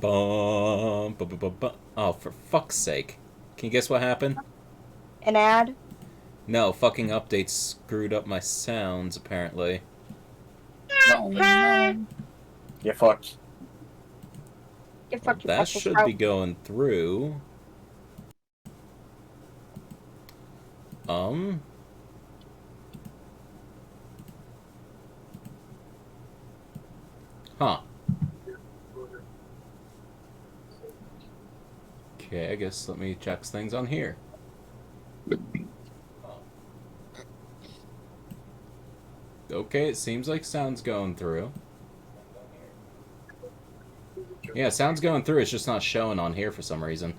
Bum, bum, bum, bum, bum. Oh, for fuck's sake. Can you guess what happened? An ad? No, fucking updates screwed up my sounds, apparently. Oh no. You fucked. You Well, fuck your that Brussels should be sprout. going through. Huh. Okay, I guess let me check things on here. Okay, it seems like sound's going through. Yeah, sound's going through, it's just not showing on here for some reason.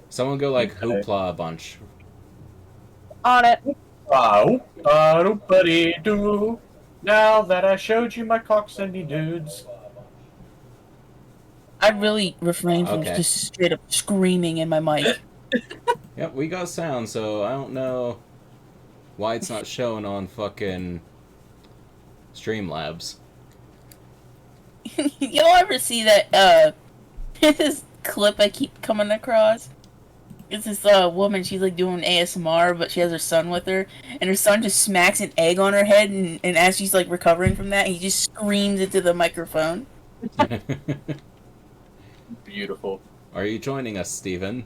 Someone go like Okay. hoopla a bunch. On it. Oh, buddy, do. Now that I showed you my cocksandy dudes. I really refrain from Okay. just straight up screaming in my mic. Yep, we got sound, so I don't know why it's not showing on fucking Streamlabs. You don't ever see that this clip I keep coming across? It's this woman, she's like doing ASMR, but she has her son with her, and her son just smacks an egg on her head, and as she's like recovering from that, he just screams into the microphone. Beautiful. Are you joining us, Steven?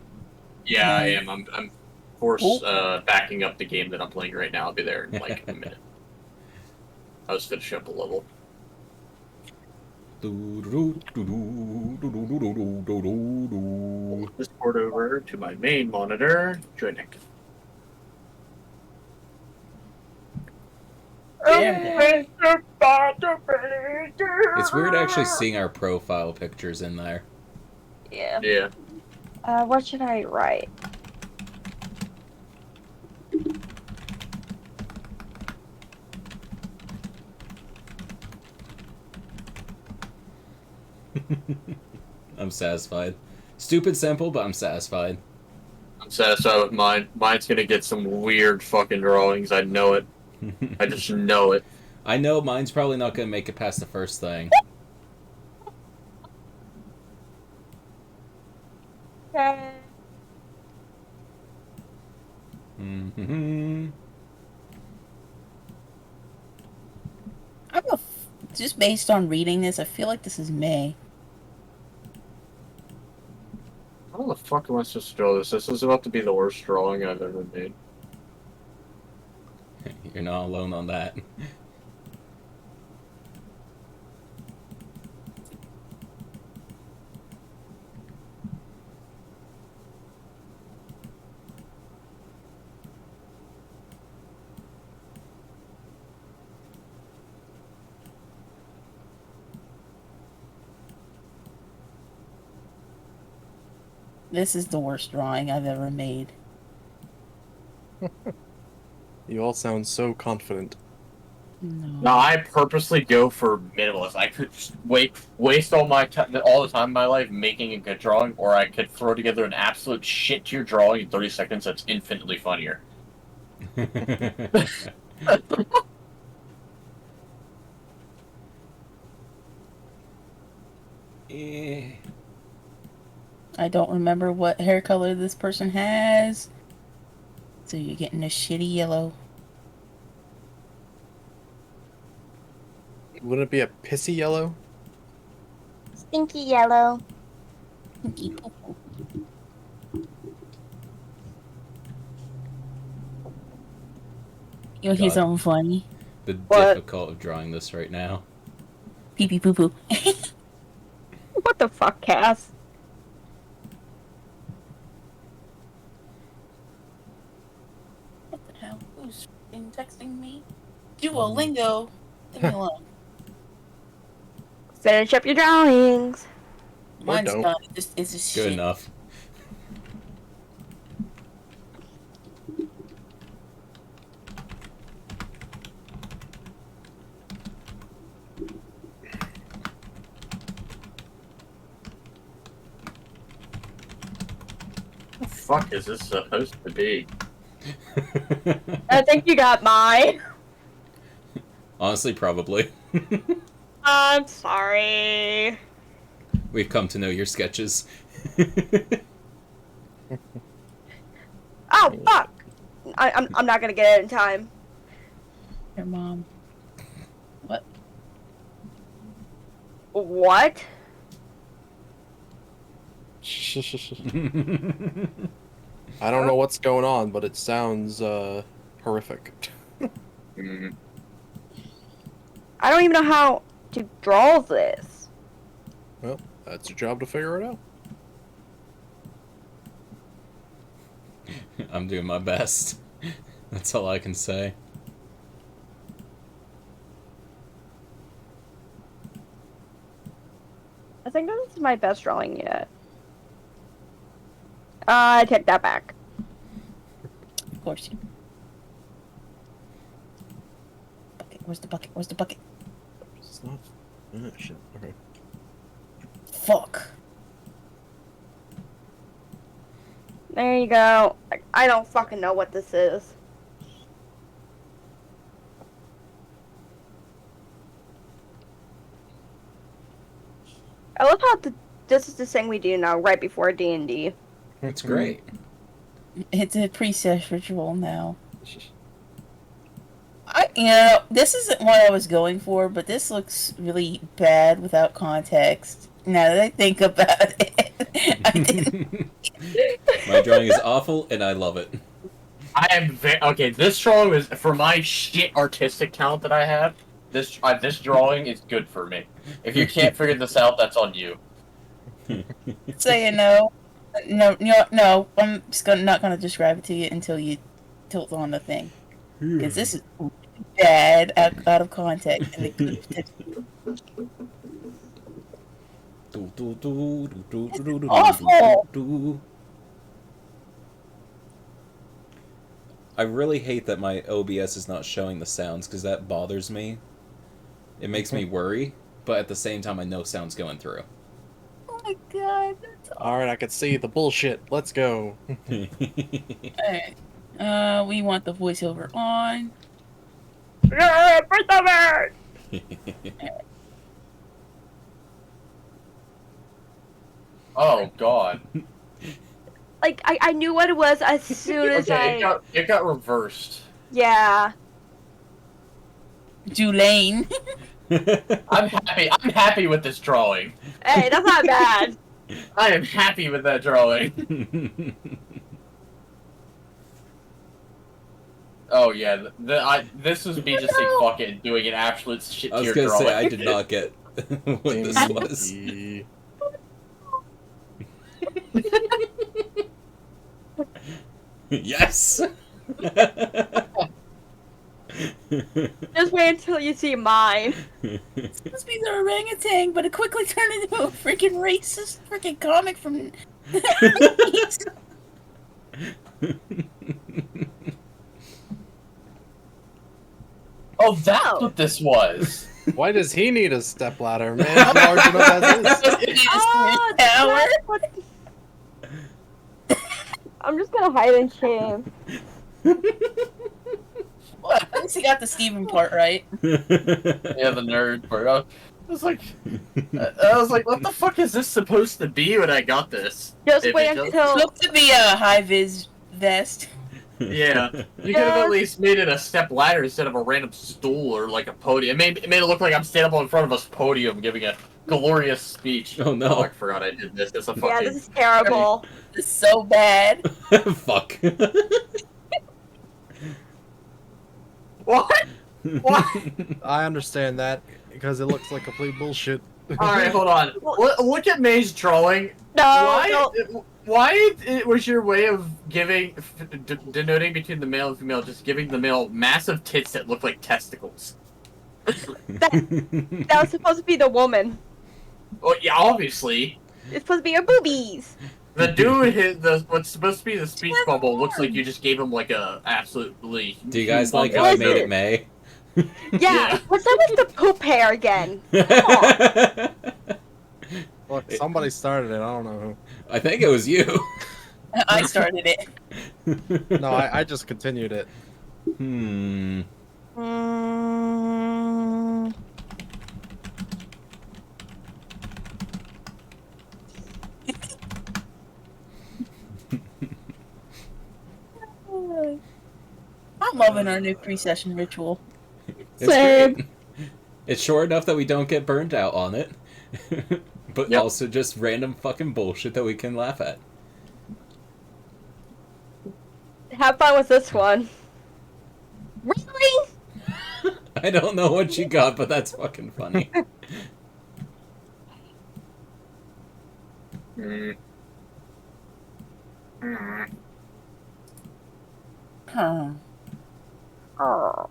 Yeah, I am. I'm force backing up the game that I'm playing right now. I'll be there in like a minute. I was finishing up a level. Discord over to my main monitor. Joining. Yeah. It's weird actually seeing our profile pictures in there. Yeah. Yeah. What should I write? I'm satisfied. Stupid simple, but I'm satisfied. I'm satisfied with mine. Mine's gonna get some weird fucking drawings. I know it. I just know it. I know mine's probably not going to make it past the first thing. Okay. Mm-hmm. Just based on reading this, I feel like this is May. How the fuck am I supposed to draw this? This is about to be the worst drawing I've ever made. You're not alone on that. This is the worst drawing I've ever made. You all sound so confident. No, I purposely go for minimalist. I could just waste all the time in my life making a good drawing, or I could throw together an absolute shit tier drawing in 30 seconds that's infinitely funnier. I don't remember what hair color this person has. So you're getting a shitty yellow. Wouldn't it be a pissy yellow? Stinky yellow. Pinky poo poo. You want to hear God. something funny? The What? difficult of drawing this right now. Pee pee poo poo. What the fuck, Cass? What the hell? Who's f***ing texting me? Duolingo. Leave me alone. Finish up your drawings. Mine's don't. done. It's just Good shit. enough. What the fuck is this supposed to be? I think you got mine. Honestly, probably. I'm sorry. We've come to know your sketches. Oh fuck! I'm not gonna get it in time. Your mom. What? What? I don't know what's going on, but it sounds horrific. Mm. I don't even know how to draw this. Well, that's your job to figure it out. I'm doing my best. That's all I can say. I think this is my best drawing yet. I take that back. Of course you. Bucket. Where's the bucket? Where's the bucket? It's not. Shit. Okay. Fuck. There you go. I don't fucking know what this is. I love how this is the thing we do now, right before D&D. It's great. It's a pre-sesh ritual now. You know, this isn't what I was going for, but this looks really bad without context. Now that I think about it, I didn't. My drawing is awful, and I love it. I am okay. This drawing is for my shit artistic talent that I have. This drawing is good for me. If you can't figure this out, that's on you. Saying no. I'm just not gonna describe it to you until you tilt on the thing, because this is bad out of context. Awful. I really hate that my OBS is not showing the sounds, because that bothers me. It makes me worry, but at the same time I know sound's going through. Oh my god, that's awful. Alright, I can see the bullshit. Let's go. Alright. We want the voiceover on. Yeah, voiceover! Oh god. Like, I knew what it was as soon as Okay, it got reversed. Yeah. Julane. I'm happy with this drawing. Hey, that's not bad. I am happy with that drawing. Oh yeah, this was me just like fuck it, doing an absolute shit I was tier gonna drawing. say, I did not get what this was. Yes! Just wait until you see mine. It's supposed to be the orangutan, but it quickly turned into a freaking racist freaking comic from. Oh, that's what this was. Why does he need a stepladder, man? He's large enough as is. Oh, that's what... I'm just gonna hide in shame. What? At least he got the Steven part right. Yeah, the nerd part. I was like, what the fuck is this supposed to be when I got this? Just If wait it until... It looked to be a high-vis vest. Yeah, you could have at least made it a step ladder instead of a random stool or like a podium. It made it look like I'm standing up in front of a podium giving a glorious speech. Oh no! I forgot I did this. It's a fucking. Yeah, this is terrible. It's so bad. Fuck. What? What? I understand that, because it looks like complete bullshit. Alright, hold on. Look at May's drawing. No, Why was your way of giving, denoting between the male and female, just giving the male massive tits that look like testicles? that was supposed to be the woman. Well, yeah, obviously. It's supposed to be her boobies. The dude, what's supposed to be the speech bubble looks like you just gave him like a absolutely. Do you guys like how I made it May? Yeah, what's up with the poop hair again? Come on. Look, somebody started it, I don't know who. I think it was you. I started it. No, I just continued it. Hmm. loving our new pre-session ritual. It's Same. great. It's short enough that we don't get burnt out on it, but Yep. also just random fucking bullshit that we can laugh at. Have fun with this one. Really? I don't know what you got, but that's fucking funny. Mm. Mm. Huh. Oh.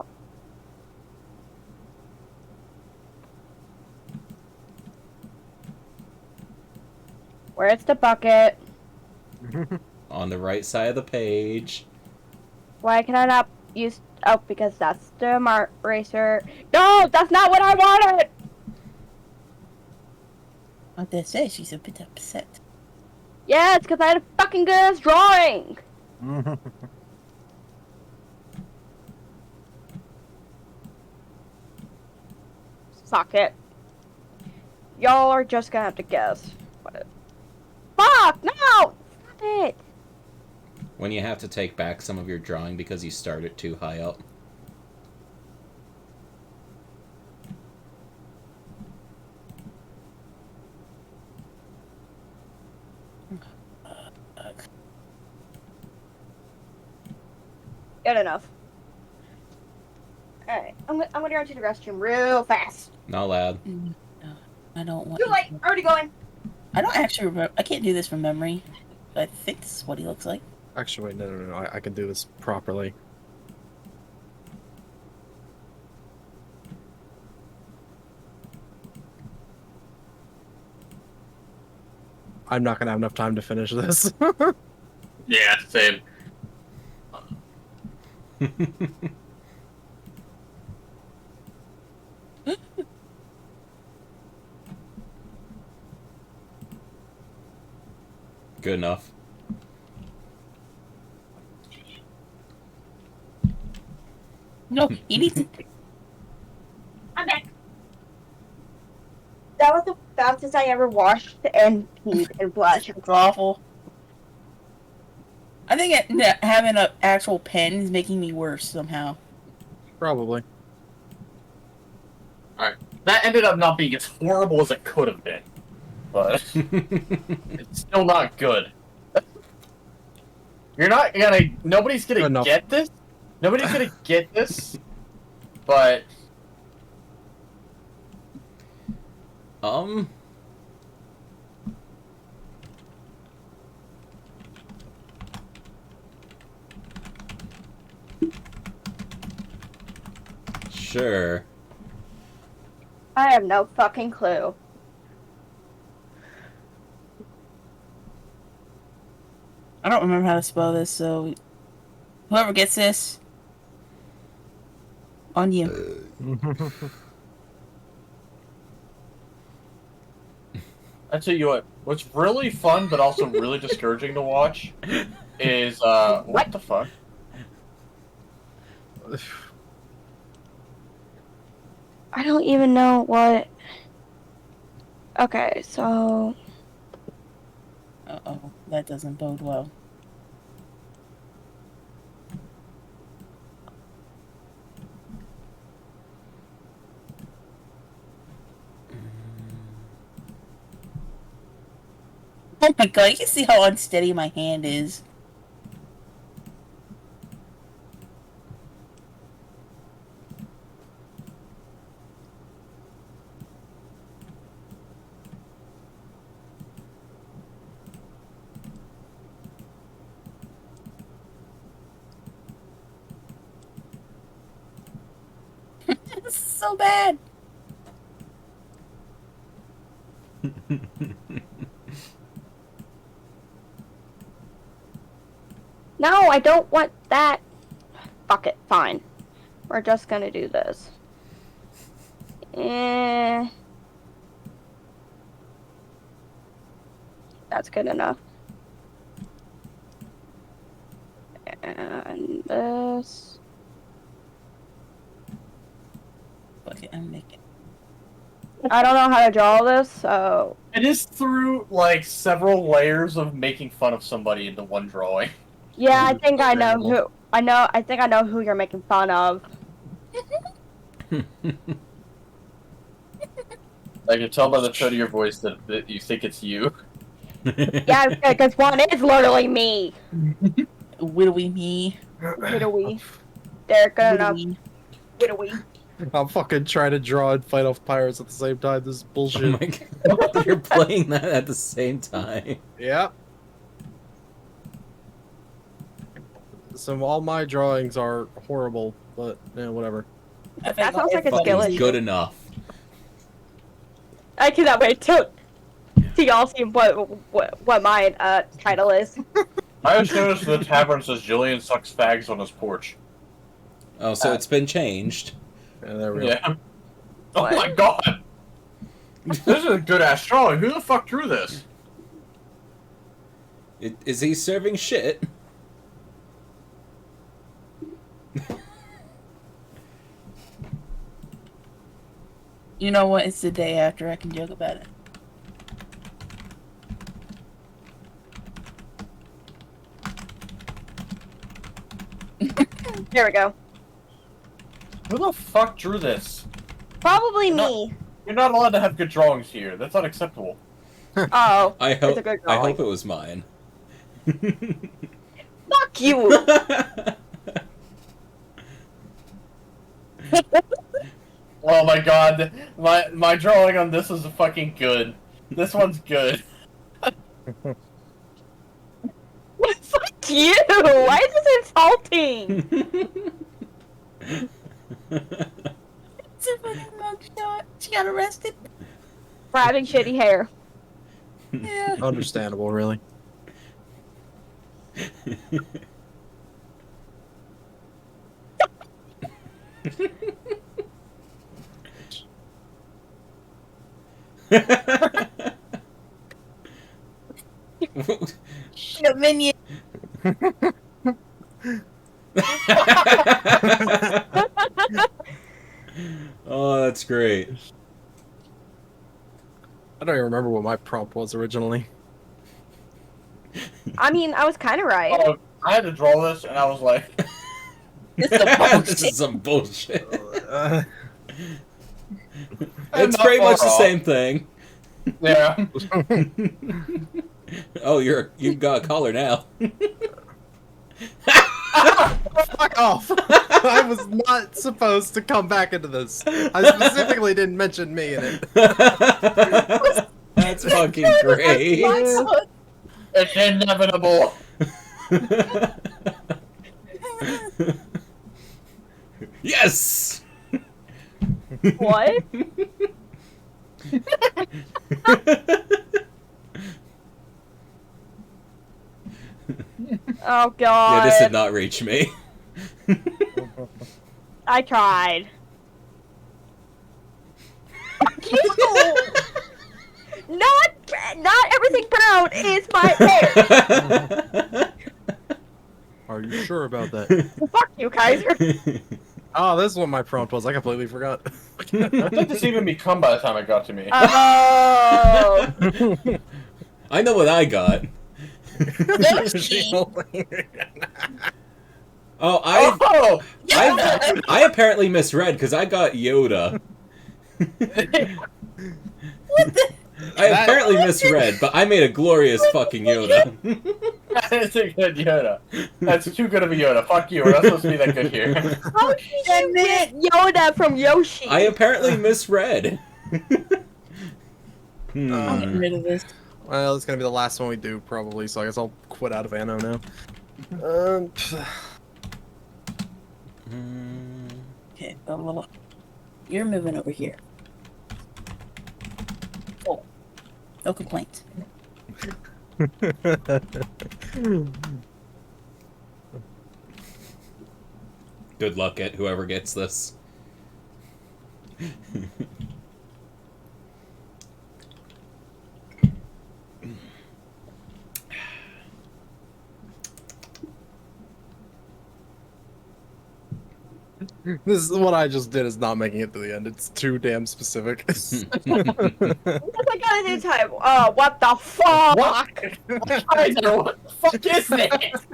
Where's the bucket? On the right side of the page. Why can I not use... Oh, because that's the mark eraser. No, that's not what I wanted! What did I say? She's a bit upset. Yeah, it's because I had a fucking good ass drawing! Suck it. Y'all are just gonna have to guess. What? Fuck! No! Stop it! When you have to take back some of your drawing because you started too high up. Good enough. Alright, I'm gonna run to the restroom real fast. Not loud. No, I don't want. Too late! Already going! I don't actually remember. I can't do this from memory. But I think this is what he looks like. Actually, wait, no. I can do this properly. I'm not gonna have enough time to finish this. Yeah, same. Good enough. No, he needs to. I'm back. That was the fastest I ever washed and peed and blushed. It's awful. I think having an actual pen is making me worse somehow. Probably. That ended up not being as horrible as it could have been. But it's still not good. You're not gonna... Nobody's gonna Enough. get this. Nobody's gonna get this. But... Sure. I have no fucking clue. I don't remember how to spell this, so whoever gets this, on you. I tell you what's really fun but also really discouraging to watch is, what the fuck? I don't even know what... Okay, so... Uh-oh, that doesn't bode well. Oh my god, you can see how unsteady my hand is. This is so bad. No, I don't want that. Fuck it, fine. We're just gonna do this. That's good enough. And this. Okay, I'm making. I don't know how to draw this, so... It is through, like, several layers of making fun of somebody into one drawing. Yeah, I think I know who. I think I know who you're making fun of. I can tell by the tone of your voice that you think it's you. Yeah, because one is literally me. Widowy me. Widowy. They're good enough. Widowy. Widowy. I'm fucking trying to draw and fight off pirates at the same time. This is bullshit. Oh my god. You're playing that at the same time. Yeah. So all my drawings are horrible, but yeah, whatever. That sounds like a Fucking skill issue. good enough. I cannot wait till y'all see what my title is. I just noticed the tavern says Jillian sucks fags on his porch. Oh, so it's been changed. Yeah, there we go. Yeah. Oh What? my god! This is a good ass drawing. Who the fuck drew this? Is he serving shit? You know what? It's the day after. I can joke about it. There we go. Who the fuck drew this? Probably Not- me. You're not allowed to have good drawings here. That's unacceptable. Oh, I it's a hope good I drawing. hope it was mine. Fuck you! Oh my god, my drawing on this is fucking good. This one's good. Fuck you! Why is this insulting? It's a fucking mugshot. She got arrested. For having shitty hair. Yeah. Understandable, really. The minion. Oh, that's great. I don't even remember what my prompt was originally. I mean, I was kind of right. Oh, I had to draw this, and I was like, This is a This bullshit. is some bullshit. I'm It's not pretty much far the off. same thing. yeah. Oh, you've got a collar now. Fuck off! I was not supposed to come back into this. I specifically didn't mention me in it. That's fucking great. It's inevitable. Yes. What? Oh god. Yeah, this did not reach me. I tried. Not everything brown is my hair. Are you sure about that? Fuck you, Kaiser. Oh, this is what my prompt was. I completely forgot. What did this even become by the time it got to me? Oh. I know what I got. Oh, Oh! I apparently misread because I got Yoda. I apparently misread, but I made a glorious fucking Yoda. That's a good Yoda. That's too good of a Yoda. Fuck you. We're not supposed to be that good here. How did you get Yoda from Yoshi? I apparently misread. I'm getting rid of this. Well, it's gonna be the last one we do, probably, so I guess I'll quit out of Anno now. Okay, blah, blah, blah. You're moving over here. Oh, no complaints. Good luck at whoever gets this. This is what I just did is not making it to the end. It's too damn specific. What's I gotta do time? Oh, what the fuck? What? Kaiser, what the fuck is this?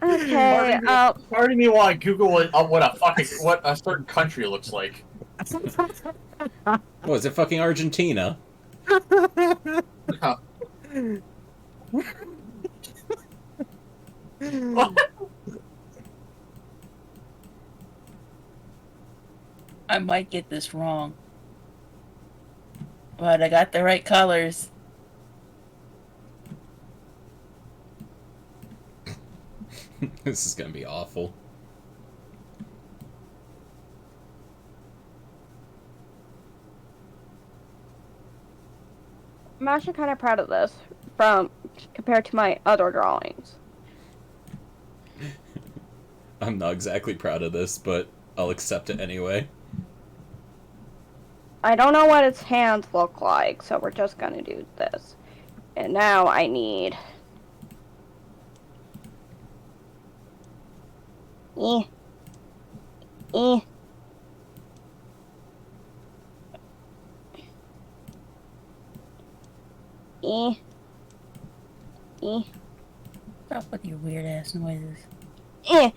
Okay. Part of me want to Google what a certain country looks like. What, is it fucking Argentina? I might get this wrong. But I got the right colors. This is gonna be awful. I'm actually kind of proud of this compared to my other drawings. I'm not exactly proud of this, but I'll accept it anyway. I don't know what its hands look like, so we're just gonna do this. And now I need... Stop with your weird ass noises. Eh.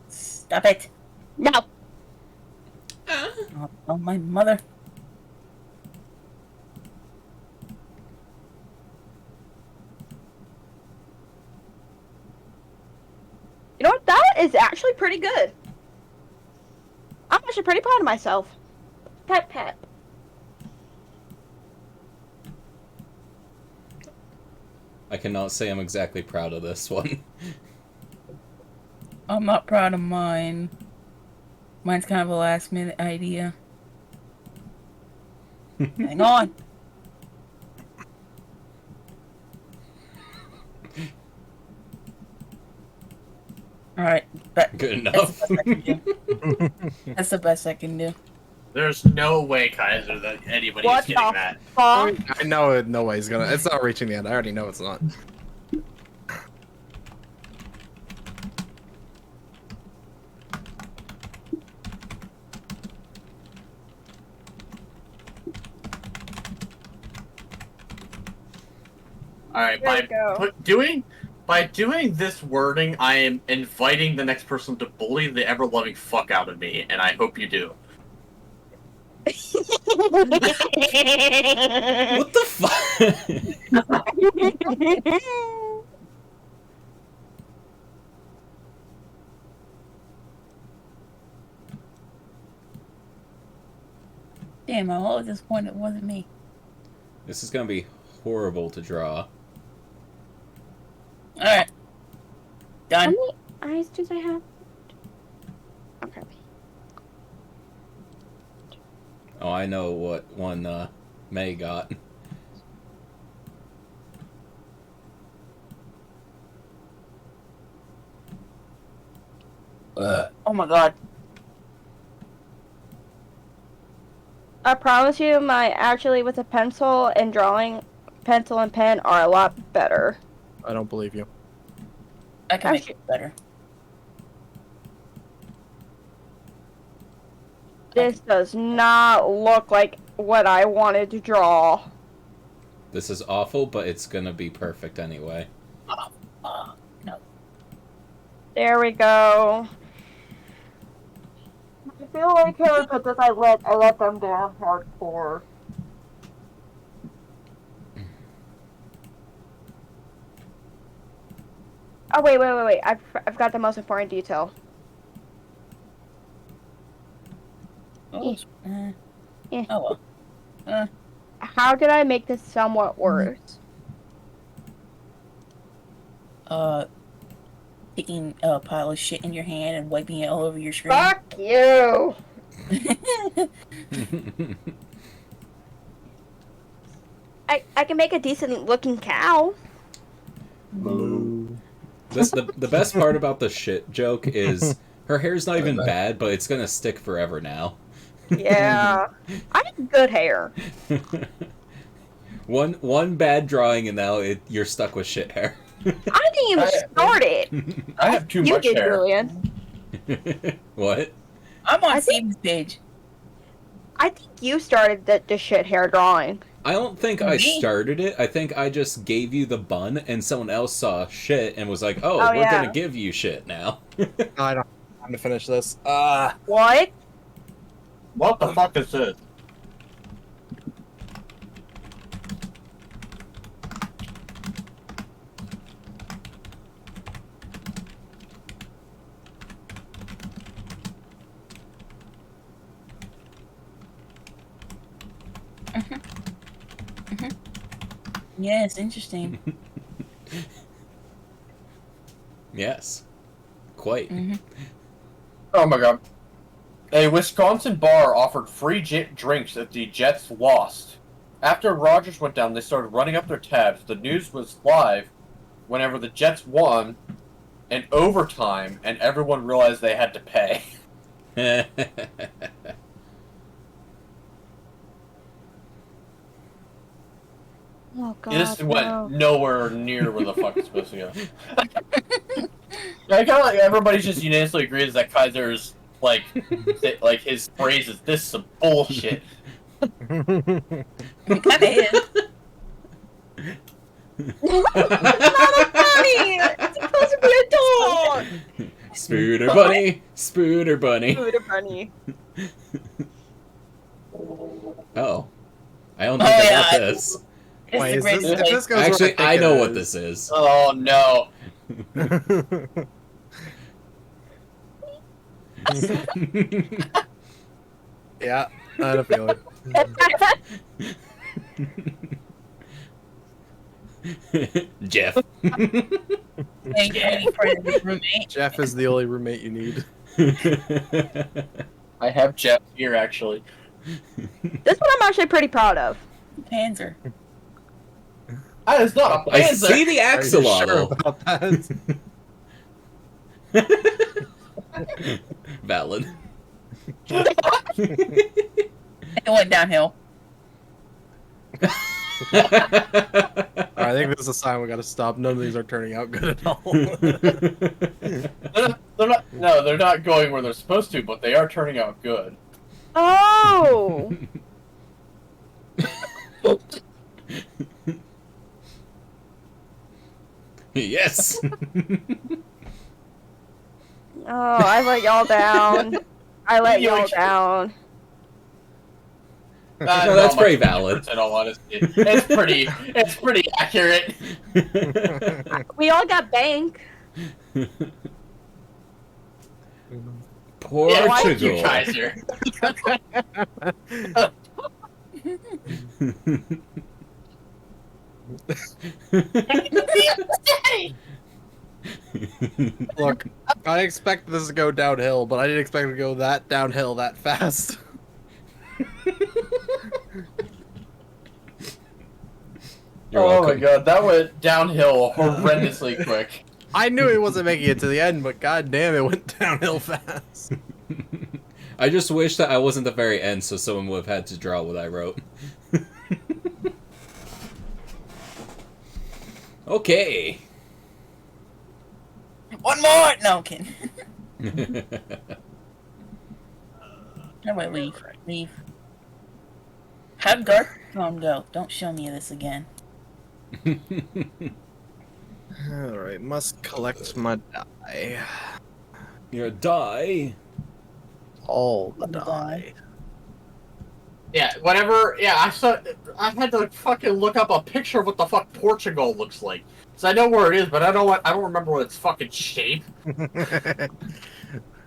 Stop it. No. Oh, my mother. You know what? That is actually pretty good. I'm actually pretty proud of myself. Pet. I cannot say I'm exactly proud of this one. I'm not proud of mine. Mine's kind of a last minute idea. Hang on. Alright. Good enough. That's the best I can do. There's no way, Kaiser, that anybody's What getting the that. fuck? I know it. No way he's gonna. It's not reaching the end. I already know it's not. Alright, There you go. by doing this wording, I am inviting the next person to bully the ever-loving fuck out of me, and I hope you do. What the fuck? Damn, I'm always disappointed it wasn't me. This is gonna be horrible to draw. Alright. How Done. many eyes do they have? Okay. Oh, I know what one May got. Oh my god. I promise you, my actually with a pencil and pen are a lot better. I don't believe you. I can make it better. This does not look like what I wanted to draw. This is awful, but it's gonna be perfect anyway. No. There we go. I feel like because I let them down hardcore. Oh wait! I've got the most important detail. Oh, oh well. How did I make this somewhat worse? Taking a pile of shit in your hand and wiping it all over your screen. Fuck you! I can make a decent looking cow. The best part about the shit joke is her hair's not even bad, but it's gonna stick forever now. Yeah. I have good hair. One bad drawing and now you're stuck with shit hair. I didn't even start it. I have too You much did, hair. Julian. What? I'm on I think- Steven's page. I think you started the shit hair drawing. I don't think I Me? started it. I think I just gave you the bun, and someone else saw shit and was like, "Oh, Oh, we're yeah. gonna give you shit now." I don't have time to finish this. What? What the fuck is this? Yeah, it's interesting. Yes, quite. Oh my god. A Wisconsin bar offered free drinks if the Jets lost. After Rogers went down, they started running up their tabs. The news was live whenever the Jets won in overtime, and everyone realized they had to pay. Oh god. This no. went nowhere near where the fuck it's supposed to go. I kind of like everybody's just unanimously agrees that Kaiser's like his phrase is "this is some bullshit." It kind of is. Bunny! It's supposed to be a dog! Spooter bunny, Spooter bunny. Spooter bunny. Oh, I don't think I got this. It's Wait, a is great this, if place. this goes where Actually, think I it know what is- this is. Oh no! Yeah, I had a feeling. Jeff. Thank you for the roommate. Jeff is the only roommate you need. I have Jeff here actually. This one I'm actually pretty proud of. Panzer. That is not a I Panzer. see the Are you axolotl. sure about that? Valid. It went downhill. I think this is a sign we gotta stop. None of these are turning out good at all. They're not going where they're supposed to, but they are turning out good. Oh! Yes. Oh, I let y'all down. I let You y'all actually- down. No, that's pretty valid. In all honesty, it's pretty accurate. We all got bank. Yeah, thank you, Portugal. Kaiser. Look, I expect this to go downhill, but I didn't expect it to go that downhill that fast. You're Oh welcome. my god, that went downhill horrendously quick. I knew it wasn't making it to the end, but god damn, it went downhill fast. I just wish that I wasn't the very end, so someone would have had to draw what I wrote. Okay. One more! No, I'm kidding. No, wait, leave. Leave. How'd Garthon go? Don't show me this again. Alright, must collect my die. Your die. All the The die. die. Yeah, whatever. Yeah, I had to fucking look up a picture of what the fuck Portugal looks like. So I know where it is, but I don't remember what its fucking shape.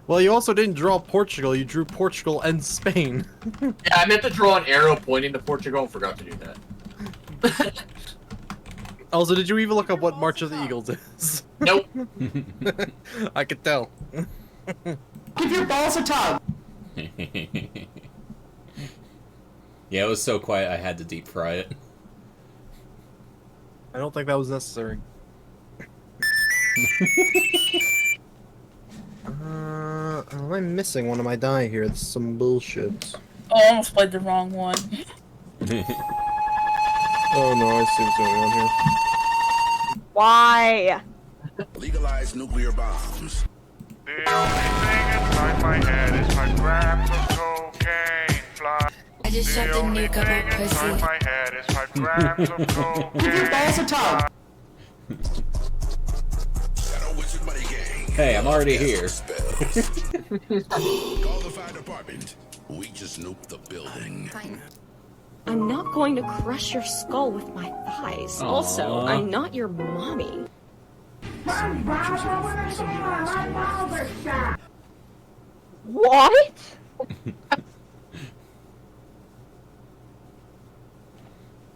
Well, you also didn't draw Portugal, you drew Portugal and Spain. Yeah, I meant to draw an arrow pointing to Portugal and forgot to do that. Also, did you even look up what March of the Eagles is? Nope. I could tell. Give your balls a tug. Yeah, it was so quiet I had to deep fry it. I don't think that was necessary. Am I missing one of my die here? That's some bullshit. Oh, I almost played the wrong one. Oh no, I see what's going on here. Why? Legalize nuclear bombs. The only thing inside my head is my grams of cocaine fly. I just shot the nuke up my pussy. My head is 5 grams of cocaine. Balls of top. Hey, I'm already here. Call the fire department. We just nuked the building. Fine. I'm not going to crush your skull with my thighs. Aww. Also, I'm not your mommy. What?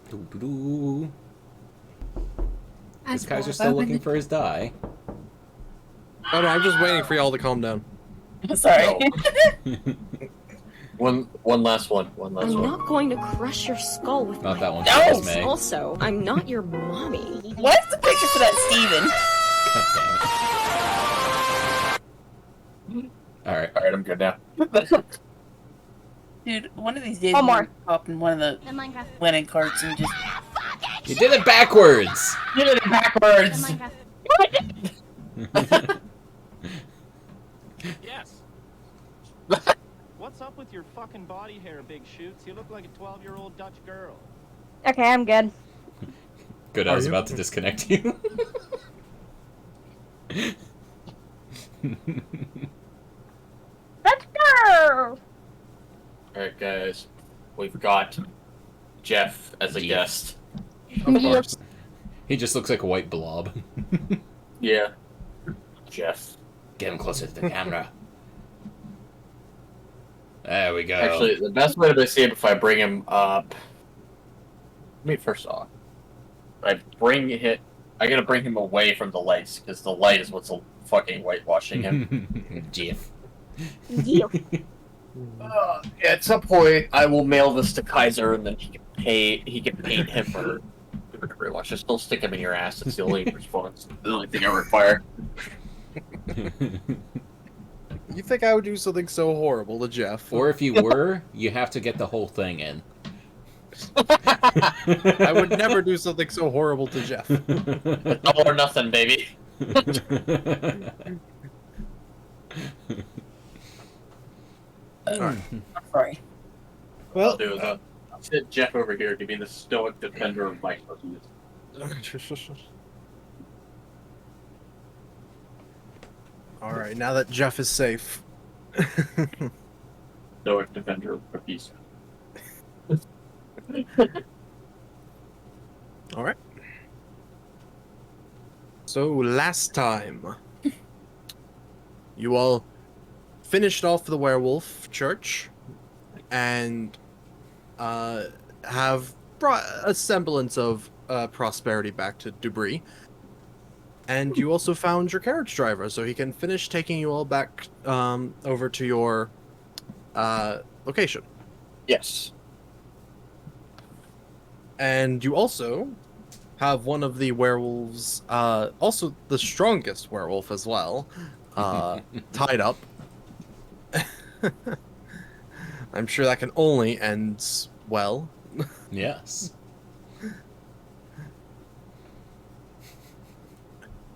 Doo-doo-doo. Is Kaiser still looking for his die? Oh no, I'm just waiting for y'all to calm down. Sorry. One last one. One last I'm one. not going to crush your skull with Not my that one. No! Just me. Also, I'm not your mommy. What's the picture for that Steven? Alright. Alright, I'm good now. Dude, one of these days One I'm more. gonna pop in one of the Minecraft. linen carts and just You did it backwards! You did it backwards! Yes. What's up with your fucking body hair, Big Shoots? You look like a 12-year-old Dutch girl. Okay, I'm good. Good, I Are was you? about to disconnect you. Let's go! Alright, guys. We've got Jeff as a guest. Of course. He just looks like a white blob. Yeah. Jeff. Get him closer to the camera. There we go. Actually, the best way to see it if I bring him up. Let me first off. I gotta bring him away from the lights, because the light is what's fucking whitewashing him. Jeff. Yeah. At some point, I will mail this to Kaiser, and then he can paint him or whitewash. Just don't stick him in your ass. It's the only response. The only thing I require. You think I would do something so horrible to Jeff? Or if you were, you have to get the whole thing in. I would never do something so horrible to Jeff. All or nothing, baby. Alright. sorry. I'll do is I'll sit Jeff over here to be the stoic defender of my cookies. Alright, now that Jeff is safe. Stoic defender of cookies. Alright. So, last time, you all finished off the werewolf church and have brought a semblance of prosperity back to Debris. And you also found your carriage driver, so he can finish taking you all back over to your location. Yes. And you also have one of the werewolves, also the strongest werewolf as well, tied up. I'm sure that can only end well. Yes.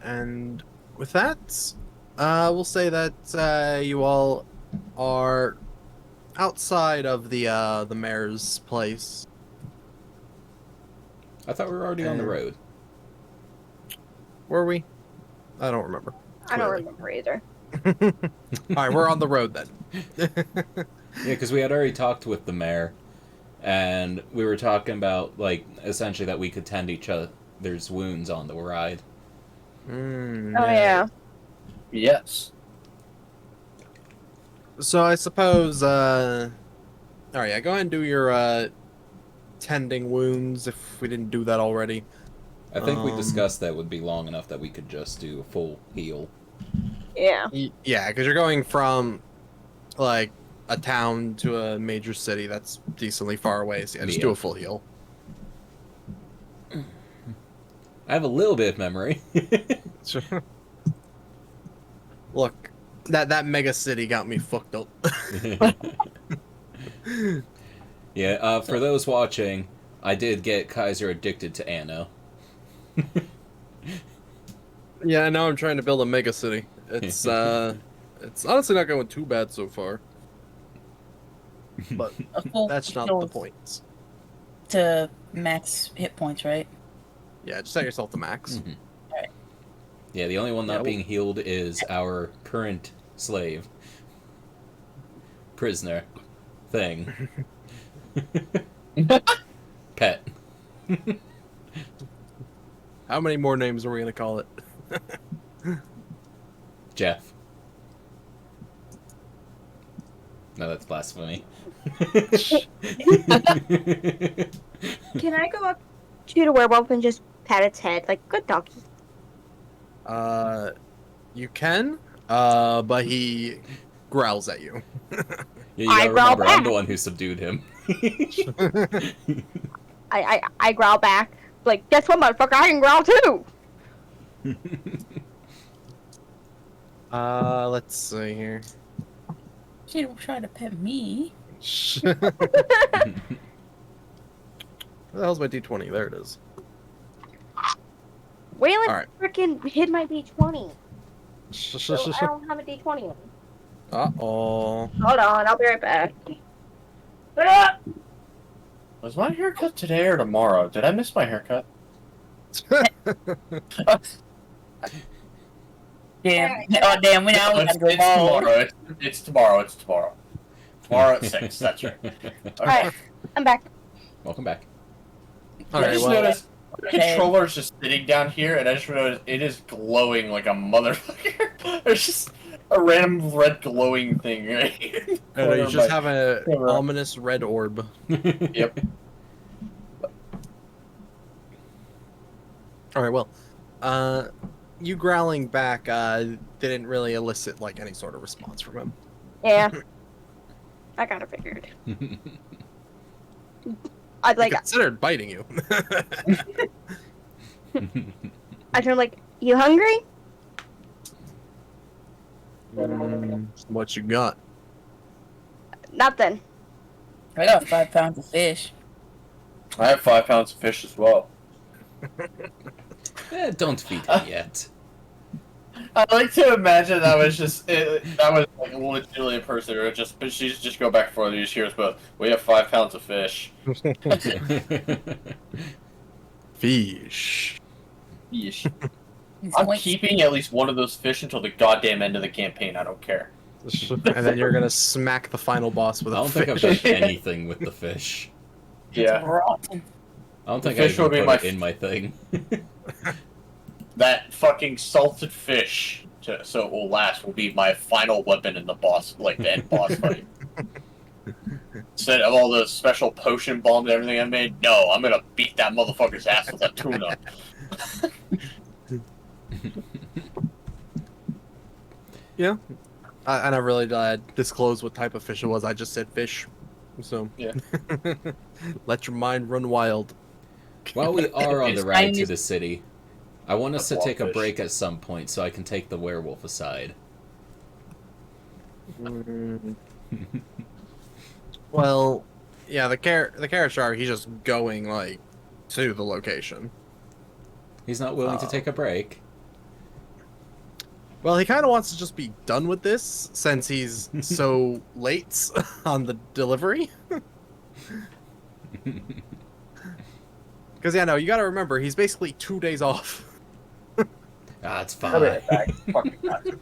And with that, we'll say that you all are outside of the mayor's place. I thought we were already on the road. Were we? I don't remember. I don't Clearly. remember either. Alright, we're on the road then. Yeah, because we had already talked with the mayor, and we were talking about, like, essentially that we could tend each other's wounds on the ride. Oh yeah. Yes. So I suppose, alright, yeah, go ahead and do your, tending wounds if we didn't do that already. I think we discussed that would be long enough that we could just do a full heal. Yeah. Yeah, because you're going from, like, a town to a major city that's decently far away, so yeah, just do a full heal. I have a little bit of memory. Look, that mega city got me fucked up. Yeah, for those watching, I did get Kaiser addicted to Anno. Yeah, now I'm trying to build a mega city. It's honestly not going too bad so far. but A full that's not heal the point. to max hit points, right? Yeah, just set yourself to max. Mhm. Yeah, the only one not Yeah, being healed is our current slave. Prisoner. Thing. Pet. How many more names are we gonna call it? Jeff. No, that's blasphemy. Can I go up to the werewolf and just pat its head like good doggy? You can, but he growls at you. Yeah, you I gotta growl remember, I'm back. the one who subdued him. I growl back. Like, guess what, motherfucker? I can growl too. Let's see here. She don't try to pet me. Where the hell's my D20? There it is. Waylon Alright. freaking hid my D20. So I don't have a D20. Uh-oh. Hold on, I'll be right back. Was my haircut today or tomorrow? Did I miss my haircut? Damn. Oh, damn. We now we gotta go bald. tomorrow. It's tomorrow. It's tomorrow. Tomorrow at 6. That's right. Alright, I'm back. Welcome back. I Alright, just well, noticed the controller's just sitting down here, and I just noticed it is glowing like a motherfucker. There's just a random red glowing thing right here. in the no, corner you of just my have an camera. ominous red orb. Yep. Alright, well, you growling back, didn't really elicit, like, any sort of response from him. Yeah. I got it figured. I'd like, He considered biting you. I turn like, you hungry? What you got? Nothing. I got 5 pounds of fish. I have 5 pounds of fish as well. Don't feed him yet. I like to imagine that was just that was like literally a person or just but she just go back and forth. You just hear us both. We have 5 pounds of fish. Fish. Yeesh. I'm keeping at least one of those fish until the goddamn end of the campaign. I don't care. And then you're gonna smack the final boss with I a don't think I've fish. done anything with the fish. Yeah, Rotten. I don't The think I fish will even be put my it in my thing. that fucking salted fish, so it will last, will be my final weapon in the boss, like the end boss fight. Instead of all those special potion bombs and everything I made, no, I'm gonna beat that motherfucker's ass with a tuna. Yeah. I never really disclosed what type of fish it was. I just said fish. So Yeah. let your mind run wild. While we are on the It's ride tiny. to the city, I want us to That's take a blobfish. break at some point so I can take the werewolf aside. Well, yeah, the character, he's just going, like, to the location. He's not willing to take a break. Well, he kind of wants to just be done with this since he's so late on the delivery. Because, yeah, no, you gotta remember, he's basically 2 days off. Ah, it's I'll be fine. right back. Fucking God.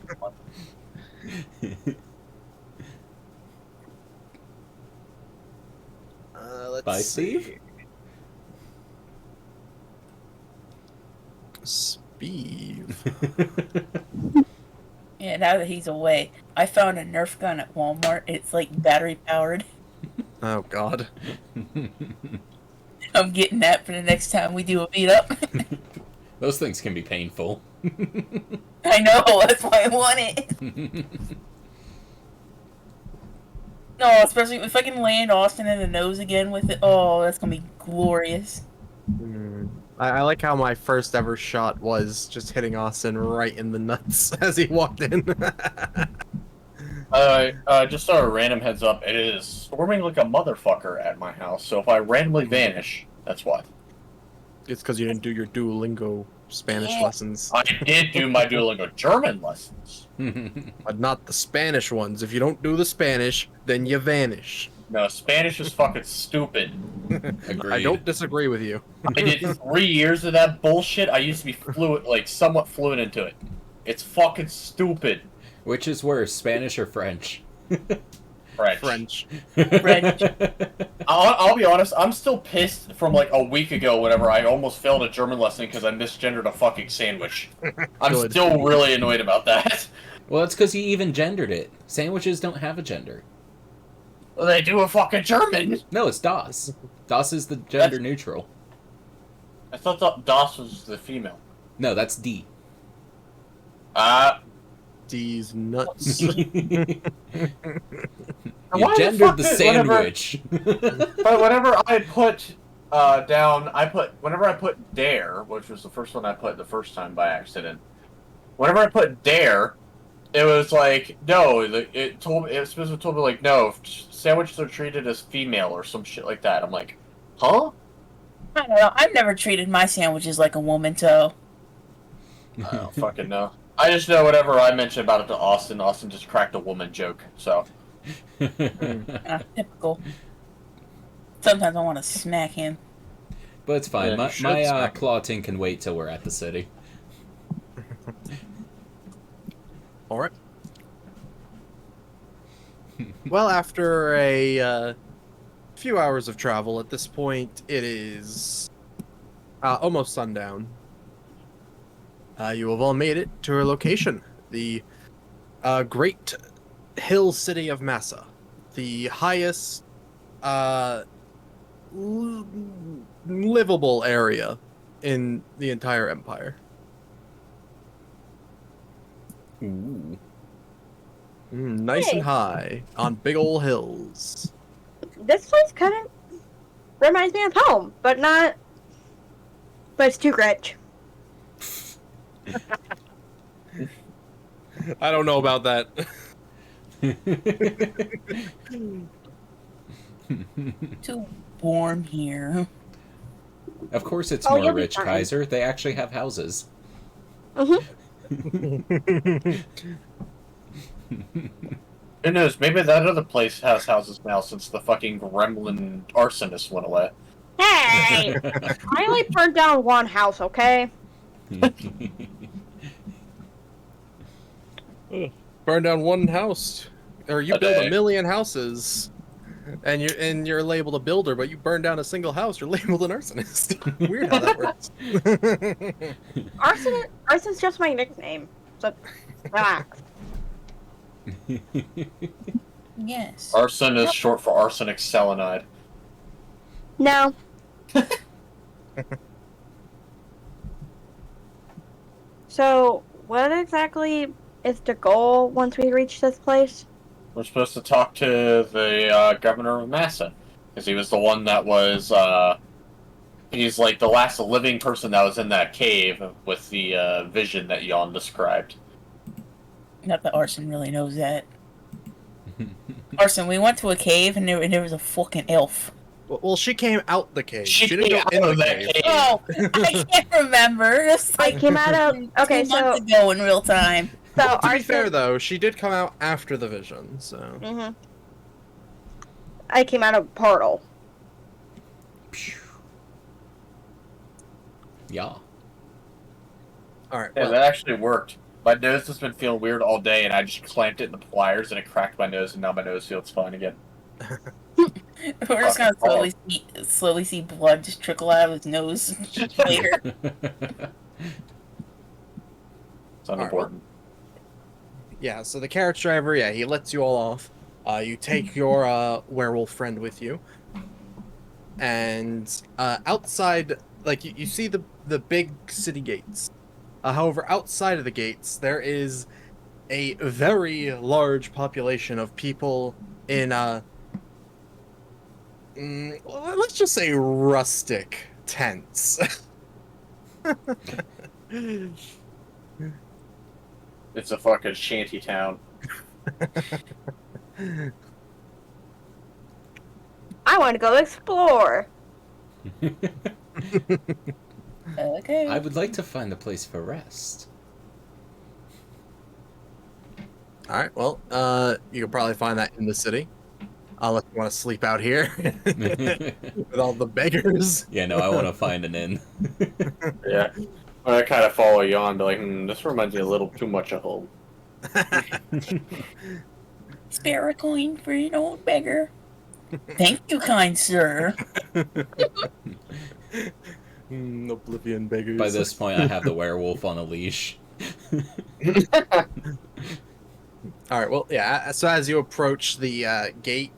Let's Bye, see. Steve. Steve. Yeah, now that he's away, I found a Nerf gun at Walmart. It's like battery powered. Oh, God. I'm getting that for the next time we do a meetup. Those things can be painful. I know, that's why I want it. No, especially if I can land Austin in the nose again with it. Oh, that's gonna be glorious. I like how my first ever shot was just hitting Austin right in the nuts as he walked in. Just a random heads up. It is storming like a motherfucker at my house. So if I randomly vanish, that's why. It's because you didn't do your Duolingo Spanish lessons. I did do my Duolingo German lessons. But not the Spanish ones. If you don't do the Spanish, then you vanish. No, Spanish is fucking stupid. Agreed. I don't disagree with you. I did 3 years of that bullshit. I used to be fluent, like somewhat fluent into it. It's fucking stupid. Which is worse, Spanish or French? French. French. I'll be honest, I'm still pissed from like a week ago whenever I almost failed a German lesson because I misgendered a fucking sandwich. I'm Good. still really annoyed about that. Well, it's because you even gendered it. Sandwiches don't have a gender. Well, they do a fucking German. No, it's Das. Das is the gender neutral. I thought Das was the female. No, that's D. D's nuts. You Why gendered the fuck sandwich. But whenever I put whenever I put dare, which was the first one I put the first time by accident. Whenever I put dare, it was like no. It specifically told me like no, sandwiches are treated as female or some shit like that. I'm like, huh? I don't know. I've never treated my sandwiches like a woman, so. I don't fucking know. I just know whatever I mentioned about it to Austin, Austin just cracked a woman joke. So. Typical. Sometimes I want to smack him. But it's fine. Yeah, my you should smack him. plotting can wait till we're at the city. All right. Well, after a few hours of travel, at this point, it is almost sundown. You have all made it to a location, the great hill city of Massa, the highest livable area in the entire empire. Ooh. Nice Hey. and high on big ol' hills. This place kind of reminds me of home, but not. But it's too rich. I don't know about that. Too warm here. Of course it's Oh, more you'll be rich, fine. Kaiser. They actually have houses. Who knows? Maybe that other place has houses now since the fucking gremlin arsonist went away. Hey! I only burned down one house, okay? Burn down one house, or you A build day. 1 million houses, and you're labeled a builder, but you burn down a single house, you're labeled an arsonist. Weird how that works. Arson's just my nickname. So, relax. Yes. Arson is short for arsenic selenide. No. So, what exactly is the goal once we reach this place? We're supposed to talk to the governor of Massa, because he was the one that was, he's like the last living person that was in that cave with the vision that Jan described. Not that Arson really knows that. Arson, we went to a cave and there was a fucking elf. Well, she came out the cave. She didn't came go out in of the that cave. cave. Oh, I can't remember. It's I like came out of. Okay, 2 so. months ago in real time. So, To be Arson. fair, though, she did come out after the vision, so... Mm-hmm. I came out of a portal. Yeah. Alright, Yeah, well, that actually worked. My nose has been feeling weird all day, and I just clamped it in the pliers, and it cracked my nose, and now my nose feels fine again. We're just gonna slowly see blood just trickle out of his nose later. It's unimportant. yeah, so the carriage driver, yeah, he lets you all off. You take your werewolf friend with you. And outside, like, you see the big city gates. However, outside of the gates, there is a very large population of people in, let's just say rustic tents. It's a fucking shanty town. I want to go explore. Okay. I would like to find a place for rest. Alright, well, you can probably find that in the city. Unless you want to sleep out here with all the beggars. Yeah, no, I want to find an inn. Yeah. I kind of follow you on, be like, this reminds me a little too much of home. Spare a coin for an old beggar. Thank you, kind sir. Oblivion beggars. By this point, I have the werewolf on a leash. All right. Well, yeah. So as you approach the gate,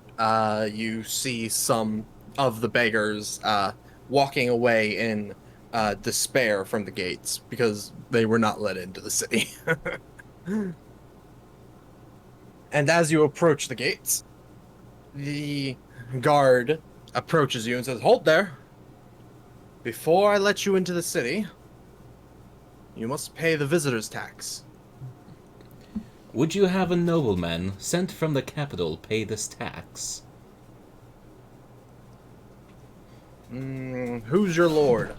you see some of the beggars walking away in despair from the gates because they were not let into the city. And as you approach the gates, the guard approaches you and says, "Hold there. Before I let you into the city, you must pay the visitor's tax." Would you have a nobleman sent from the capital pay this tax? Who's your lord?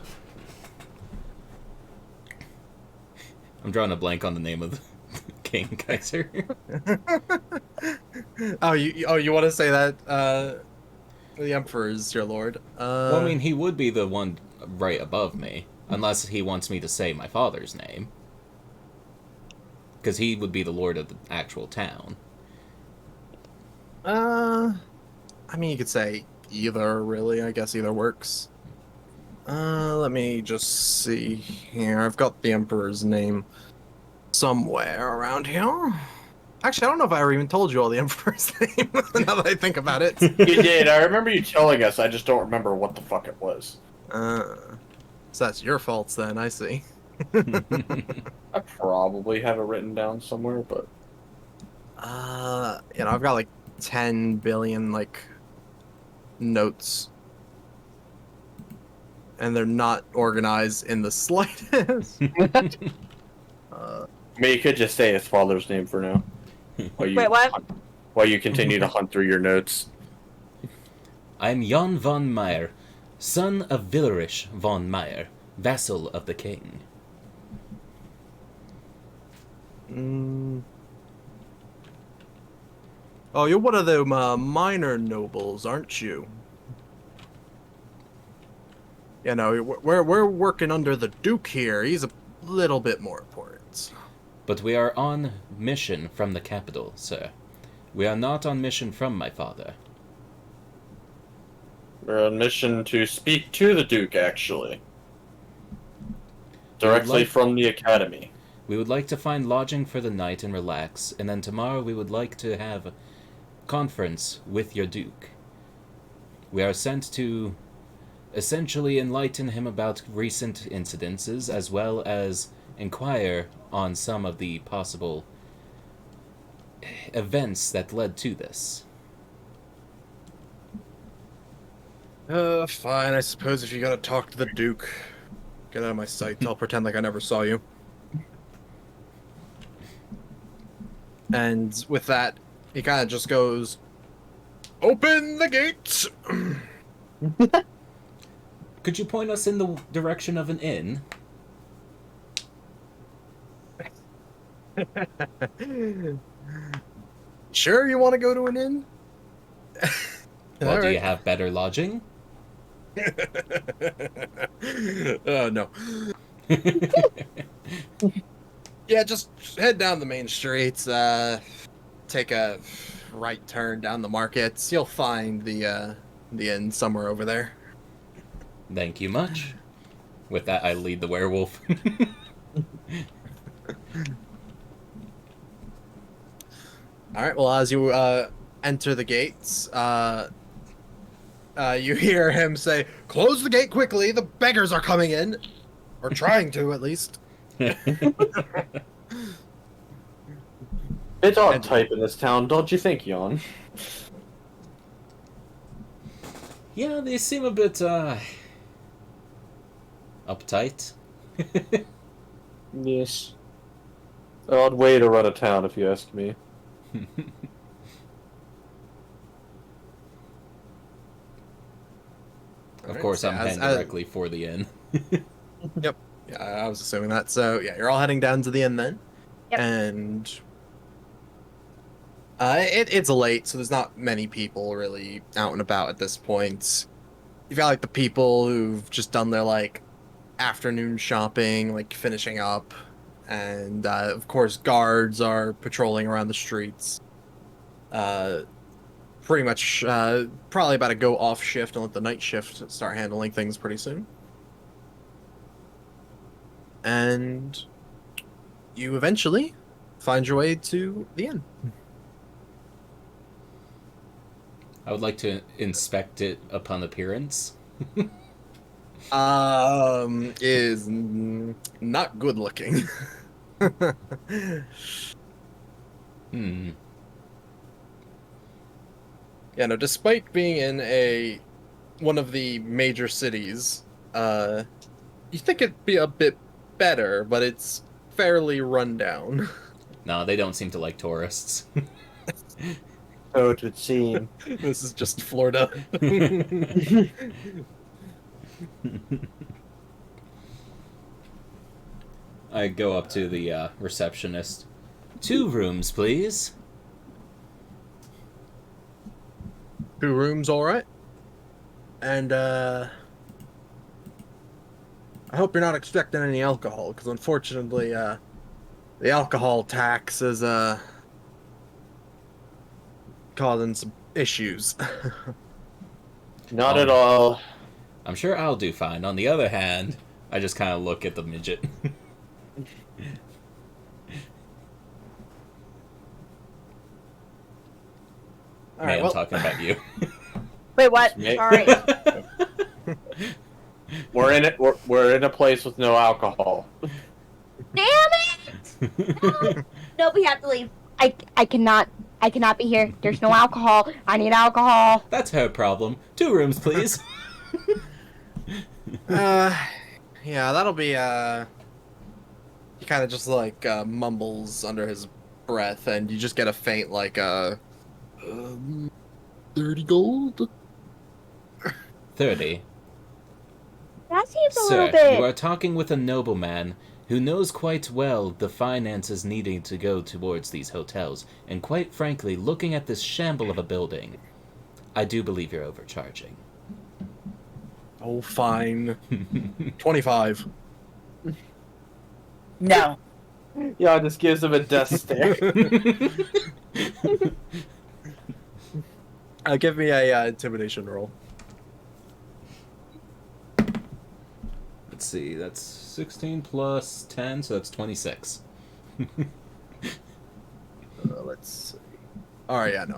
I'm drawing a blank on the name of King Kaiser. You want to say that the Emperor is your lord? Well, I mean, he would be the one right above me, unless he wants me to say my father's name. Because he would be the lord of the actual town. I mean, you could say either, really. I guess either works. Let me just see here. I've got the Emperor's name somewhere around here. Actually, I don't know if I ever even told you all the Emperor's name, now that I think about it. You did. I remember you telling us. I just don't remember what the fuck it was. So that's your faults then, I see. I probably have it written down somewhere, but... I've got like 10 billion, like, notes. And they're not organized in the slightest. I mean, you could just say his father's name for now. Wait, what? While you continue to hunt through your notes. I'm Jan von Meyer, son of Villerich von Meyer, vassal of the king. Oh, you're one of them minor nobles, aren't you? You know, we're working under the Duke here. He's a little bit more important. But we are on mission from the capital, sir. We are not on mission from my father. We're on mission to speak to the Duke, actually. Directly from the Academy. We would like to find lodging for the night and relax, and then tomorrow we would like to have a conference with your Duke. We are sent to essentially enlighten him about recent incidences, as well as inquire on some of the possible events that led to this. Fine, I suppose if you gotta talk to the Duke. Get out of my sight, I'll pretend like I never saw you. And with that, he kind of just goes, "Open the gates!" Could you point us in the direction of an inn? Sure, you want to go to an inn? Well, do you have better lodging? No. Yeah, just head down the main streets, take a right turn down the markets. You'll find the inn somewhere over there. Thank you much. With that, I lead the werewolf. Alright, well, as you enter the gates, you hear him say, "Close the gate quickly, the beggars are coming in." Or trying to, at least. It's odd type in this town, don't you think, Jan? Yeah, they seem a bit, uptight. Yes. Odd way to run a town, if you ask me. Of course, I'm heading directly for the inn. Yep. Yeah, I was assuming that. So, yeah, you're all heading down to the inn then. Yep. And It's late, so there's not many people really out and about at this point. You've got like the people who've just done their like afternoon shopping, like finishing up, and of course guards are patrolling around the streets. Pretty much probably about to go off shift and let the night shift start handling things pretty soon. And you eventually find your way to the inn. I would like to inspect it upon appearance. Is not good looking. Yeah, no, despite being in one of the major cities, you think it'd be a bit better, but it's fairly run down. No, they don't seem to like tourists. So it would seem. This is just Florida. I go up to the receptionist. 2 rooms, please. 2 rooms, alright. And, I hope you're not expecting any alcohol, because unfortunately, the alcohol tax is, causing some issues. Not at all. I'm sure I'll do fine. On the other hand, I just kind of look at the midget. Alright, I'm talking about you. Wait, what? Sorry. We're in a place with no alcohol. Damn it! No, we have to leave. I cannot be here. There's no alcohol. I need alcohol. That's her problem. 2 rooms, please. Yeah, that'll be, he kind of just, like, mumbles under his breath, and you just get a faint, like, 30 gold? 30. That seems a Sir, little bit. you are talking with a nobleman who knows quite well the finances needing to go towards these hotels, and quite frankly, looking at this shamble of a building, I do believe you're overcharging. Oh, fine. 25. No. Yeah, just gives him a death stare. Give me a intimidation roll. Let's see, that's 16 plus 10, so that's 26. Let's see. Alright, yeah, no.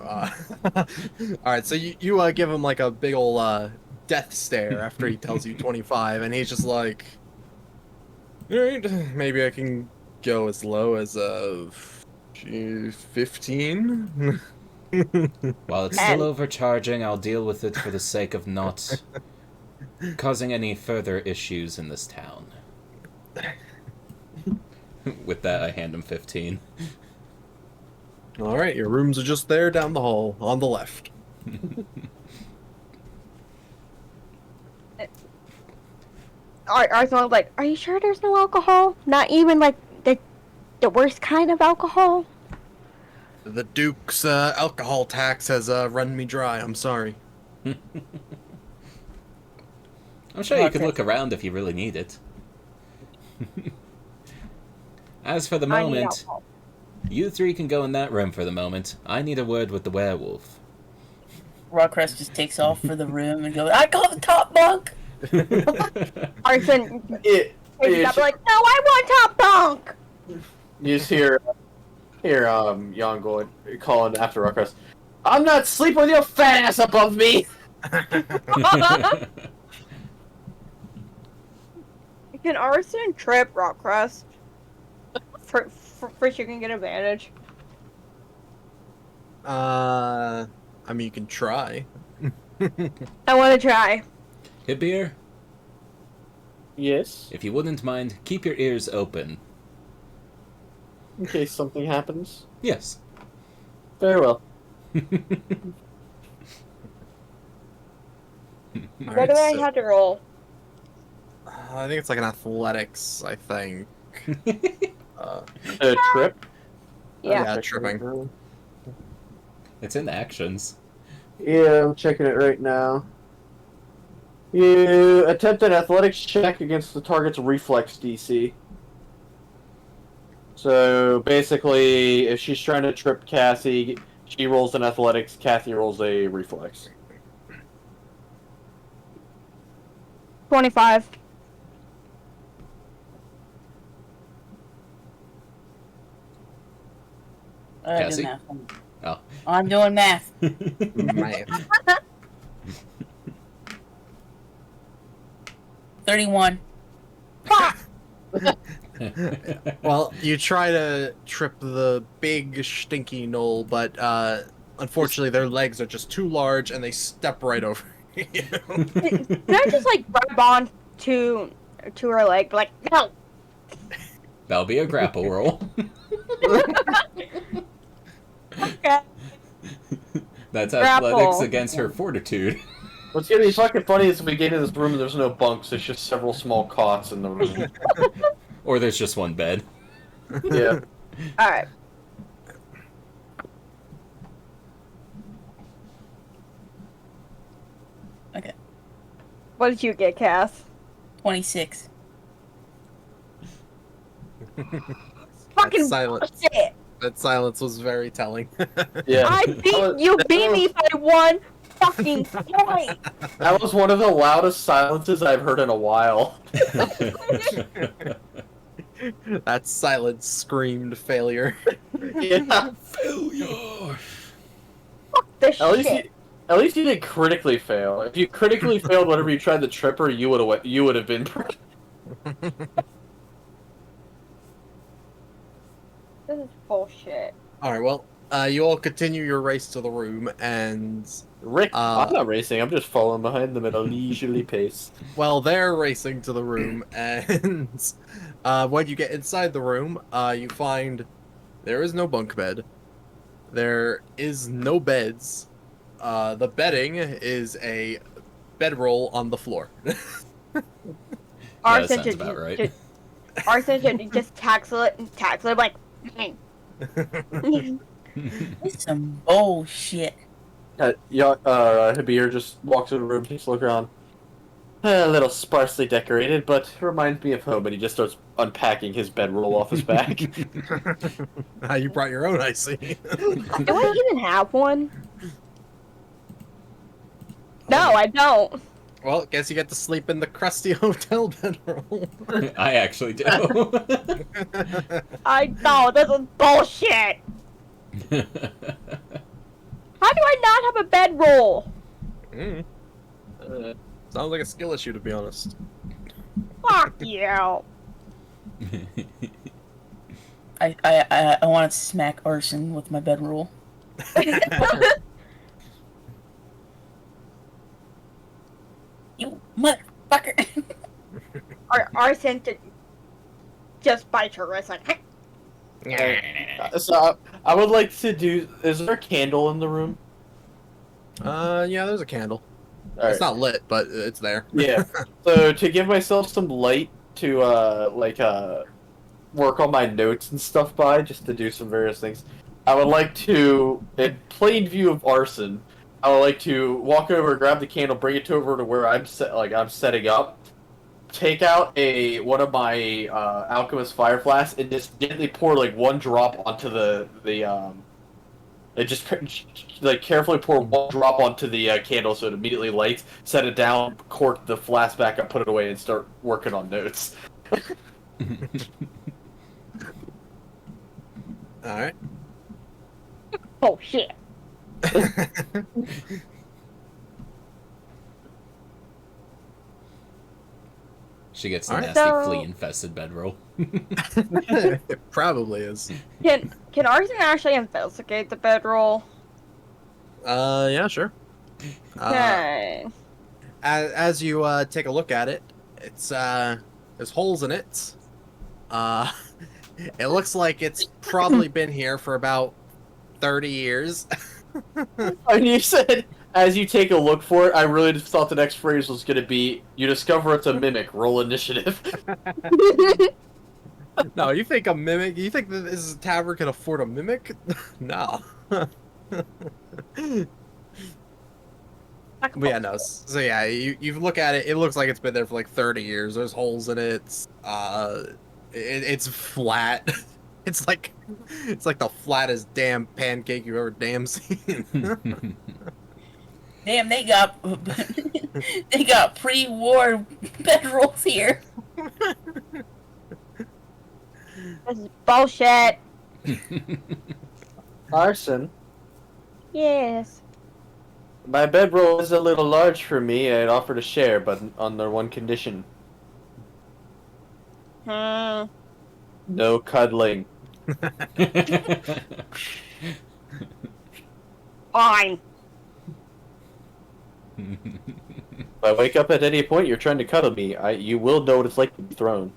Alright, so you give him like a big ol' death stare after he tells you 25, and he's just like, alright, maybe I can go as low as 15? While it's still overcharging, I'll deal with it for the sake of not causing any further issues in this town. With that, I hand him 15. Alright, your rooms are just there down the hall, on the left. Arsenal's like, are you sure there's no alcohol? Not even like the worst kind of alcohol? The Duke's alcohol tax has run me dry, I'm sorry. I'm sure you could look around if you really need it. As for the moment, you 3 can go in that room for the moment. I need a word with the werewolf. Rockcrest just takes off for the room and goes, I call the top bunk! Arson takes it up like, no, I want top bunk! You just hear Jan going, calling after Rockcrest, I'm not sleeping with your fat ass above me! Can Arson trip Rockcrest? For you can get advantage. I mean, you can try. I want to try. Hebir? Yes? If you wouldn't mind, keep your ears open. In case something happens? Yes. Very well. What do I have to roll? I think it's like an athletics, I think. A trip? Yeah. Tripping. It's in actions. Yeah, I'm checking it right now. You attempt an athletics check against the target's reflex DC. So basically, if she's trying to trip Cassie, she rolls an athletics, Kathy rolls a reflex. 25. Cassie? Math. Oh. I'm doing math. Man. 31. Well, you try to trip the big stinky knoll, but unfortunately their legs are just too large and they step right over you. Can I just like grab on to her leg, like no? That'll be a grapple roll. Okay. That's Grapple. athletics against her fortitude. What's gonna be fucking funny is we get in this room and there's no bunks, there's just several small cots in the room. Or there's just one bed. Yeah. Alright. Okay. What did you get, Cass? 26. Fucking silence. bullshit! That silence was very telling. Yeah. I beat you beat me by 1 fucking point! That was one of the loudest silences I've heard in a while. That silence screamed failure. Yeah. Failure. Fuck this At shit. least you didn't critically fail. If you critically failed whenever you tried to trip her, you would have been. This is bullshit. Alright, well, you all continue your race to the room, and Rick, I'm not racing. I'm just following behind them at a leisurely pace. well, they're racing to the room, and when you get inside the room, you find there is no bunk bed. There is no beds. The bedding is a bedroll on the floor. That sounds about right. Arson should just tackle it like. This some bullshit. Hebir just walks in the room, takes a look around. A little sparsely decorated, but reminds me of home, and he just starts unpacking his bedroll off his back. You brought your own, I see. Do I even have one? No, I don't. Well, guess you get to sleep in the crusty hotel bedroll. I actually do. I know, this is bullshit! How do I not have a bedroll? Sounds like a skill issue, to be honest. Fuck you! I want to smack Arson with my bedroll. You motherfucker! Arson to just bite her wrist like. So I would like to do. Is there a candle in the room? Yeah, there's a candle. All It's right. not lit, but it's there. Yeah. So to give myself some light to work on my notes and stuff by, just to do some various things, I would like to, in plain view of Arson, I would like to walk over, grab the candle, bring it over to where I'm setting up, take out one of my alchemist fire flasks, and just gently pour like one drop onto carefully pour one drop onto the candle so it immediately lights, set it down, cork the flask back up, put it away, and start working on notes. Alright. Oh shit. She gets a Alright. nasty flea-infested bedroll. It probably is. Can Arson actually investigate the bedroll? Yeah, sure. Okay. As you take a look at it, it's there's holes in it. It looks like it's probably been here for about 30 years. And you said, as you take a look for it, I really just thought the next phrase was going to be, you discover it's a mimic, roll initiative. No, you think a mimic? You think that this tavern can afford a mimic? No. Like a But yeah, box. no. So yeah, you look at it. It looks like it's been there for like 30 years. There's holes in it. It's flat. It's like the flattest damn pancake you've ever damn seen. Damn, they got they got pre-war bedrolls here. This is bullshit. Arson, Yes. my bedroll is a little large for me. I'd offer to share, but on their one condition: Hmm. no cuddling. Fine. If I wake up at any point, you're trying to cuddle me. You will know what it's like to be thrown.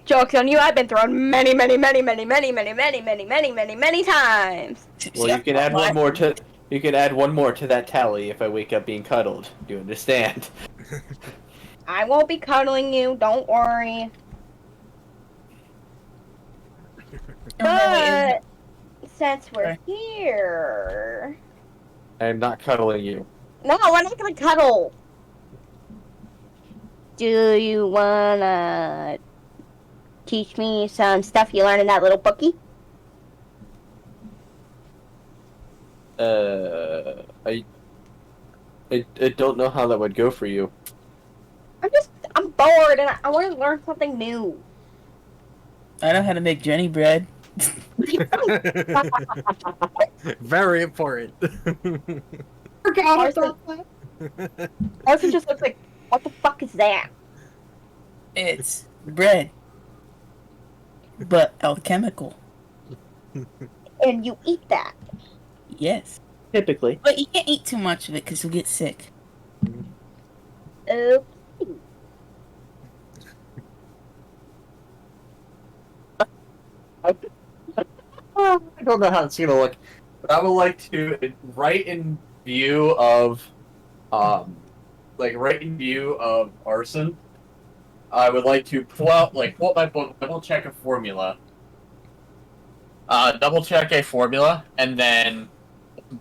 Joke's on you. I've been thrown many, many, many, many, many, many, many, many, many, many, many times. Well, you can add one more to. You can add one more to that tally if I wake up being cuddled. Do you understand? I won't be cuddling you. Don't worry. But since we're here, I am not cuddling you. no, we're not gonna cuddle. Do you wanna teach me some stuff you learned in that little bookie? I don't know how that would go for you. I'm bored and I want to learn something new. I know how to make Jenny bread. Very important. Arson just looks like, what the fuck is that? It's bread, but alchemical. And you eat that. Yes, Typically. but you can't eat too much of it because you'll get sick. Okay. I don't know how it's gonna look, but I would like to, right in view of, Arson, I would like to pull out, pull up my book, double check a formula, and then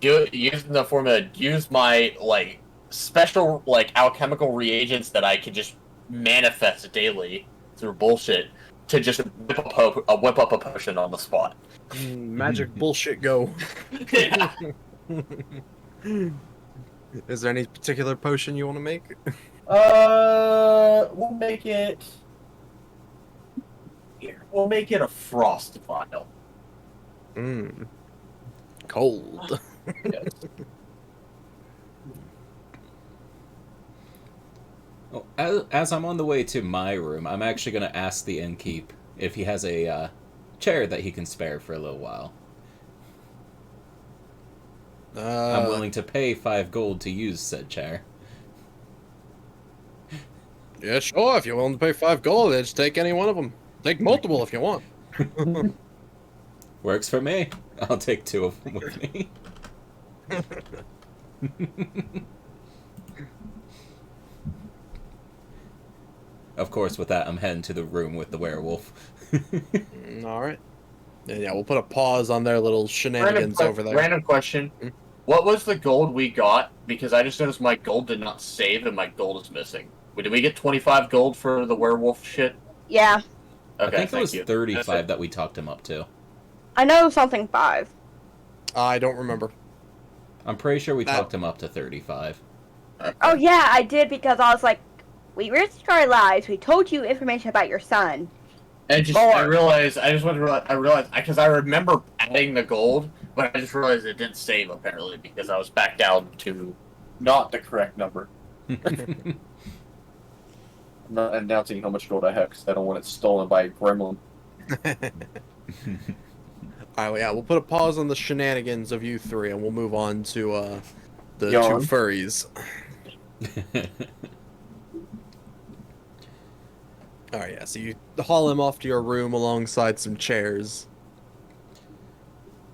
using the formula, use my, special, alchemical reagents that I can just manifest daily through bullshit to just whip up a potion on the spot. Magic bullshit go. Yeah. Is there any particular potion you want to make? We'll make it. Here, we'll make it a frost vial. Cold. Yes. Oh, as I'm on the way to my room, I'm actually going to ask the innkeep if he has a chair that he can spare for a little while. I'm willing to pay 5 gold to use said chair. Yeah, sure. If you're willing to pay 5 gold, then just take any one of them. Take multiple if you want. Works for me. I'll take 2 of them with me. Of course, with that, I'm heading to the room with the werewolf. Alright. Yeah, we'll put a pause on their little shenanigans over there. Random question. What was the gold we got? Because I just noticed my gold did not save and my gold is missing. Did we get 25 gold for the werewolf shit? Yeah. I Okay, think it was you. 35 that we talked him up to. I know something 5. I don't remember. I'm pretty sure we talked him up to 35. Okay. Oh yeah, I did because I was like, we risked our lives. We told you information about your son. I realized, because I remember adding the gold, but I just realized it didn't save, apparently, because I was back down to not the correct number. I'm not announcing how much gold I have, because I don't want it stolen by a gremlin. Alright, yeah, we'll put a pause on the shenanigans of you 3, and we'll move on to, the Yawn. 2 furries. Alright, yeah, so you haul him off to your room alongside some chairs.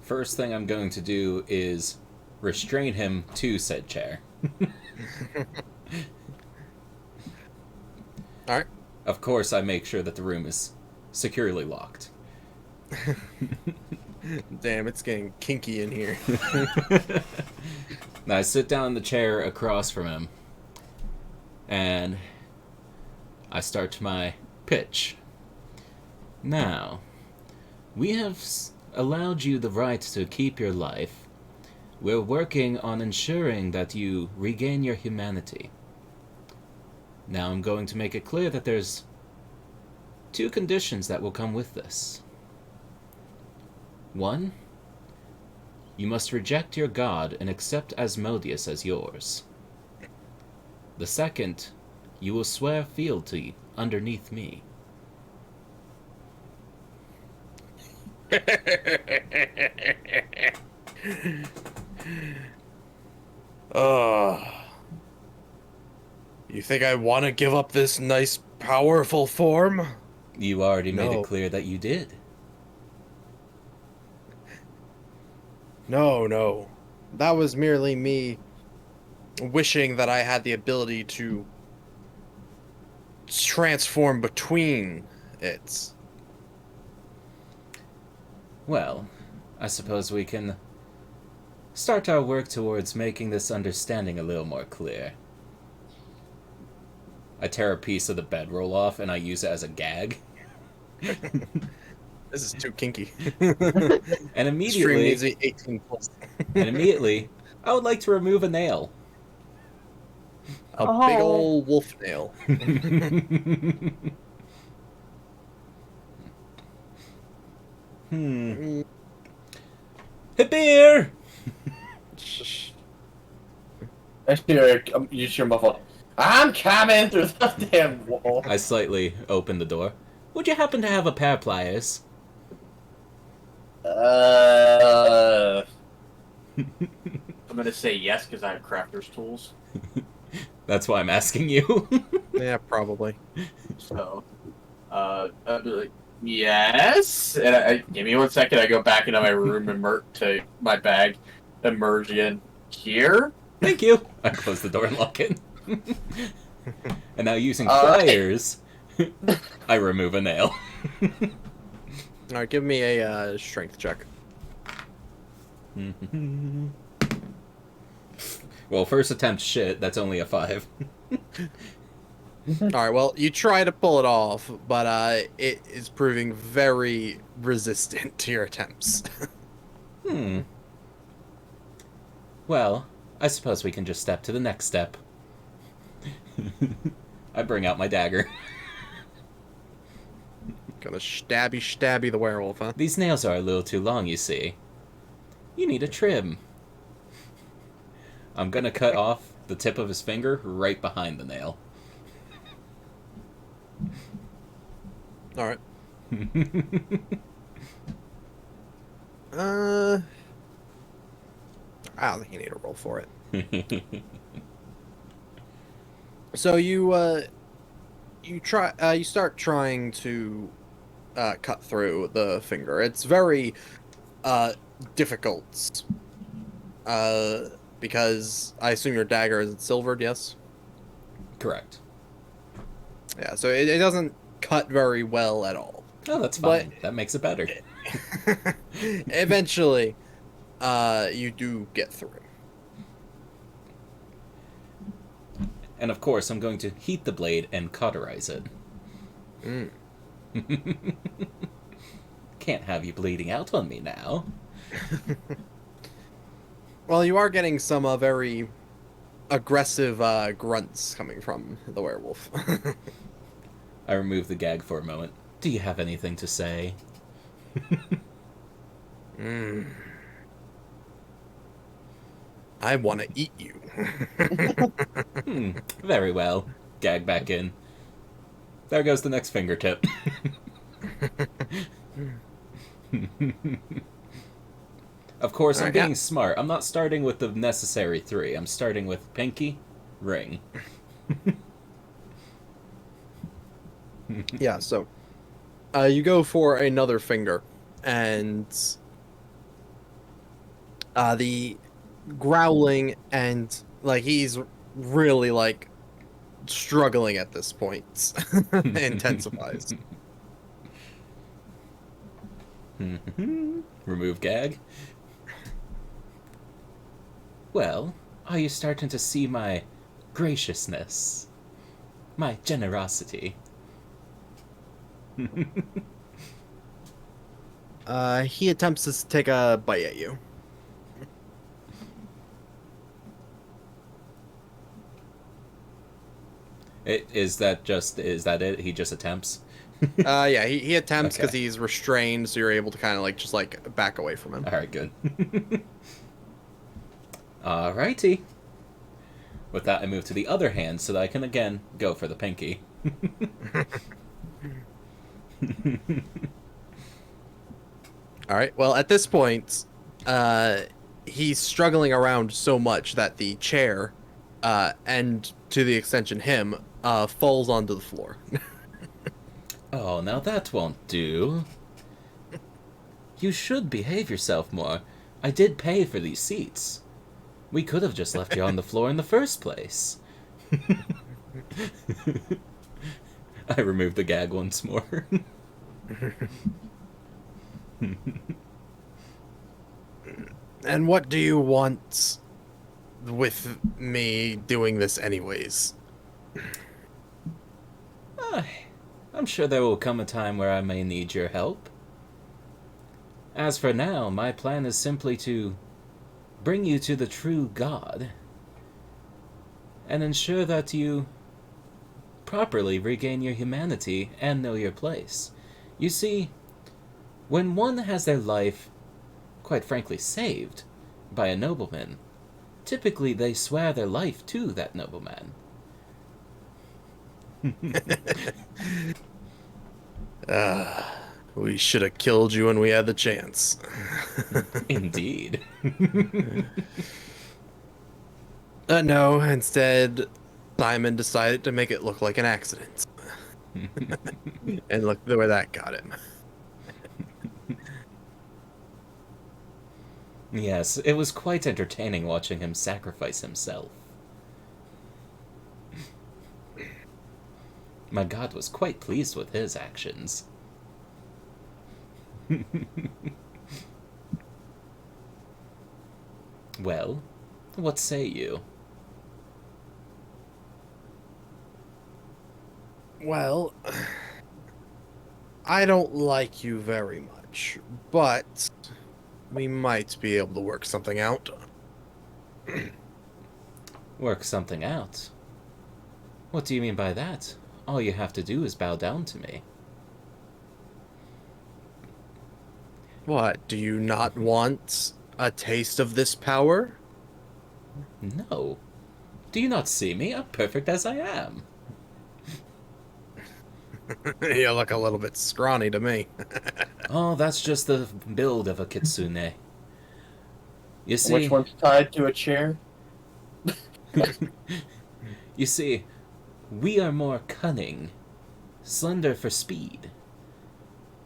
First thing I'm going to do is restrain him to said chair. Alright. Of course, I make sure that the room is securely locked. Damn, it's getting kinky in here. Now I sit down in the chair across from him, and I start my pitch. Now, we have allowed you the right to keep your life. We're working on ensuring that you regain your humanity. Now I'm going to make it clear that there's 2 conditions that will come with this. 1, you must reject your god and accept Asmodeus as yours. The second, you will swear fealty underneath me. You think I want to give up this nice, powerful form? You already made No. it clear that you did. No. That was merely me wishing that I had the ability to transform between it. Well, I suppose we can start our work towards making this understanding a little more clear. I tear a piece of the bedroll off and I use it as a gag. This is too kinky. And Stream immediately, needs to be 18 plus. I would like to remove a nail. A big ol' wolf nail. Hebir! You just hear my phone. I'm coming through the damn wall. I slightly open the door. Would you happen to have a pair of pliers? I'm gonna say yes because I have crafter's tools. That's why I'm asking you. Yeah, probably. So, I'd be like, yes. And give me 1 second. I go back into my room and to my bag, emerge in here. Thank you. I close the door and lock it. And now using pliers, I remove a nail. Alright, give me a strength check. Well, first attempt shit, that's only a 5. Alright, well, you try to pull it off, but it is proving very resistant to your attempts. Well, I suppose we can just step to the next step. I bring out my dagger. Gonna stabby the werewolf, huh? These nails are a little too long, you see. You need a trim. I'm gonna cut off the tip of his finger right behind the nail. Alright. I don't think you need a roll for it. So you start trying to cut through the finger. It's very difficult. Because I assume your dagger is silvered, yes? Correct. Yeah, so it doesn't cut very well at all. Oh, that's fine. That makes it better. Eventually, you do get through. And of course, I'm going to heat the blade and cauterize it. Can't have you bleeding out on me now. Well, you are getting some very aggressive grunts coming from the werewolf. I remove the gag for a moment. Do you have anything to say? I want to eat you. Very well. Gag back in. There goes the next fingertip. Of course, I'm being smart. I'm not starting with the necessary 3. I'm starting with pinky, ring. Yeah, so you go for another finger, and the growling and he's really struggling at this point intensifies. Remove gag. Well, are you starting to see my graciousness? My generosity? He attempts to take a bite at you. Is that it? He just attempts? Yeah, he attempts because Okay. he's restrained, so you're able to kind of like just like back away from him. Alright, good. Alrighty. With that, I move to the other hand so that I can again go for the pinky. All right. Well, at this point, he's struggling around so much that the chair, and to the extension him, falls onto the floor. Oh, now that won't do. You should behave yourself more. I did pay for these seats. We could have just left you on the floor in the first place. I removed the gag once more. And what do you want with me doing this anyways? I'm sure there will come a time where I may need your help. As for now, my plan is simply to bring you to the true God and ensure that you properly regain your humanity and know your place. You see, when one has their life, quite frankly, saved by a nobleman, typically they swear their life to that nobleman. We should have killed you when we had the chance. Indeed. No, instead, Simon decided to make it look like an accident. And look where that got him. Yes, it was quite entertaining watching him sacrifice himself. My god was quite pleased with his actions. Well, what say you? Well, I don't like you very much, but we might be able to work something out. Work something out? What do you mean by that? All you have to do is bow down to me. What, do you not want a taste of this power? No. Do you not see me? I'm perfect as I am. You look a little bit scrawny to me. Oh, that's just the build of a kitsune. You see, Which one's tied to a chair? you see, we are more cunning, slender for speed.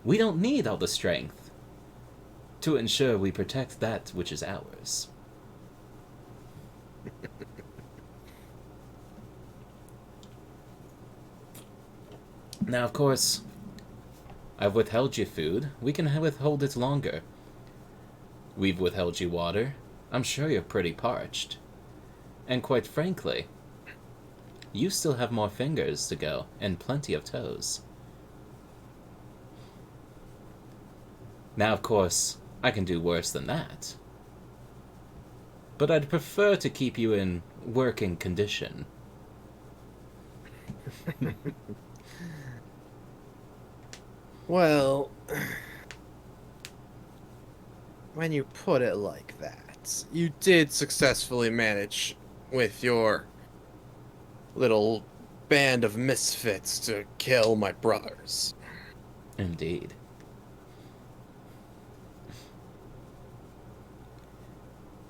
We don't need all the strength to ensure we protect that which is ours. Now, of course, I've withheld you food. We can withhold it longer. We've withheld you water. I'm sure you're pretty parched. And quite frankly, you still have more fingers to go and plenty of toes. Now, of course, I can do worse than that. But I'd prefer to keep you in working condition. Well, when you put it like that, you did successfully manage with your little band of misfits to kill my brothers. Indeed.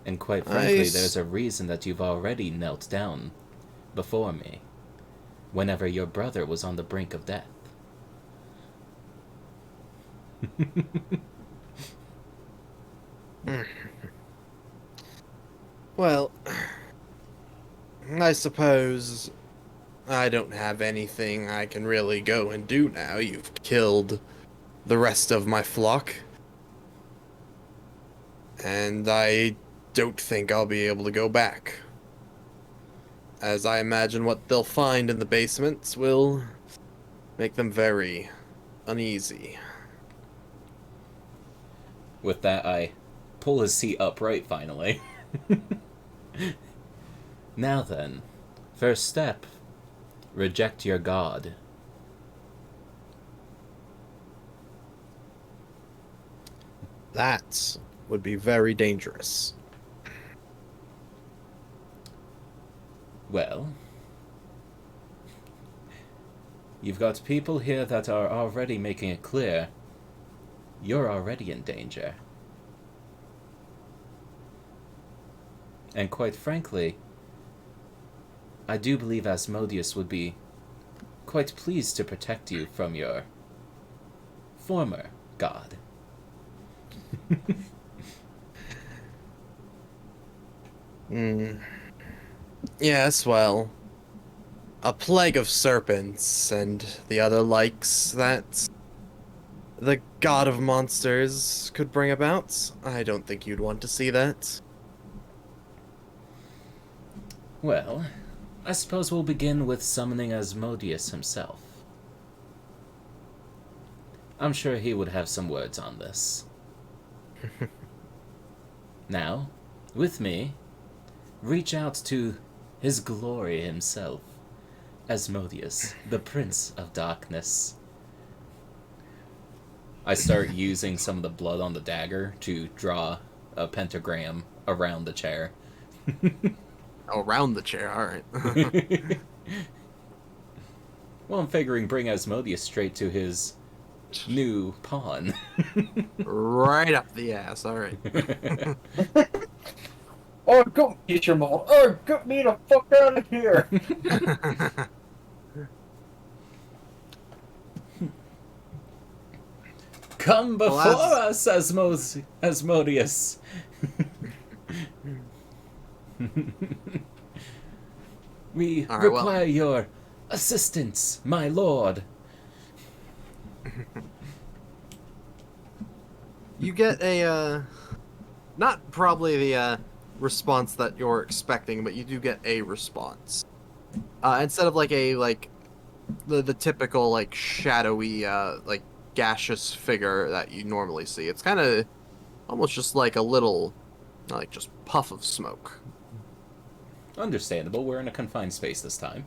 And quite frankly, Nice. there's a reason that you've already knelt down before me whenever your brother was on the brink of death. Well, I suppose I don't have anything I can really go and do now. You've killed the rest of my flock. And I don't think I'll be able to go back. As I imagine what they'll find in the basements will make them very uneasy. With that, I pull his seat upright finally. Now then, first step. Reject your god. That would be very dangerous. Well, you've got people here that are already making it clear you're already in danger. And quite frankly, I do believe Asmodeus would be quite pleased to protect you from your former god. Yes, well, a plague of serpents and the other likes that the god of monsters could bring about. I don't think you'd want to see that. Well, I suppose we'll begin with summoning Asmodeus himself. I'm sure he would have some words on this. Now, with me, reach out to his glory himself, Asmodeus, the Prince of Darkness. I start using some of the blood on the dagger to draw a pentagram around the chair. Around the chair, alright. Well, I'm figuring bring Asmodeus straight to his new pawn. Right up the ass, alright. Oh, go get your mom. Oh, get me the fuck out of here. Come before us, Asmodeus. We require your assistance, my lord. You get a, not probably the, response that you're expecting, but you do get a response. Instead of like the typical like shadowy like gaseous figure that you normally see, it's kind of almost just like a little like just puff of smoke. Understandable, we're in a confined space this time.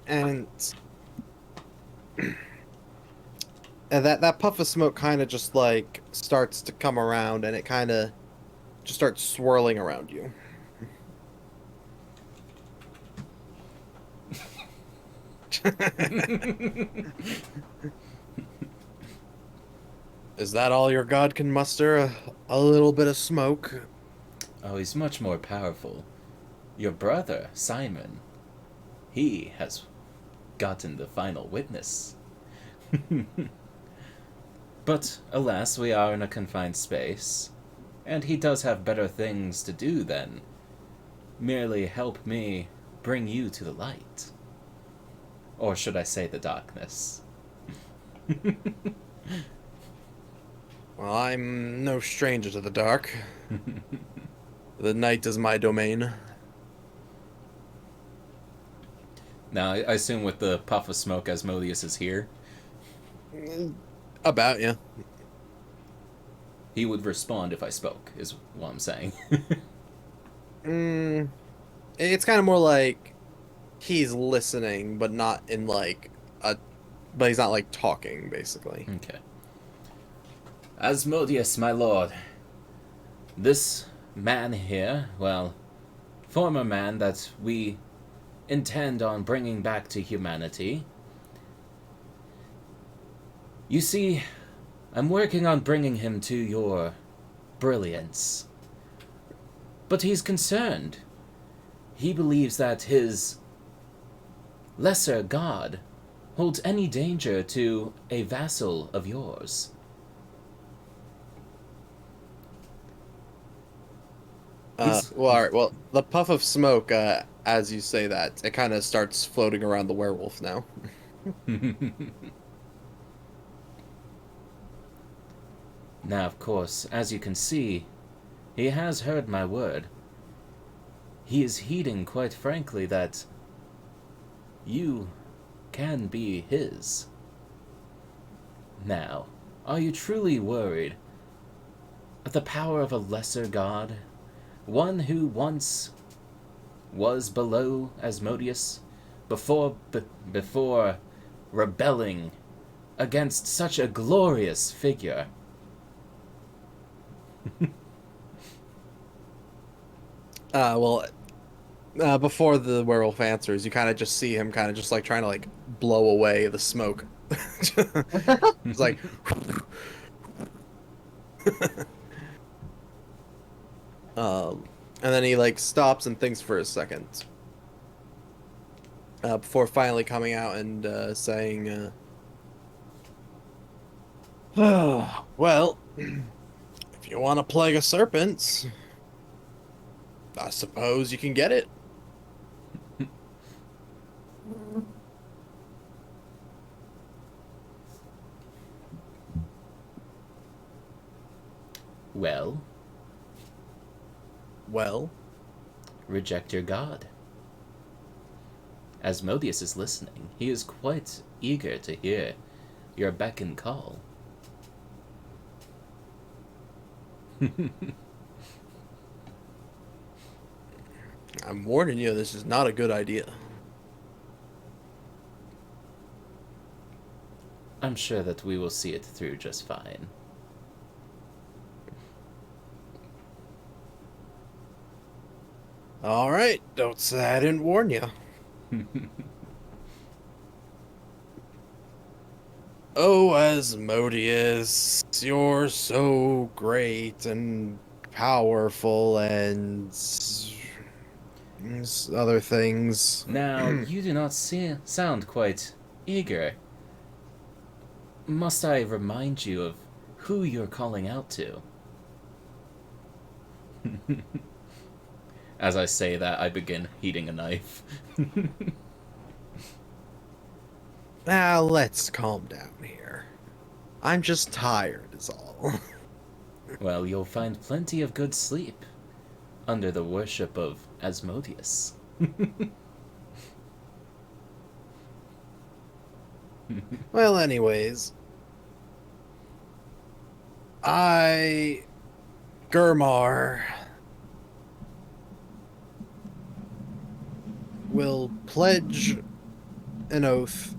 And that puff of smoke kind of just like starts to come around, and it kind of just starts swirling around you. Is that all your god can muster? A little bit of smoke? Oh, he's much more powerful. Your brother, Simon, he has gotten the final witness. But, alas, we are in a confined space, and he does have better things to do than merely help me bring you to the light. Or should I say the darkness? Well, I'm no stranger to the dark. The night is my domain. Now, I assume with the puff of smoke, Asmodeus is here. About, yeah. He would respond if I spoke, is what I'm saying. It's kind of more like he's listening, but not in like a... But he's not like talking, basically. Okay. Asmodeus, my lord. This man here, well, former man that we intend on bringing back to humanity. You see, I'm working on bringing him to your brilliance. But he's concerned. He believes that his lesser god holds any danger to a vassal of yours. Well, alright, well, the puff of smoke, as you say that, it kind of starts floating around the werewolf now. Now, of course, as you can see, he has heard my word. He is heeding, quite frankly, that you can be his. Now, are you truly worried at the power of a lesser god? One who once was below Asmodeus before rebelling against such a glorious figure? Before the werewolf answers, you kind of just see him kind of just like trying to like blow away the smoke. It's like, and then he like stops and thinks for a second, before finally coming out and saying, "Well, if you want to plague a serpent, I suppose you can get it." Well, reject your god. Asmodeus is listening. He is quite eager to hear your beck and call. I'm warning you, this is not a good idea. I'm sure that we will see it through just fine. All right, don't say I didn't warn you. Oh, Asmodeus, you're so great and powerful and other things. Now, you do not sound quite eager. Must I remind you of who you're calling out to? As I say that, I begin heating a knife. Now, let's calm down here. I'm just tired, is all. Well, you'll find plenty of good sleep under the worship of Asmodeus. Well, anyways, Gurmar, will pledge an oath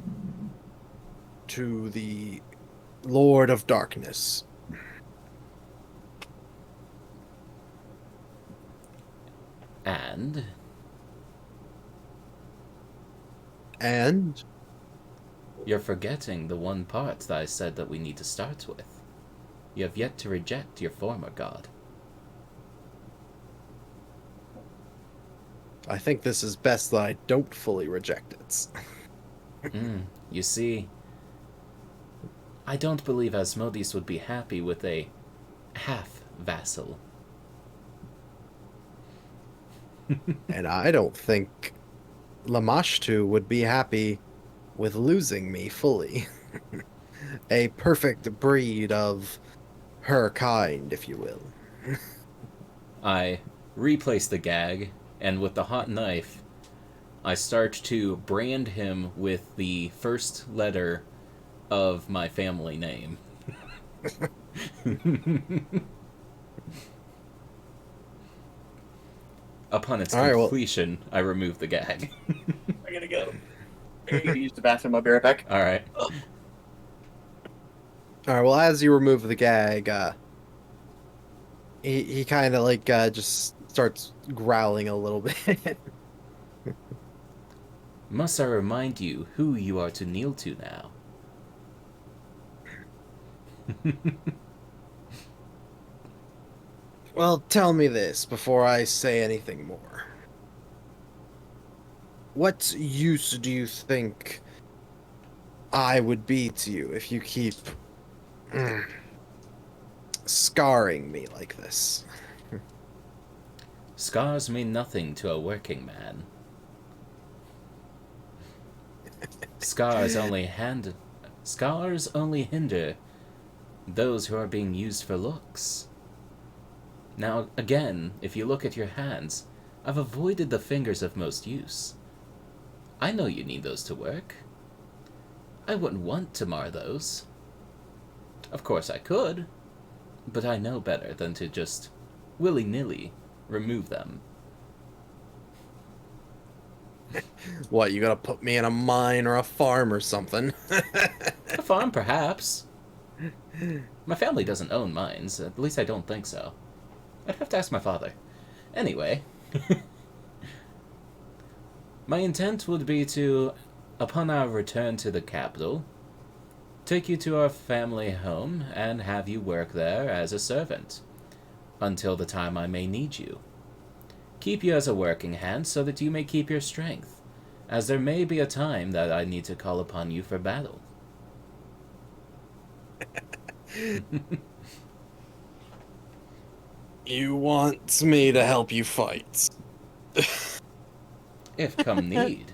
to the Lord of Darkness. And? And? You're forgetting the one part that I said that we need to start with. You have yet to reject your former god. I think this is best that I don't fully reject it. You see, I don't believe Asmodeus would be happy with a half-vassal. And I don't think Lamashtu would be happy with losing me fully. A perfect breed of her kind, if you will. I replace the gag, and with the hot knife, I start to brand him with the first letter of my family name. Upon its completion, I remove the gag. I gotta go. I gotta use the bathroom. I'll be right back. Alright. Alright, well, as you remove the gag, he kind of, like, just starts growling a little bit. Must I remind you who you are to kneel to now? Well, tell me this before I say anything more. What use do you think I would be to you if you keep scarring me like this? Scars mean nothing to a working man. Scars only hinder those who are being used for looks. Now, again, if you look at your hands, I've avoided the fingers of most use. I know you need those to work. I wouldn't want to mar those. Of course I could, but I know better than to just willy-nilly remove them. What, you gotta put me in a mine or a farm or something? A farm, perhaps. My family doesn't own mines. At least I don't think so. I'd have to ask my father. Anyway. My intent would be to, upon our return to the capital, take you to our family home and have you work there as a servant, until the time I may need you. Keep you as a working hand so that you may keep your strength, as there may be a time that I need to call upon you for battle. You want me to help you fight? If come need.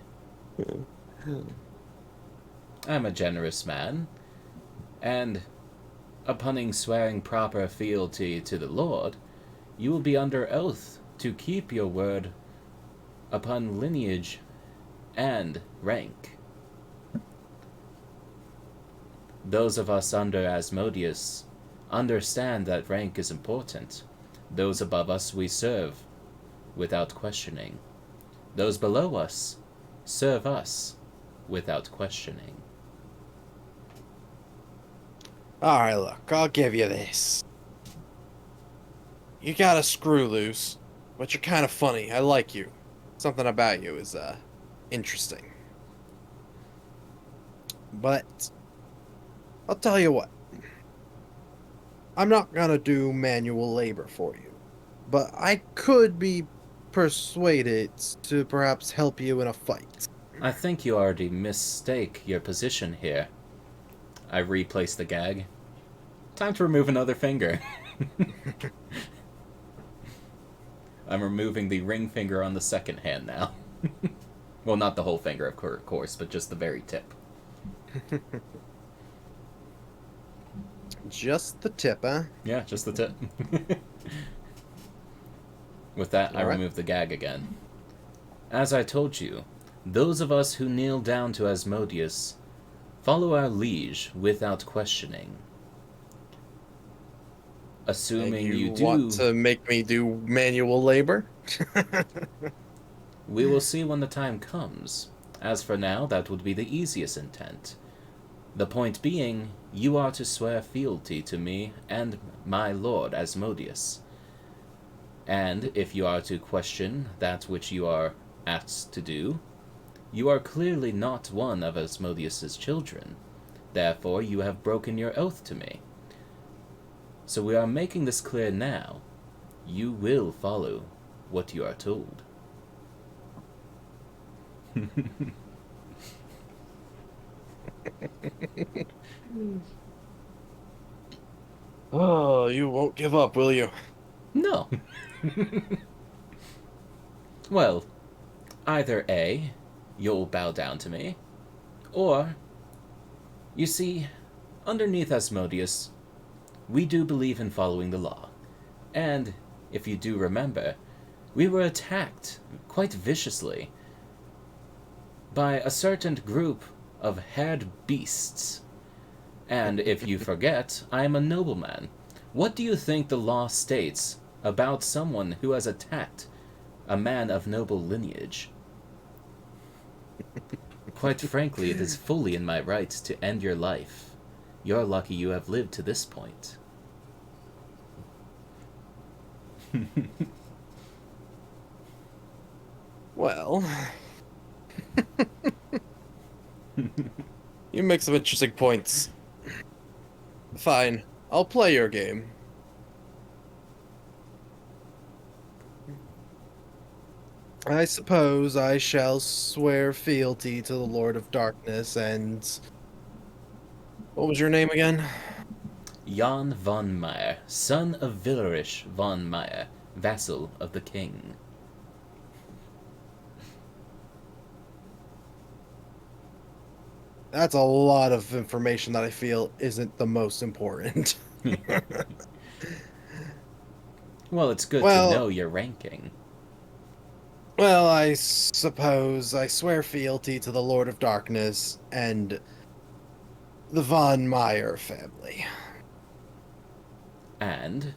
I'm a generous man, and upon swearing proper fealty to the Lord, you will be under oath to keep your word upon lineage and rank. Those of us under Asmodeus understand that rank is important. Those above us we serve without questioning. Those below us serve us without questioning. Alright, look, I'll give you this. You got a screw loose, but you're kind of funny. I like you. Something about you is, interesting. But, I'll tell you what. I'm not gonna do manual labor for you, but I could be persuaded to perhaps help you in a fight. I think you already mistake your position here. I replace the gag. Time to remove another finger. I'm removing the ring finger on the second hand now. Well, not the whole finger, of course, but just the very tip. Just the tip, huh? Yeah, just the tip. With that, I All right. remove the gag again. As I told you, those of us who kneel down to Asmodeus follow our liege without questioning. Assuming you do... want to make me do manual labor? We will see when the time comes. As for now, that would be the easiest intent. The point being, you are to swear fealty to me and my lord Asmodeus. And if you are to question that which you are asked to do, you are clearly not one of Asmodeus's children. Therefore, you have broken your oath to me. So we are making this clear now. You will follow what you are told. Oh, you won't give up, will you? No. Well, either A, you'll bow down to me, or, you see, underneath Asmodeus, we do believe in following the law. And, if you do remember, we were attacked quite viciously by a certain group of haired beasts. And if you forget, I am a nobleman. What do you think the law states about someone who has attacked a man of noble lineage? Quite frankly, it is fully in my right to end your life. You're lucky you have lived to this point. Well... You make some interesting points. Fine, I'll play your game. I suppose I shall swear fealty to the Lord of Darkness and... What was your name again? Jan von Meyer, son of Villerich von Meyer, vassal of the king. That's a lot of information that I feel isn't the most important. Well, it's good Well- to know your ranking. Well, I suppose I swear fealty to the Lord of Darkness and the Von Meyer family. And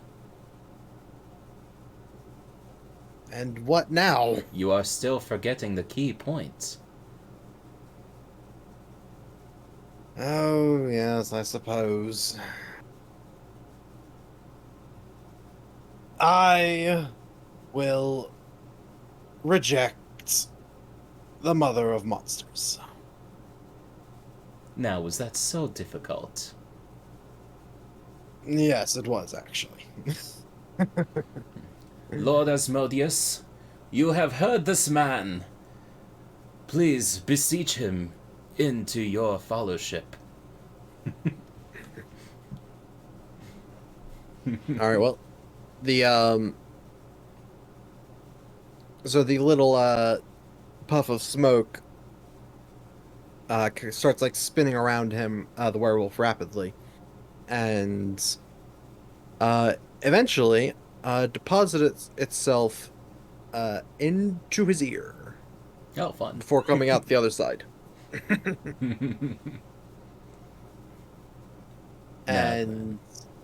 And what now? you are still forgetting the key points. Oh, yes, I suppose. I will reject the Mother of Monsters. Now, was that so difficult? Yes, it was, actually. Lord Asmodeus, you have heard this man. Please beseech him into your fellowship. Alright, well, so the little, puff of smoke, starts, like, spinning around him, the werewolf, rapidly. And, eventually, deposits itself, into his ear. Oh, fun. Before coming out the other side. And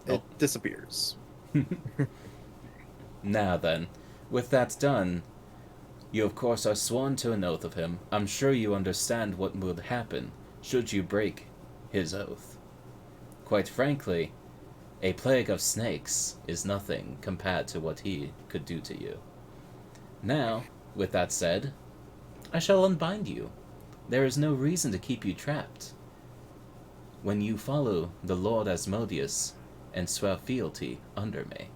it disappears. Now then, with that done, you of course are sworn to an oath of him. I'm sure you understand what would happen should you break his oath. Quite frankly, a plague of snakes is nothing compared to what he could do to you. Now, with that said, I shall unbind you. There is no reason to keep you trapped. When you follow the Lord Asmodeus and swear fealty under me.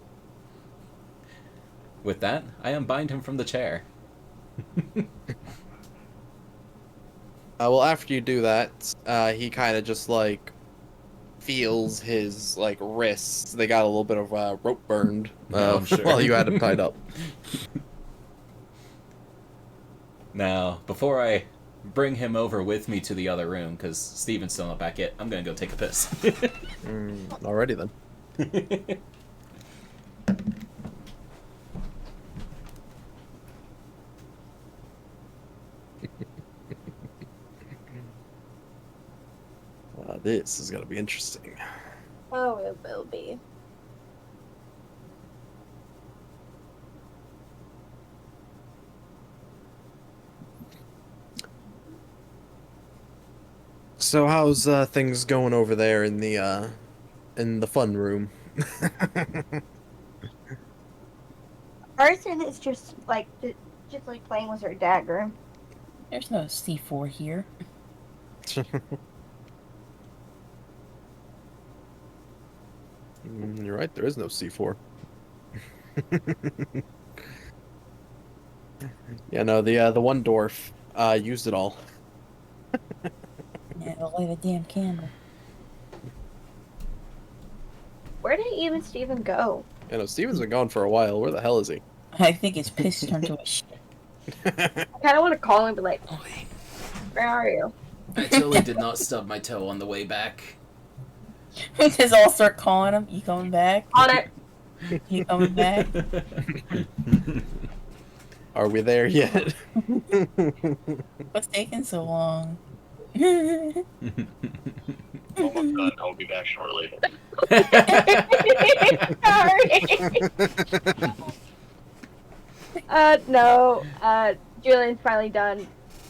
With that, I unbind him from the chair. Well, after you do that, he kind of just, like, feels his, like, wrists. They got a little bit of rope burned I'm sure. while you had him tied up. Now, before I bring him over with me to the other room, because Steven's still not back yet, I'm gonna go take a piss. Alrighty then. This is gonna be interesting. Oh, it will be. So how's things going over there in the fun room? Arson is just like playing with her dagger. There's no C4 here. You're right, there is no C4. Yeah, no, the one dwarf used it all. Yeah, it'll light a damn candle. Where did even Steven go? You know, Steven's been gone for a while. Where the hell is he? I think his piss turned to a shit. I kind of want to call him and be like, where are you? I totally did not stub my toe on the way back. We just all start calling him. You coming back? On it. You coming back? Are we there yet? What's taking so long? Almost done. I'll be back shortly. Sorry. No. Julian's finally done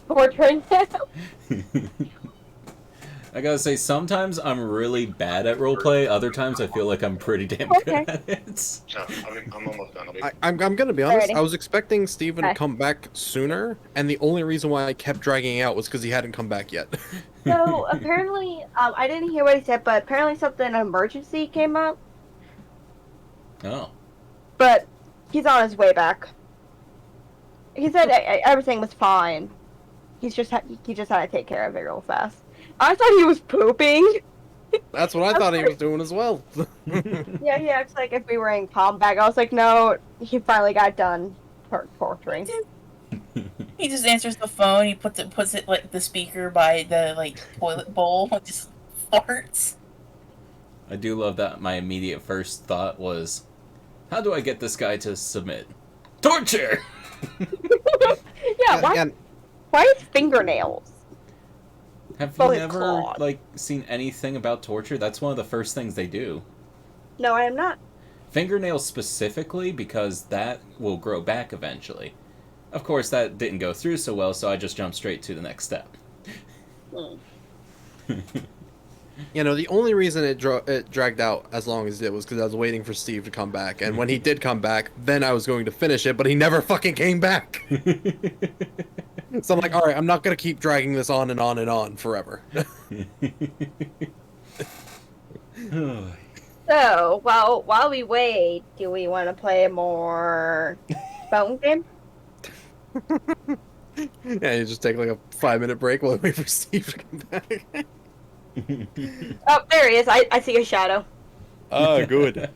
torturing him. I gotta say, sometimes I'm really bad at roleplay, other times I feel like I'm pretty damn good at it. So, I'm almost done. I'm gonna be honest. Alrighty. I was expecting Steven Okay. to come back sooner, and the only reason why I kept dragging out was because he hadn't come back yet. So apparently, I didn't hear what he said, but apparently an emergency came up. Oh. But he's on his way back. He said everything was fine. He just had to take care of it real fast. I thought he was pooping. That's what I thought he was doing as well. Yeah, he acts like if we were in combat. I was like, no, he finally got done torturing. He just answers the phone. He puts it like the speaker by the toilet bowl. And just farts. I do love that. My immediate first thought was, how do I get this guy to submit? Torture. Yeah. Why his fingernails? Have Well, you it's never clawed. seen anything about torture? That's one of the first things they do. No, I am not. Fingernails specifically, because that will grow back eventually. Of course, that didn't go through so well, so I just jumped straight to the next step. You know, the only reason it dragged out as long as it did was because I was waiting for Steve to come back. And when he did come back, then I was going to finish it, but he never fucking came back. So I'm like, alright, I'm not going to keep dragging this on and on and on forever. So, while we wait, do we want to play a more phone game? Yeah, you just take like a 5-minute break while we wait for Steve to come back. Oh, there he is. I see a shadow. Ah, good.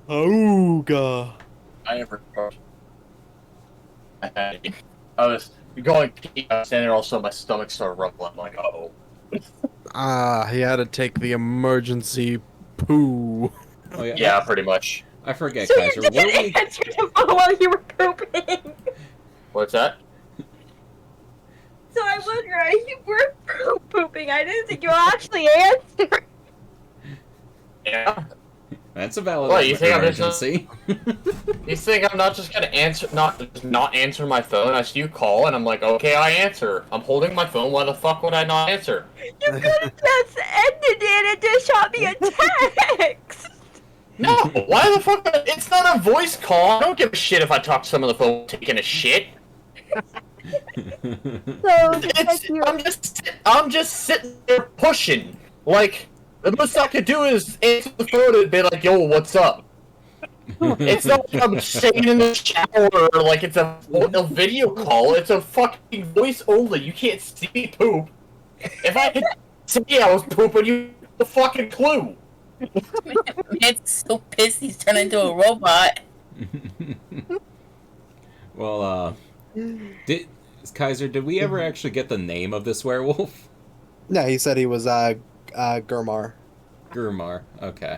Auga. I never. I was going to pee, I was standing there, also my stomach started rumbling. I'm like, uh-oh. Ah, he had to take the emergency poo. Oh, yeah. Yeah, pretty much. I forget, So Kaiser. you What we... didn't answer the phone while you were pooping. What's that? So I was right. You were pooping. I didn't think you actually answered. Yeah. That's a valid What, you think I'm just- emergency. You think I'm not just gonna answer, not answer my phone? I see you call, and I'm like, okay, I answer. I'm holding my phone. Why the fuck would I not answer? You could have just ended it and just shot me a text. No, why the fuck? It's not a voice call. I don't give a shit if I talk to someone on the phone taking a shit. So I'm just sitting there pushing. Like, the most I could do is answer the phone and be like, yo, what's up? It's not like I'm sitting in the shower or like it's a video call. It's a fucking voice only. You can't see me poop. If I could see I was pooping, you have the fucking clue. Man's so pissed he's turned into a robot. Well, Kaiser, did we ever actually get the name of this werewolf? Yeah, he said he was Gurmar. Gurmar, okay.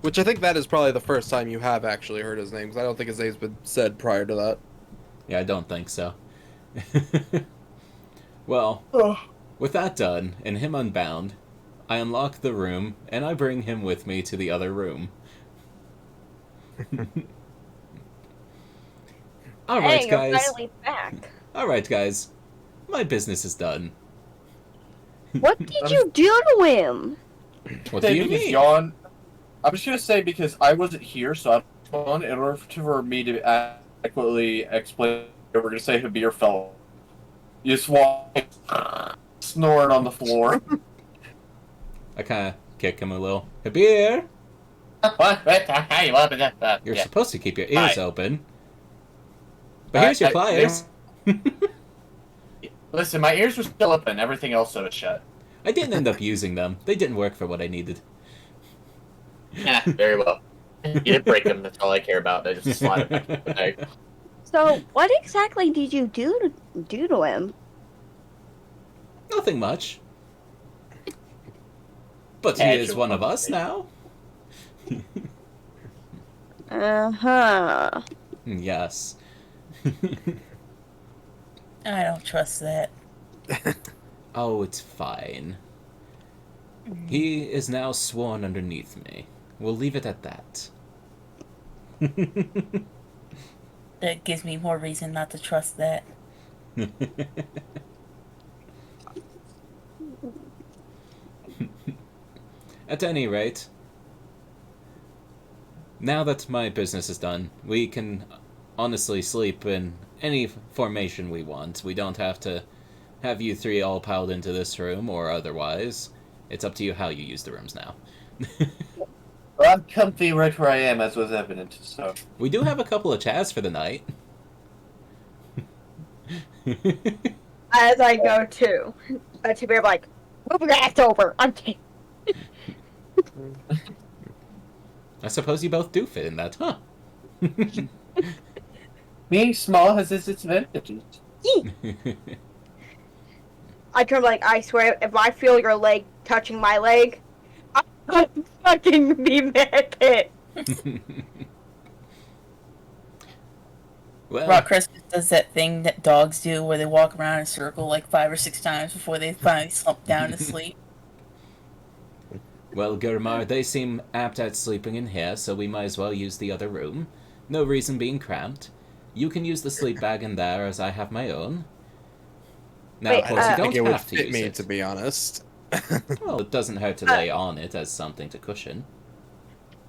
Which I think that is probably the first time you have actually heard his name, because I don't think his name's been said prior to that. Yeah, I don't think so. Well, with that done, and him unbound, I unlock the room, and I bring him with me to the other room. Alright, hey, guys. you're finally back. Alright, guys. My business is done. What did you do to him? What do you mean? Yawn. I'm just gonna say because I wasn't here, so I'm in order for me to adequately explain, we're gonna say Hebir fell. You just walk snoring on the floor. I kind of kick him a little. Hebir! You're supposed to keep your ears open. But here's your pliers. Listen, my ears were still open. Everything else was shut. I didn't end up using them. They didn't work for what I needed. Yeah, very well. You didn't break them. That's all I care about. I just slide it back in the bag. So, what exactly did you do to him? Nothing much. But he is one of us now. Uh-huh. Yes. I don't trust that. Oh, it's fine. He is now sworn underneath me. We'll leave it at that. That gives me more reason not to trust that. At any rate, now that my business is done, we can honestly sleep in any formation we want. We don't have to have you three all piled into this room or otherwise. It's up to you how you use the rooms now. Well, I'm comfy right where I am, as was evident, so... We do have a couple of chats for the night. As I go to be like, move your ass over. I'm taking. I suppose you both do fit in that, huh? Being small has its advantages. I turn like, I swear, if I feel your leg touching my leg, I'm fucking be mad at Well, Rock Christmas does that thing that dogs do where they walk around in a circle like 5 or 6 times before they finally slump down to sleep. well, Gurmar, they seem apt at sleeping in here, so we might as well use the other room. No reason being cramped. You can use the sleep bag in there, as I have my own. Now, Wait, of course, you I don't think it would have to fit use me, it. to be honest. Well, it doesn't hurt to lay on it as something to cushion.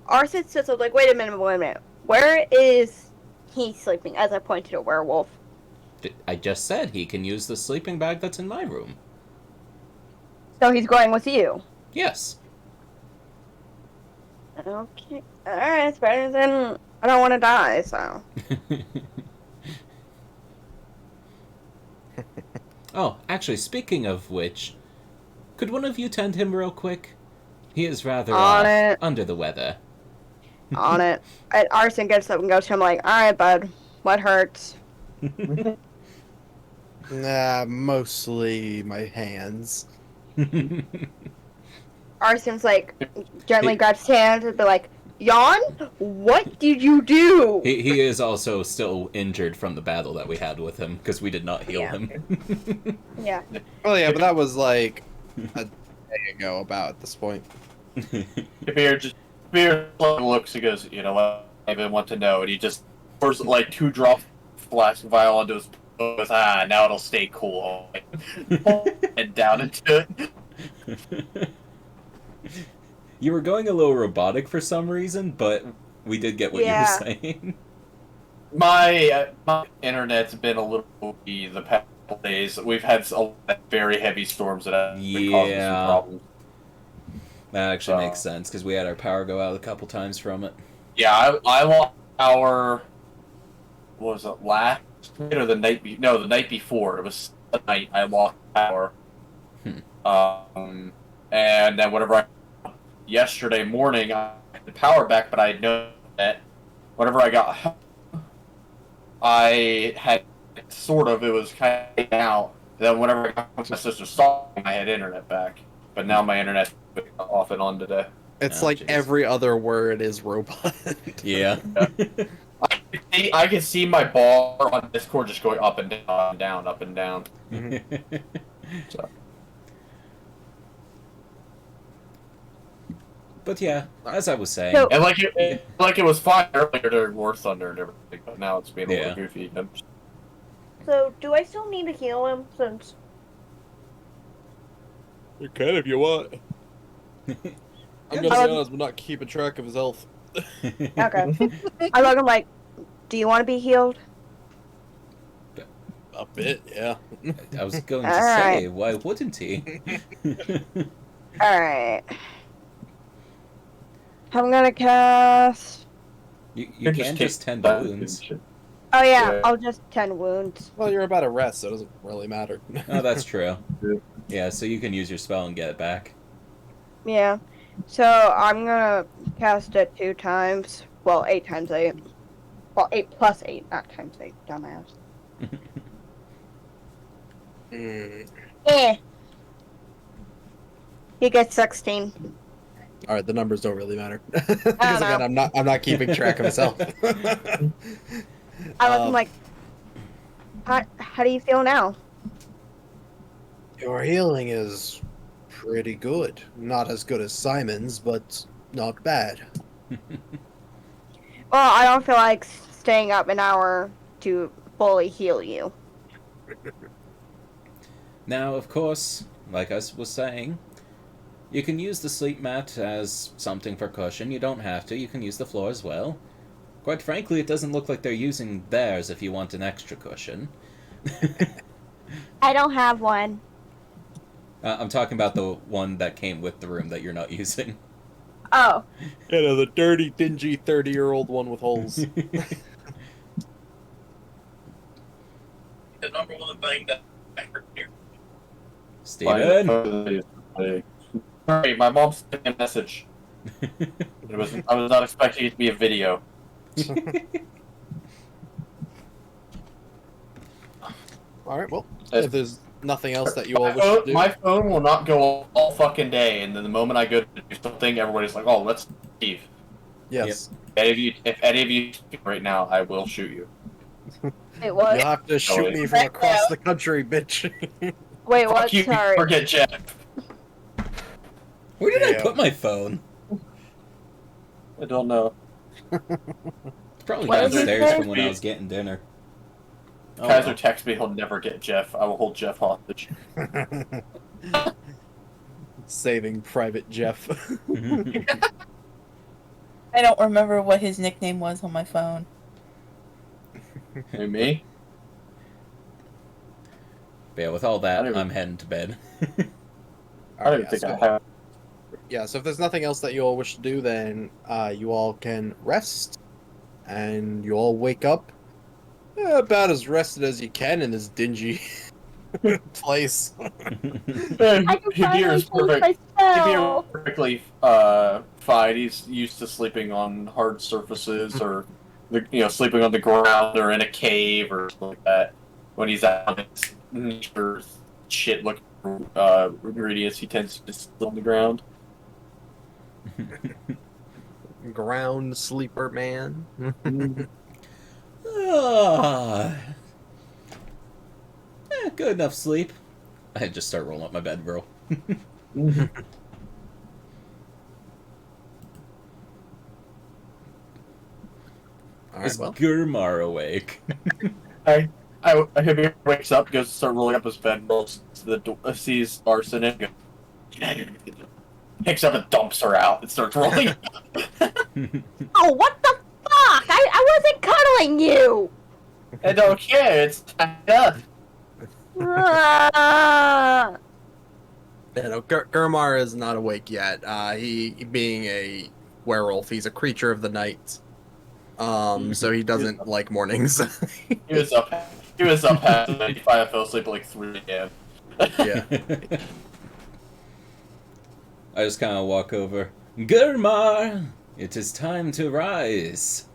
Arson says, I'm like, wait a minute. Where is he sleeping? As I point to a werewolf. I just said he can use the sleeping bag that's in my room. So he's going with you. Yes. Okay. Alright, it's better than I don't want to die, so. Oh, actually, speaking of which, could one of you tend him real quick? He is rather On it. under the weather. On it. And Arson gets up and goes to him like, alright, bud. What hurts? Nah, mostly my hands. Arson's like, gently grabs his hand and be like, Yawn? What did you do? He is also still injured from the battle that we had with him, because we did not heal him. Yeah. Well, yeah, but that was like a day ago about at this point. Hebir looks and goes, you know what? I even want to know. And he just pours like 2 drops flask vial onto his goes, now it'll stay cool. And down into it. You were going a little robotic for some reason, but we did get what you were saying. My internet's been a little wonky the past couple days. We've had a lot of very heavy storms that have been causing some problems. That actually makes sense, because we had our power go out a couple times from it. Yeah, I lost power, what was it, last night or the night no, the night before. It was the night I lost power. And then whenever yesterday morning, I had the power back, but I know that whenever I got home, I had it was kind of out. Then whenever I got home to my sister's song, I had internet back. But now my internet's off and on today. It's like every other word is robot. Yeah. I can see my bar on Discord just going up and down, up and down. So. But yeah, as I was saying, and like it was fine earlier during War Thunder and everything, but now it's being a little goofy. So, do I still need to heal him since? You can if you want. I'm gonna be honest, I'm not keeping track of his health. Okay. I look, I'm like, do you want to be healed? A bit, yeah. I was going to say, why wouldn't he? Alright. I'm gonna cast... You can just tend wounds. Oh yeah, I'll just tend wounds. Well, you're about to rest, so it doesn't really matter. Oh, that's true. Yeah, so you can use your spell and get it back. Yeah. So, I'm gonna cast it 2 times. Well, 8 times 8. Well, 8 plus 8, not times 8, dumbass. He gets 16. All right, the numbers don't really matter. Because again, I'm not keeping track of myself. I'm like, how do you feel now? Your healing is pretty good. Not as good as Simon's, but not bad. Well, I don't feel like staying up an hour to fully heal you. Now, of course, like I was saying, you can use the sleep mat as something for cushion. You don't have to. You can use the floor as well. Quite frankly, it doesn't look like they're using theirs if you want an extra cushion. I don't have one. I'm talking about the one that came with the room that you're not using. Oh. You know, the dirty, dingy 30-year-old one with holes. The number one thing that I heard here. Steven? Sorry, my mom sent me a message. I was not expecting it to be a video. All right. Well, if there's nothing else that you all wish to do, My phone will not go all fucking day, and then the moment I go to do something, everybody's like, "Oh, let's leave." yes, If any of you speak right now, I will shoot you. Wait, what? you'll have to shoot me from across the country, bitch. Wait, Fuck what? you, Sorry. forget Jeff. Where did I Yeah. put my phone? I don't know. It's probably What did he downstairs say? from when I was getting dinner. Oh, Kaiser well. texts me he'll never get Jeff. I will hold Jeff hostage. Saving Private Jeff. I don't remember what his nickname was on my phone. Who, me? But yeah, with all that, I don't even- I'm heading to bed. I don't even think I have. Yeah, so if there's nothing else that you all wish to do, then you all can rest, and you all wake up about as rested as you can in this dingy place. I can finally Hebir is change perfect. my Hebir spell. is perfectly fine. He's used to sleeping on hard surfaces or, sleeping on the ground or in a cave or something like that. When he's out in nature shit looking ingredients, he tends to just sleep on the ground. Ground sleeper man. Good enough sleep. I just start rolling up my bedroll. All Is right, well, Gurmar awake? Hebir wakes up, goes to start rolling up his bed, rolls to the door, sees Arson and goes, picks up and dumps her out and starts rolling. Oh, what the fuck? I wasn't cuddling you! I don't care, it's tied up. Ah. yeah, no, Gurmar is not awake yet. He being a werewolf, he's a creature of the night. So he doesn't like mornings. He was up half the night. He finally fell asleep at like 3 a.m. Yeah. I just kind of walk over. Gurmar, it is time to rise.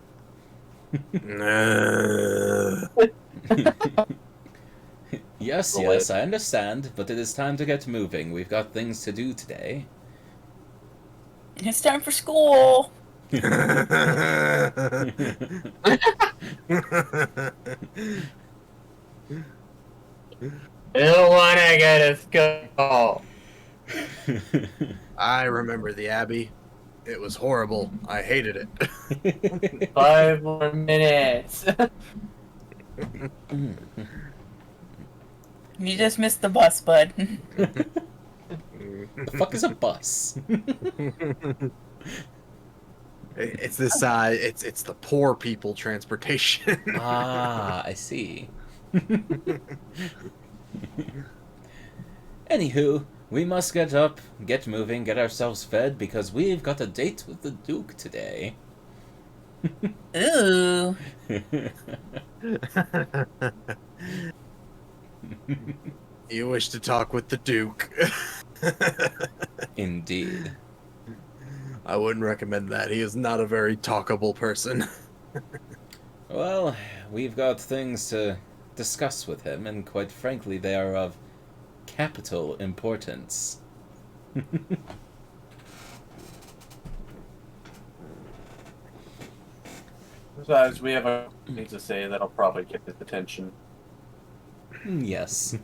Yes, yes, I understand, but it is time to get moving. We've got things to do today. It's time for school. I don't want to go to school. I remember the Abbey. It was horrible. I hated it. 5 more minutes. You just missed the bus, bud. The fuck is a bus? It's this. It's the poor people transportation. Ah, I see. Anywho, we must get up, get moving, get ourselves fed, because we've got a date with the Duke today. Ooh. You wish to talk with the Duke. Indeed. I wouldn't recommend that. He is not a very talkable person. Well, we've got things to discuss with him, and quite frankly, they are of capital importance. Besides, we have a thing to say that'll probably get his attention. Yes.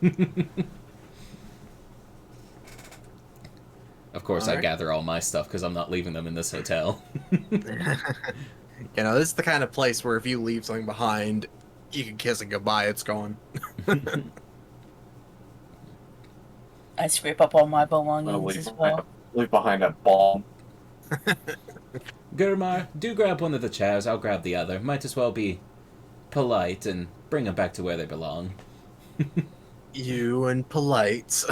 Of course, I Alright. gather all my stuff because I'm not leaving them in this hotel. You know, this is the kind of place where if you leave something behind, you can kiss it goodbye. It's gone. I scrape up all my I'm gonna belongings as well. leave behind a bomb. Gurmar, do grab one of the chairs, I'll grab the other. Might as well be polite and bring them back to where they belong. You and polite.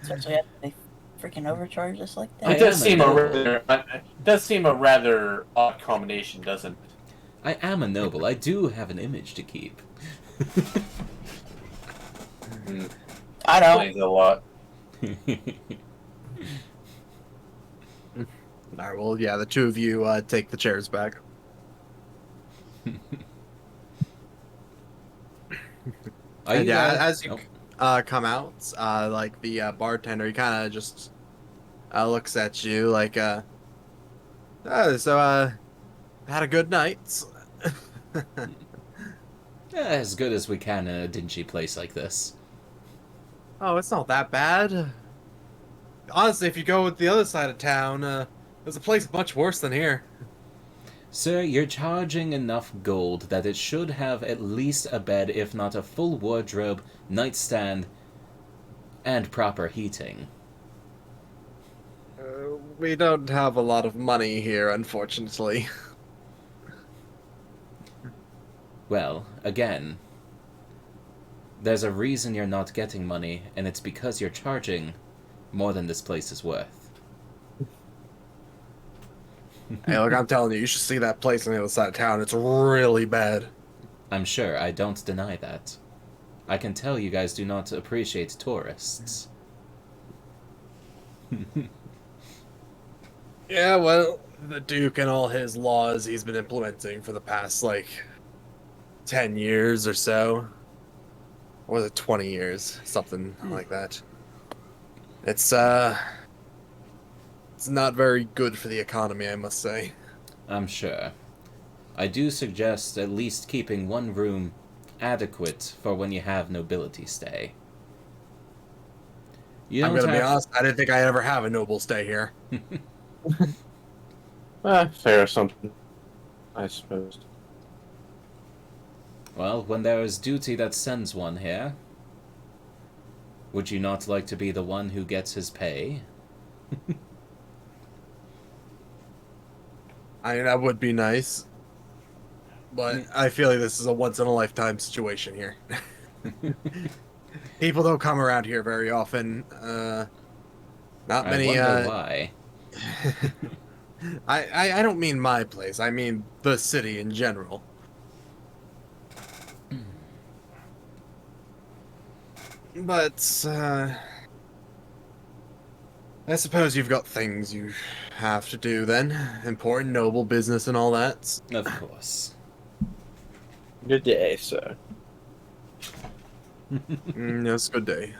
Especially after they freaking overcharge us like I It that. does am a seem a rather odd combination, doesn't it? I am a noble. I do have an image to keep. I don't. Explains a lot. All right. Well, yeah, the two of you take the chairs back. And yeah, as you come out, like the bartender, he kind of just looks at you like, oh, so had a good night. Yeah, as good as we can in a dingy place like this. Oh, it's not that bad. Honestly, if you go with the other side of town, there's a place much worse than here. Sir, you're charging enough gold that it should have at least a bed, if not a full wardrobe, nightstand, and proper heating. We don't have a lot of money here, unfortunately. Well, again, there's a reason you're not getting money, and it's because you're charging more than this place is worth. Hey, look, I'm telling you, you should see that place on the other side of town. It's really bad. I'm sure, I don't deny that. I can tell you guys do not appreciate tourists. Yeah, well, the Duke and all his laws he's been implementing for the past, 10 years or so. Or was it 20 years? Something like that. It's not very good for the economy, I must say. I'm sure. I do suggest at least keeping one room adequate for when you have nobility stay. I'm gonna be honest, I didn't think I'd ever have a noble stay here. Fair assumption, I suppose. Well, when there is duty that sends one here, would you not like to be the one who gets his pay? I mean, that would be nice. But I feel like this is a once-in-a-lifetime situation here. People don't come around here very often. Not many. I wonder why. I don't mean my place. I mean the city in general. But I suppose you've got things you have to do then. Important, noble business and all that. Of course. Good day, sir. Yes, good day.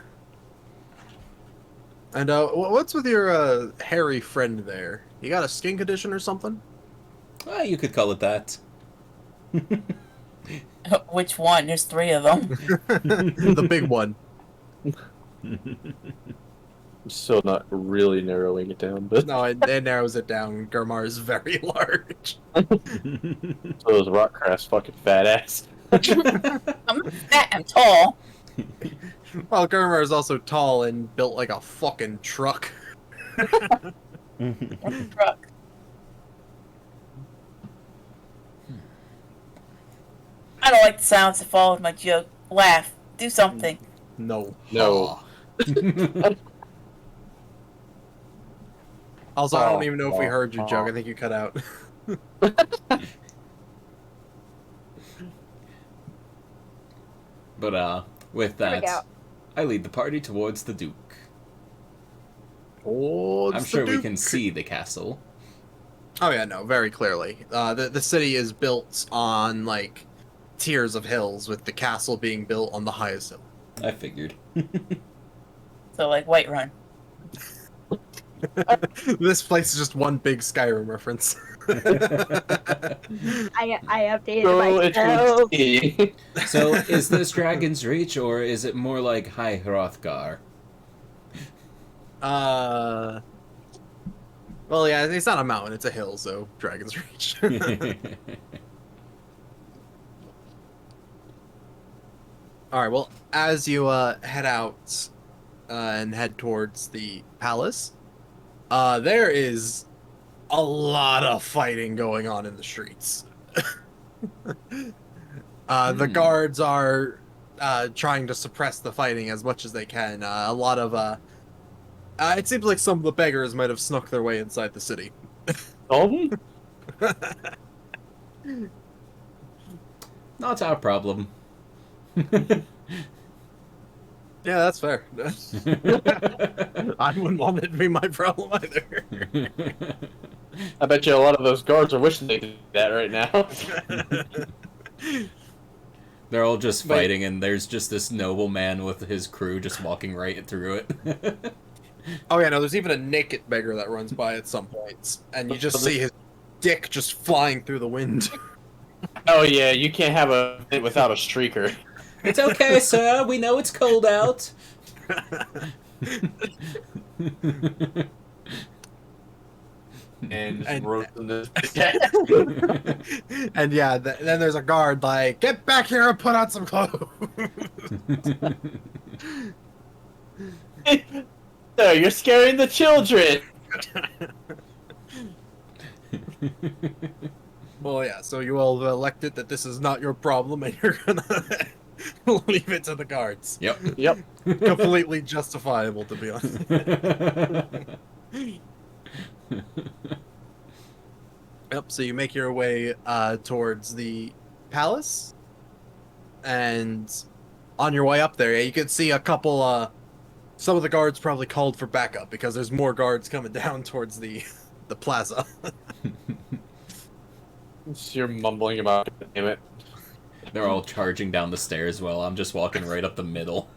And what's with your hairy friend there? You got a skin condition or something? Well, you could call it that. Which one? There's 3 of them. The big one. I'm still not really narrowing it down, but No, it narrows it down. Gurmar is very large. so is Rockcraft's fucking fat ass. I'm fat and tall. Well, Gurmar is also tall and built like a fucking truck. Truck. I don't like the sounds that follow with my joke. Laugh. Do something. No. No. Also, I don't even know if we heard your joke. I think you cut out. But, with There we that, go. I lead the party towards the Duke. Oh, I'm sure we can see the castle. Oh yeah, no, very clearly. The city is built on tiers of hills, with the castle being built on the highest hill. I figured. So, like Whiterun. This place is just one big Skyrim reference. I updated myself. So, is this Dragon's Reach, or is it more like High Hrothgar? Well, yeah, it's not a mountain, it's a hill, so Dragon's Reach. Alright, well, as you head out and head towards the palace, there is a lot of fighting going on in the streets. The guards are trying to suppress the fighting as much as they can. A lot of it seems like some of the beggars might have snuck their way inside the city. Not our problem. Yeah, that's fair. I wouldn't want it to be my problem either. I bet you a lot of those guards are wishing they did that right now. They're all just fighting, and there's just this nobleman with his crew just walking right through it. Oh yeah, no, there's even a naked beggar that runs by at some points, and you just see his dick just flying through the wind. Oh yeah, you can't have a event without a streaker. It's okay, sir. We know it's cold out. and roasting this. And yeah, then there's a guard like, get back here and put on some clothes. No, you're scaring the children. Well, yeah, so you all have elected that this is not your problem, and you're gonna leave it to the guards. Yep. Yep. Completely justifiable, to be honest. Yep, so you make your way towards the palace, and on your way up there, you can see a couple, some of the guards probably called for backup, because there's more guards coming down towards the plaza. You're mumbling about it, damn it. They're all charging down the stairs while I'm just walking right up the middle.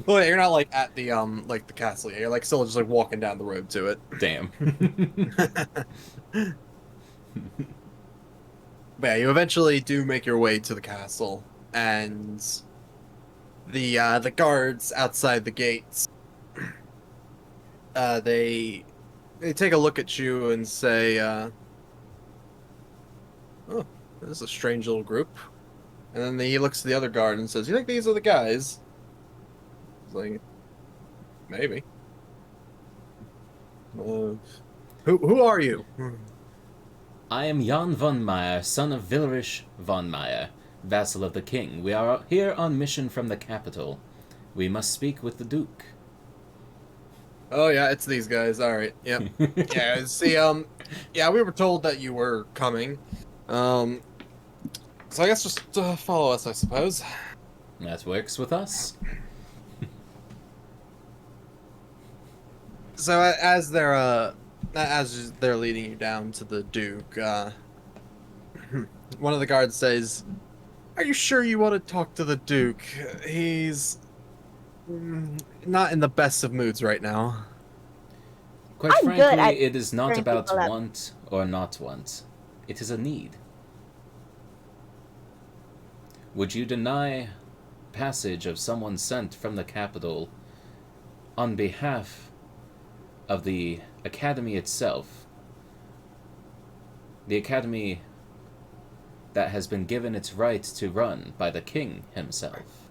Well, you're not like at the like the castle yet. You're like still just like walking down the road to it. Damn. But yeah, you eventually do make your way to the castle, and the guards outside the gates, they take a look at you and say, "Oh, this is a strange little group." And then he looks to the other guard and says, "You think these are the guys?" He's like, "Maybe." Who are you? I am Jan von Meyer, son of Vilrich von Meyer, vassal of the king. We are here on mission from the capital. We must speak with the Duke. Oh yeah, it's these guys. All right. Yep. Yeah. See, yeah, we were told that you were coming. So I guess just follow us, I suppose. That works with us. So as they're leading you down to the Duke, one of the guards says, "Are you sure you want to talk to the Duke? He's not in the best of moods right now." Quite I'm frankly, good at it is not bringing about people up. want or not want. It is a need. Would you deny passage of someone sent from the capital on behalf of the Academy itself? The Academy that has been given its right to run by the king himself.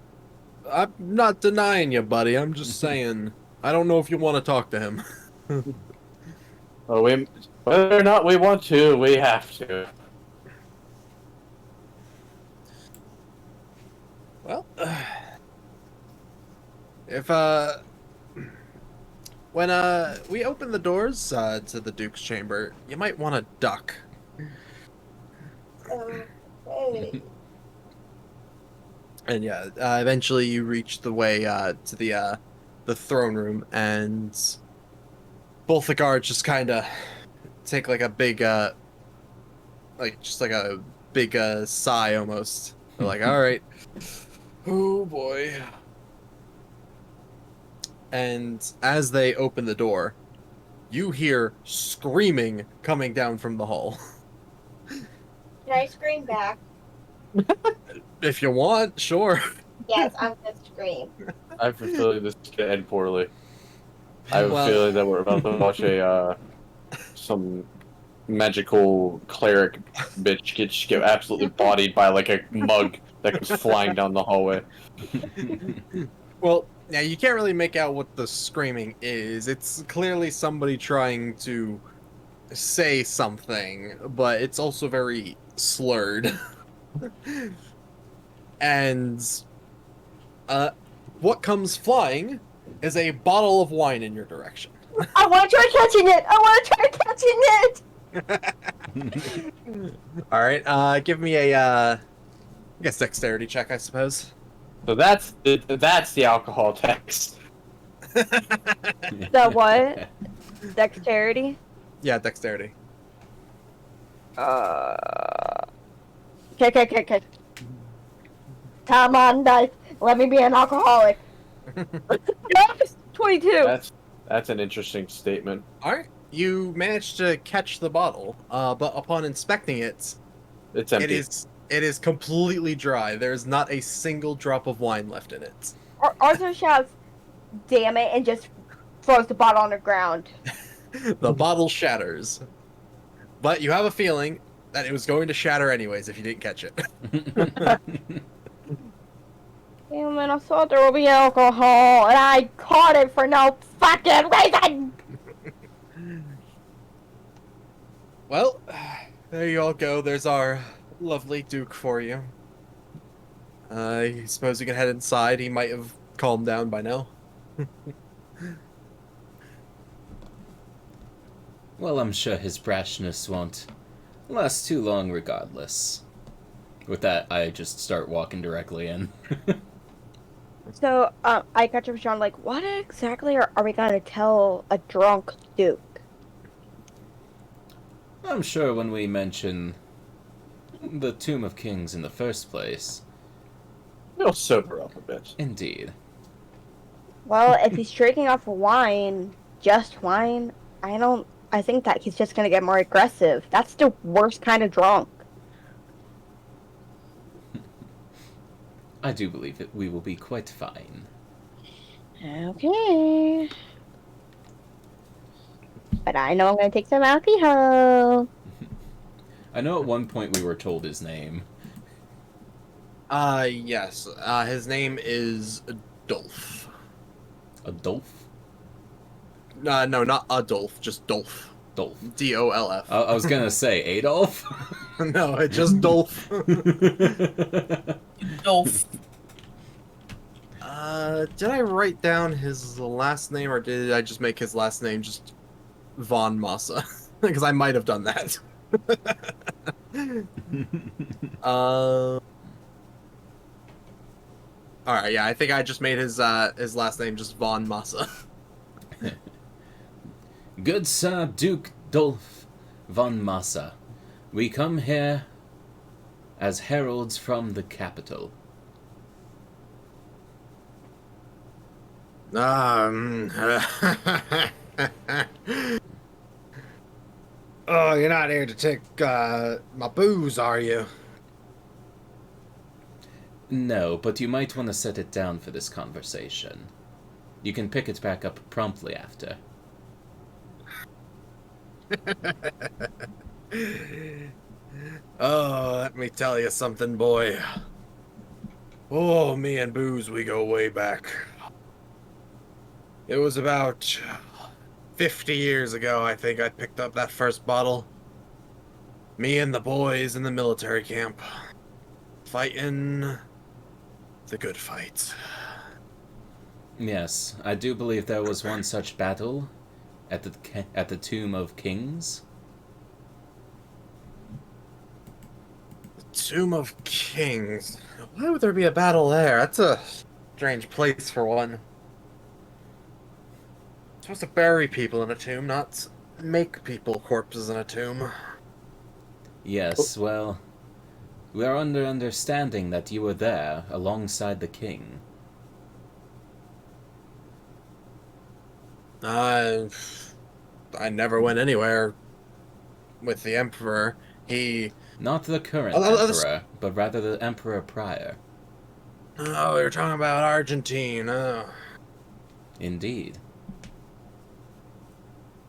I'm not denying you, buddy. I'm just saying, I don't know if you want to talk to him. Well, whether or not we want to, we have to. Well, if when we open the doors to the Duke's chamber, you might want to duck. And yeah, eventually you reach the way to the throne room, and both the guards just kind of take like a big sigh almost. They're like, "All right, oh boy." And as they open the door, you hear screaming coming down from the hall. Can I scream back? If you want, sure. Yes, I'm gonna scream. I have a feeling this is gonna end poorly. I have a feeling that we're about to watch some magical cleric bitch get absolutely bodied by like a mug that goes flying down the hallway. Well, yeah, you can't really make out what the screaming is. It's clearly somebody trying to say something, but it's also very slurred. And what comes flying is a bottle of wine in your direction. I want to try catching it! I want to try catching it! Alright, give me a, I guess dexterity check, I suppose. So that's the alcohol text. The what? Dexterity. Yeah, dexterity. Okay. Come on, dice. Let me be an alcoholic. Yes, 22. That's an interesting statement. Alright. You managed to catch the bottle, but upon inspecting it, It's empty. it is completely dry. There is not a single drop of wine left in it. Arthur shouts, "Damn it!" and just throws the bottle on the ground. The bottle shatters. But you have a feeling that it was going to shatter anyways if you didn't catch it. Damn it, I thought there would be alcohol, and I caught it for no fucking reason! Well, there you all go. There's our lovely Duke for you. I suppose you can head inside. He might have calmed down by now. Well, I'm sure his brashness won't last too long regardless. With that, I just start walking directly in. So, I got to Sean, like, what exactly are we gonna tell a drunk Duke? I'm sure when we mention the Tomb of Kings in the first place. He'll sober up a bit. Indeed. Well, if he's drinking off of wine, just wine, I think that he's just gonna get more aggressive. That's the worst kind of drunk. I do believe that we will be quite fine. Okay. But I know I'm gonna take some alcohol. I know at one point we were told his name. Yes. His name is Dolph. Adolf? No, not Adolf, just Dolph. Dolph. D-O-L-F. I was gonna say Adolf? No, it's just Dolph. Dolph. Did I write down his last name, or did I just make his last name just Von Massa? Because I might have done that. Alright, yeah, I think I just made his last name just Von Massa. Good Sir Duke Dolph von Massa, we come here as heralds from the capital. Oh, you're not here to take my booze, are you? No, but you might want to set it down for this conversation. You can pick it back up promptly after. Oh, let me tell you something, boy. Oh, me and Booze, we go way back. It was about 50 years ago, I think, I picked up that first bottle. Me and the boys in the military camp. Fighting the good fight. Yes, I do believe there was one such battle at the Tomb of Kings. Tomb of Kings. Why would there be a battle there? That's a strange place for one. Supposed to bury people in a tomb, not make people corpses in a tomb. Yes, well, we are under understanding that you were there alongside the king. I never went anywhere with the Emperor. Not the current Emperor, but rather the Emperor prior. Oh, we were talking about Argentine. Oh. Indeed.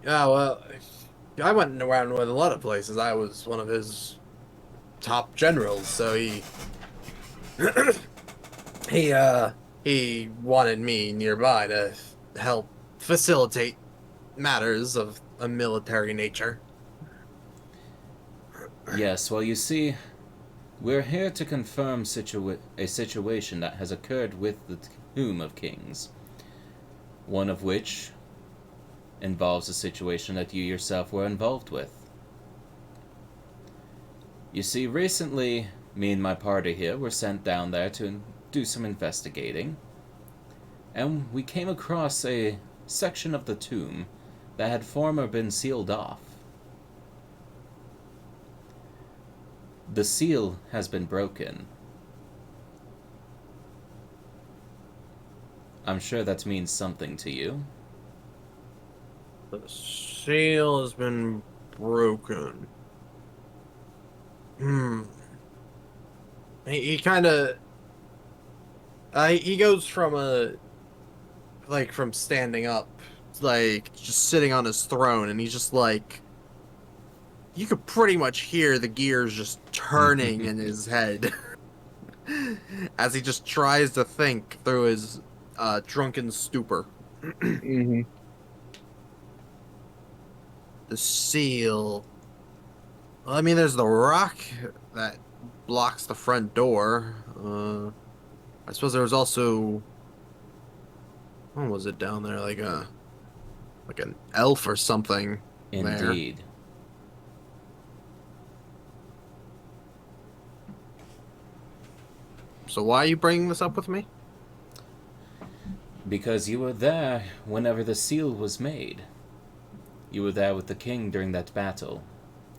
Yeah, well, I went around with a lot of places. I was one of his top generals, so he wanted me nearby to help facilitate matters of a military nature. Yes, well, you see, we're here to confirm a situation that has occurred with the Tomb of Kings. One of which involves a situation that you yourself were involved with. You see, recently, me and my party here were sent down there to do some investigating, and we came across a section of the tomb that had former been sealed off. The seal has been broken. I'm sure that means something to you. The seal has been broken. He kind of... he goes from from standing up, just sitting on his throne, and he's just like... You could pretty much hear the gears just turning in his head. As he just tries to think through his drunken stupor. Mm-hmm. The seal. Well, I mean, there's the rock that blocks the front door. I suppose there was also... What was it down there? Like an elf or something. Indeed. There. So why are you bringing this up with me? Because you were there whenever the seal was made. You were there with the king during that battle.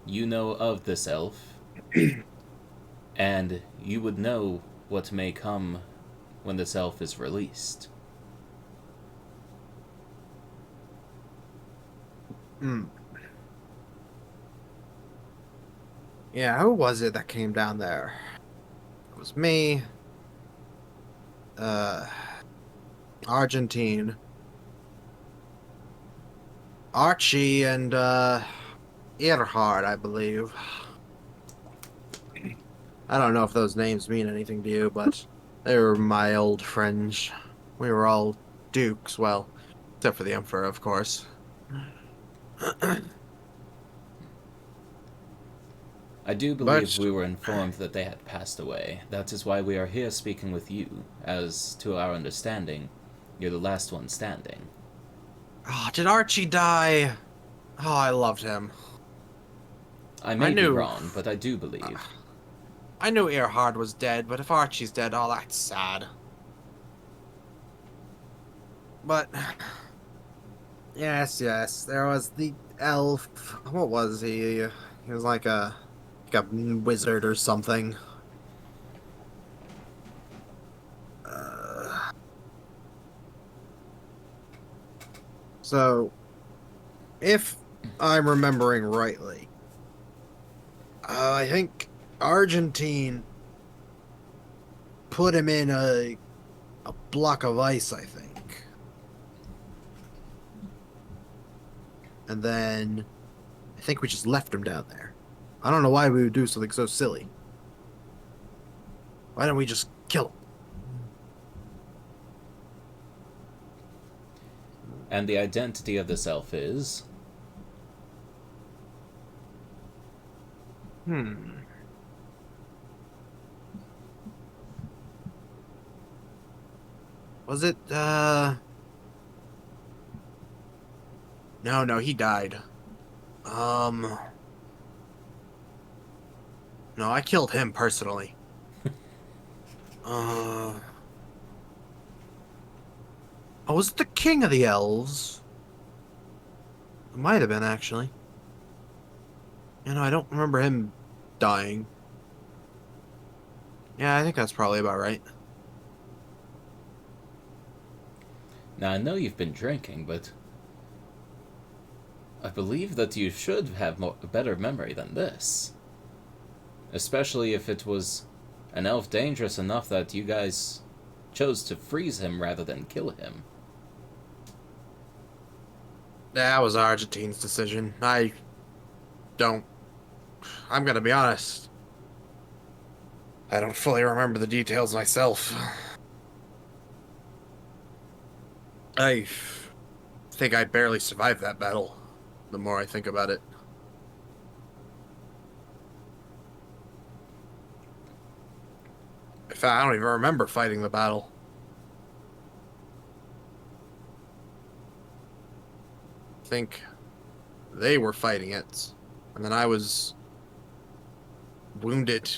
You know of this elf. And you would know what may come when this elf is released. Yeah, who was it that came down there? It was me. Argentine. Archie and, Erhard, I believe. I don't know if those names mean anything to you, but they were my old friends. We were all dukes, well, except for the Emperor, of course. I do believe we were informed that they had passed away. That is why we are here speaking with you, as to our understanding, you're the last one standing. Oh, did Archie die? Oh, I loved him. I may be wrong, but I do believe. I knew Erhard was dead, but if Archie's dead, oh, that's sad. But... Yes, there was the elf. What was he? He was like a wizard or something. So, if I'm remembering rightly, I think Argentine put him in a block of ice, I think. And then I think we just left him down there. I don't know why we would do something so silly. Why don't we just kill him? And the identity of this elf is? Was it, No, he died. No, I killed him personally. Oh, was it the king of the elves? It might have been, actually. You know, I don't remember him dying. Yeah, I think that's probably about right. Now, I know you've been drinking, but I believe that you should have a better memory than this. Especially if it was an elf dangerous enough that you guys chose to freeze him rather than kill him. That was Argentine's decision. I'm gonna be honest. I don't fully remember the details myself. I think I barely survived that battle, the more I think about it. In fact, I don't even remember fighting the battle. I think they were fighting it, and then I was wounded,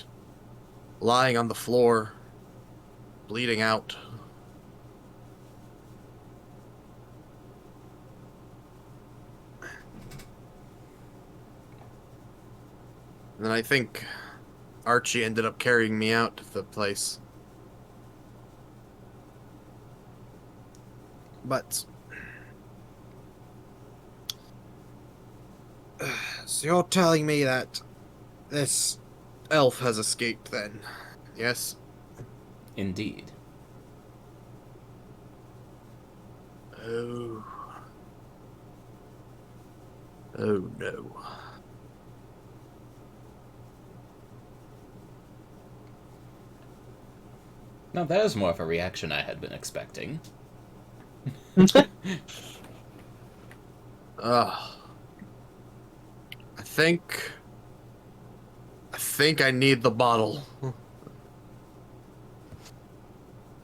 lying on the floor, bleeding out. And then I think Archie ended up carrying me out to the place. But... So you're telling me that this elf has escaped then, yes? Indeed. Oh. Oh no. Now that is more of a reaction I had been expecting. Ugh. I think I need the bottle.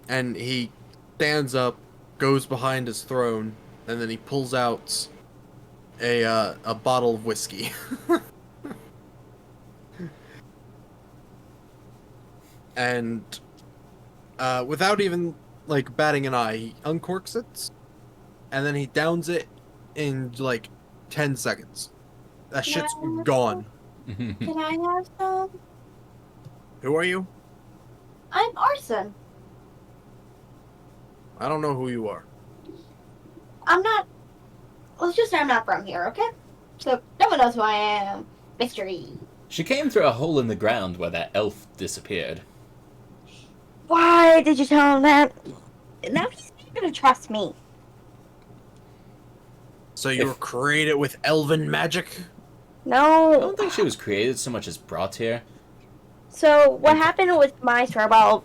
And he stands up, goes behind his throne, and then he pulls out a bottle of whiskey. And without even like batting an eye, he uncorks it, and then he downs it in like 10 seconds. That shit's gone. Can I have some? Who are you? I'm Arson. I don't know who you are. I'm not. Let's just say I'm not from here, okay? So no one knows who I am. Mystery. She came through a hole in the ground where that elf disappeared. Why did you tell him that? Now he's not gonna trust me. So you were created with elven magic? No. I don't think she was created so much as brought here. So what happened with my story? Well,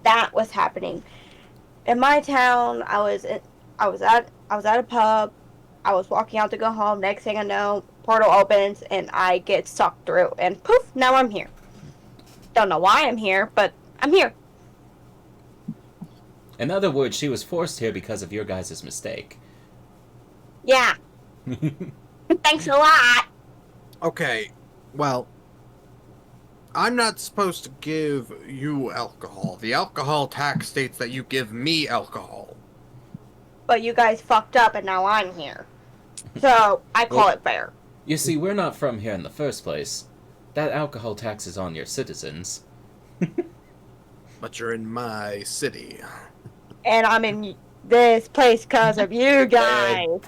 that was happening in my town. I was at a pub. I was walking out to go home. Next thing I know, portal opens and I get sucked through, and poof! Now I'm here. Don't know why I'm here, but I'm here. In other words, she was forced here because of your guys' mistake. Yeah. Thanks a lot. Okay, well, I'm not supposed to give you alcohol. The alcohol tax states that you give me alcohol. But you guys fucked up and now I'm here. So, I call it fair. You see, we're not from here in the first place. That alcohol tax is on your citizens. But you're in my city. And I'm in this place because of you guys.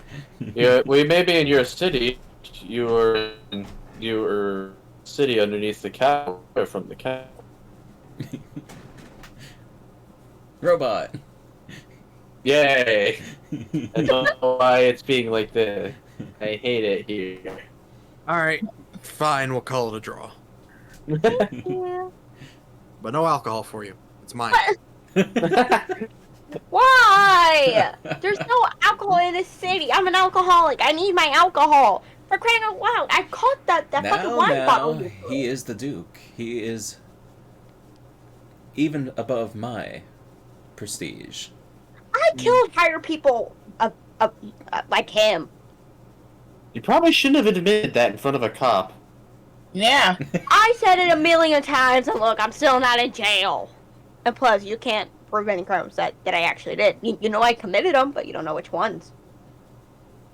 Yeah, we may be in your city. You were in your city underneath the capital, from the capital. Robot. Yay! I don't know why it's being like this. I hate it here. Alright, fine, we'll call it a draw. Yeah. But no alcohol for you. It's mine. Why? There's no alcohol in this city. I'm an alcoholic. I need my alcohol. For crying out loud, I caught that fucking wine bottle. He is the Duke. He is even above my prestige. I killed higher people like him. You probably shouldn't have admitted that in front of a cop. Yeah. I said it a million times, and look, I'm still not in jail. And plus, you can't prove any crimes that I actually did. You know I committed them, but you don't know which ones.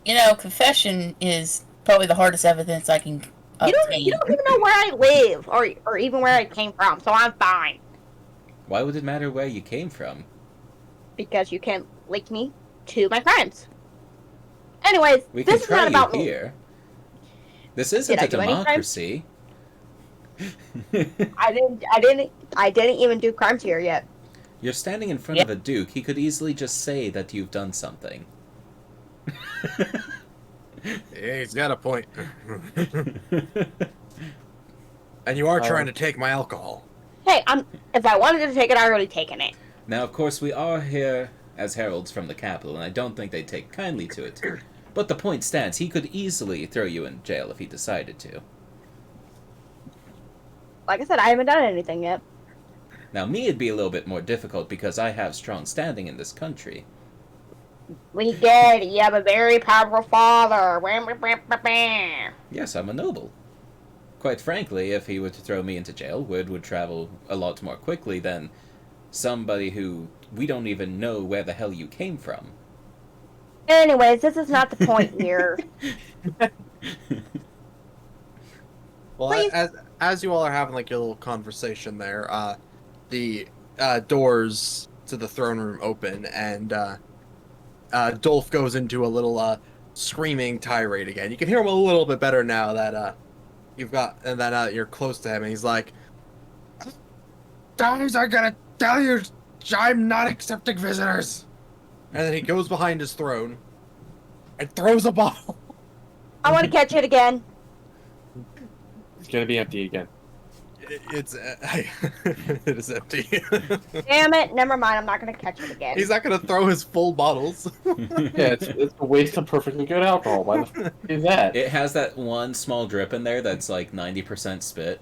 You know, confession is probably the hardest evidence I can obtain. You don't even know where I live, or even where I came from, so I'm fine. Why would it matter where you came from? Because you can't link me to my crimes. Anyways, We this can is try not about you me. here. This isn't Did I a do any crimes? democracy. I didn't even do crimes here yet. You're standing in front of a duke. He could easily just say that you've done something. Yeah, he's got a point. And you are trying to take my alcohol. Hey, if I wanted to take it, I already taken it. Now, of course, we are here as heralds from the capital, and I don't think they'd take kindly to it. But the point stands, he could easily throw you in jail if he decided to. Like I said, I haven't done anything yet. Now, me, it'd be a little bit more difficult because I have strong standing in this country. We get it. You have a very powerful father. Yes, I'm a noble. Quite frankly, if he were to throw me into jail, word would travel a lot more quickly than somebody who we don't even know where the hell you came from. Anyways, this is not the point here. Well, as you all are having like your little conversation there, the doors to the throne room open, and Dolph goes into a little screaming tirade again. You can hear him a little bit better now that you're close to him, and he's like, "Guys, I gotta tell you, I'm not accepting visitors." And then he goes behind his throne and throws a bottle. I want to catch it again. It's gonna be empty again. It is empty. Damn it! Never mind. I'm not gonna catch it again. He's not gonna throw his full bottles. Yeah, it's a waste of perfectly good alcohol. Why the fuck is that? It has that one small drip in there that's like 90% spit.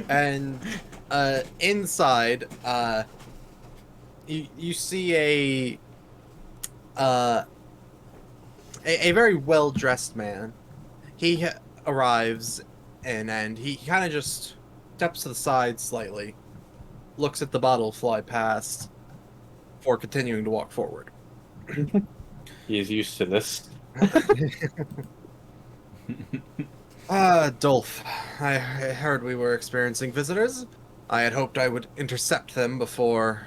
And inside, you see a very well dressed man. He arrives in, and he kind of just steps to the side slightly, looks at the bottle fly past, before continuing to walk forward. He is used to this. Dolph, I heard we were experiencing visitors. I had hoped I would intercept them before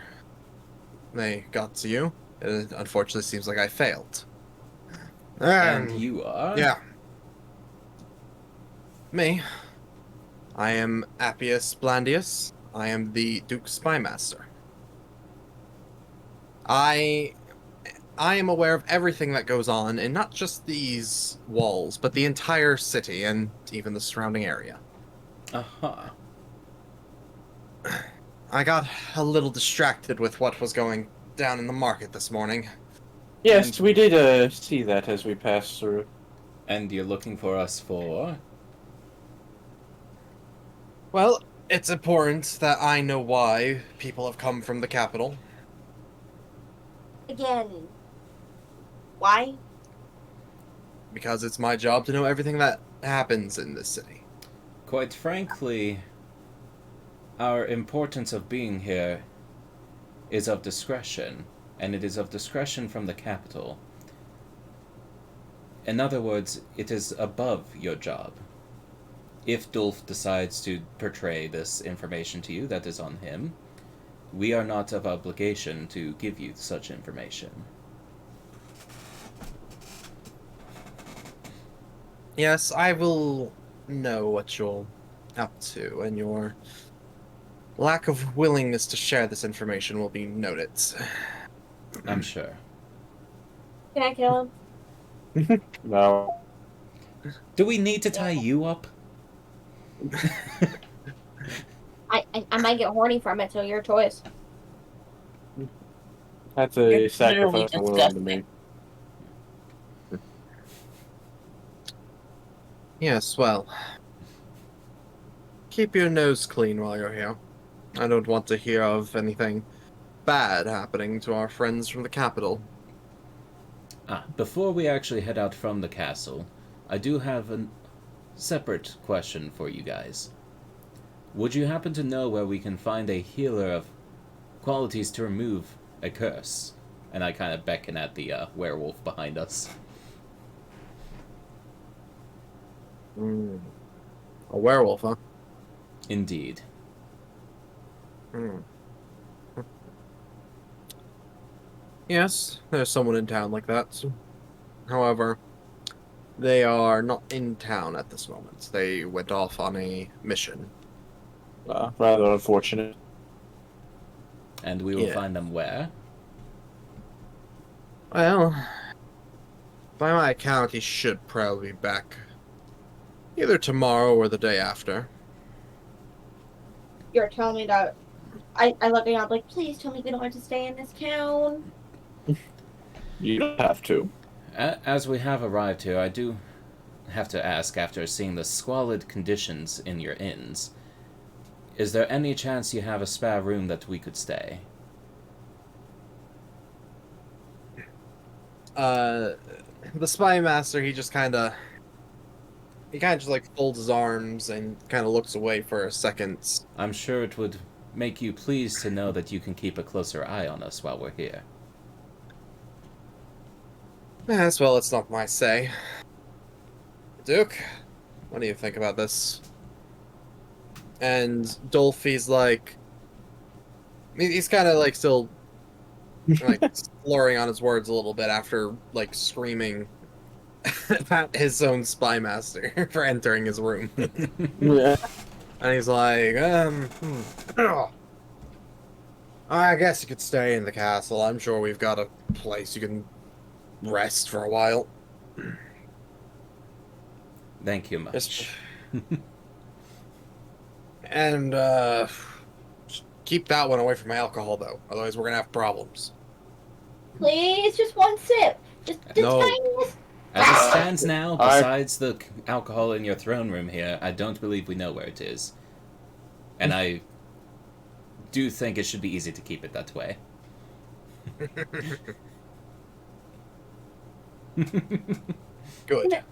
they got to you. It unfortunately seems like I failed. And you are? Yeah. Me. I am Appius Blandius. I am the Duke's Spymaster. I am aware of everything that goes on, and not just these walls, but the entire city and even the surrounding area. Uh-huh. I got a little distracted with what was going down in the market this morning. Yes, we did see that as we passed through. And you're looking for us for? Well, it's important that I know why people have come from the capital. Again. Why? Because it's my job to know everything that happens in this city. Quite frankly, our importance of being here is of discretion, and it is of discretion from the capital. In other words, it is above your job. If Dolph decides to portray this information to you, that is on him. We are not of obligation to give you such information. Yes, I will know what you're up to, and your lack of willingness to share this information will be noted. I'm sure. Can I kill him? No. Do we need to tie you up? I might get horny from it, so your choice. That's a It's sacrifice I'm literally willing to make. Yes, well. Keep your nose clean while you're here. I don't want to hear of anything bad happening to our friends from the capital. Before we actually head out from the castle, I do have a separate question for you guys. Would you happen to know where we can find a healer of qualities to remove a curse? And I kind of beckon at the werewolf behind us. A werewolf, huh? Indeed. Yes, there's someone in town like that. However, they are not in town at this moment. They went off on a mission. Rather unfortunate. And we will find them where? Well, by my account, he should probably be back either tomorrow or the day after. You're telling me that I look at you, I'm like, please tell me we don't have to stay in this town. You don't have to. As we have arrived here, I do have to ask, after seeing the squalid conditions in your inns, is there any chance you have a spare room that we could stay? The spy master, he kind of just like folds his arms and kind of looks away for a second. I'm sure it would make you pleased to know that you can keep a closer eye on us while we're here. Yes, well, it's not my say. Duke, what do you think about this? And Dolphy's like, he's kind of like still like slurring on his words a little bit after like screaming at his own spy master for entering his room. Yeah. And he's like, I guess you could stay in the castle. I'm sure we've got a place you can rest for a while. Thank you much. And, keep that one away from my alcohol, though. Otherwise, we're gonna have problems. Please, just one sip. Just No. tiniest. As it stands now, besides the alcohol in your throne room here, I don't believe we know where it is. And I do think it should be easy to keep it that way. Good.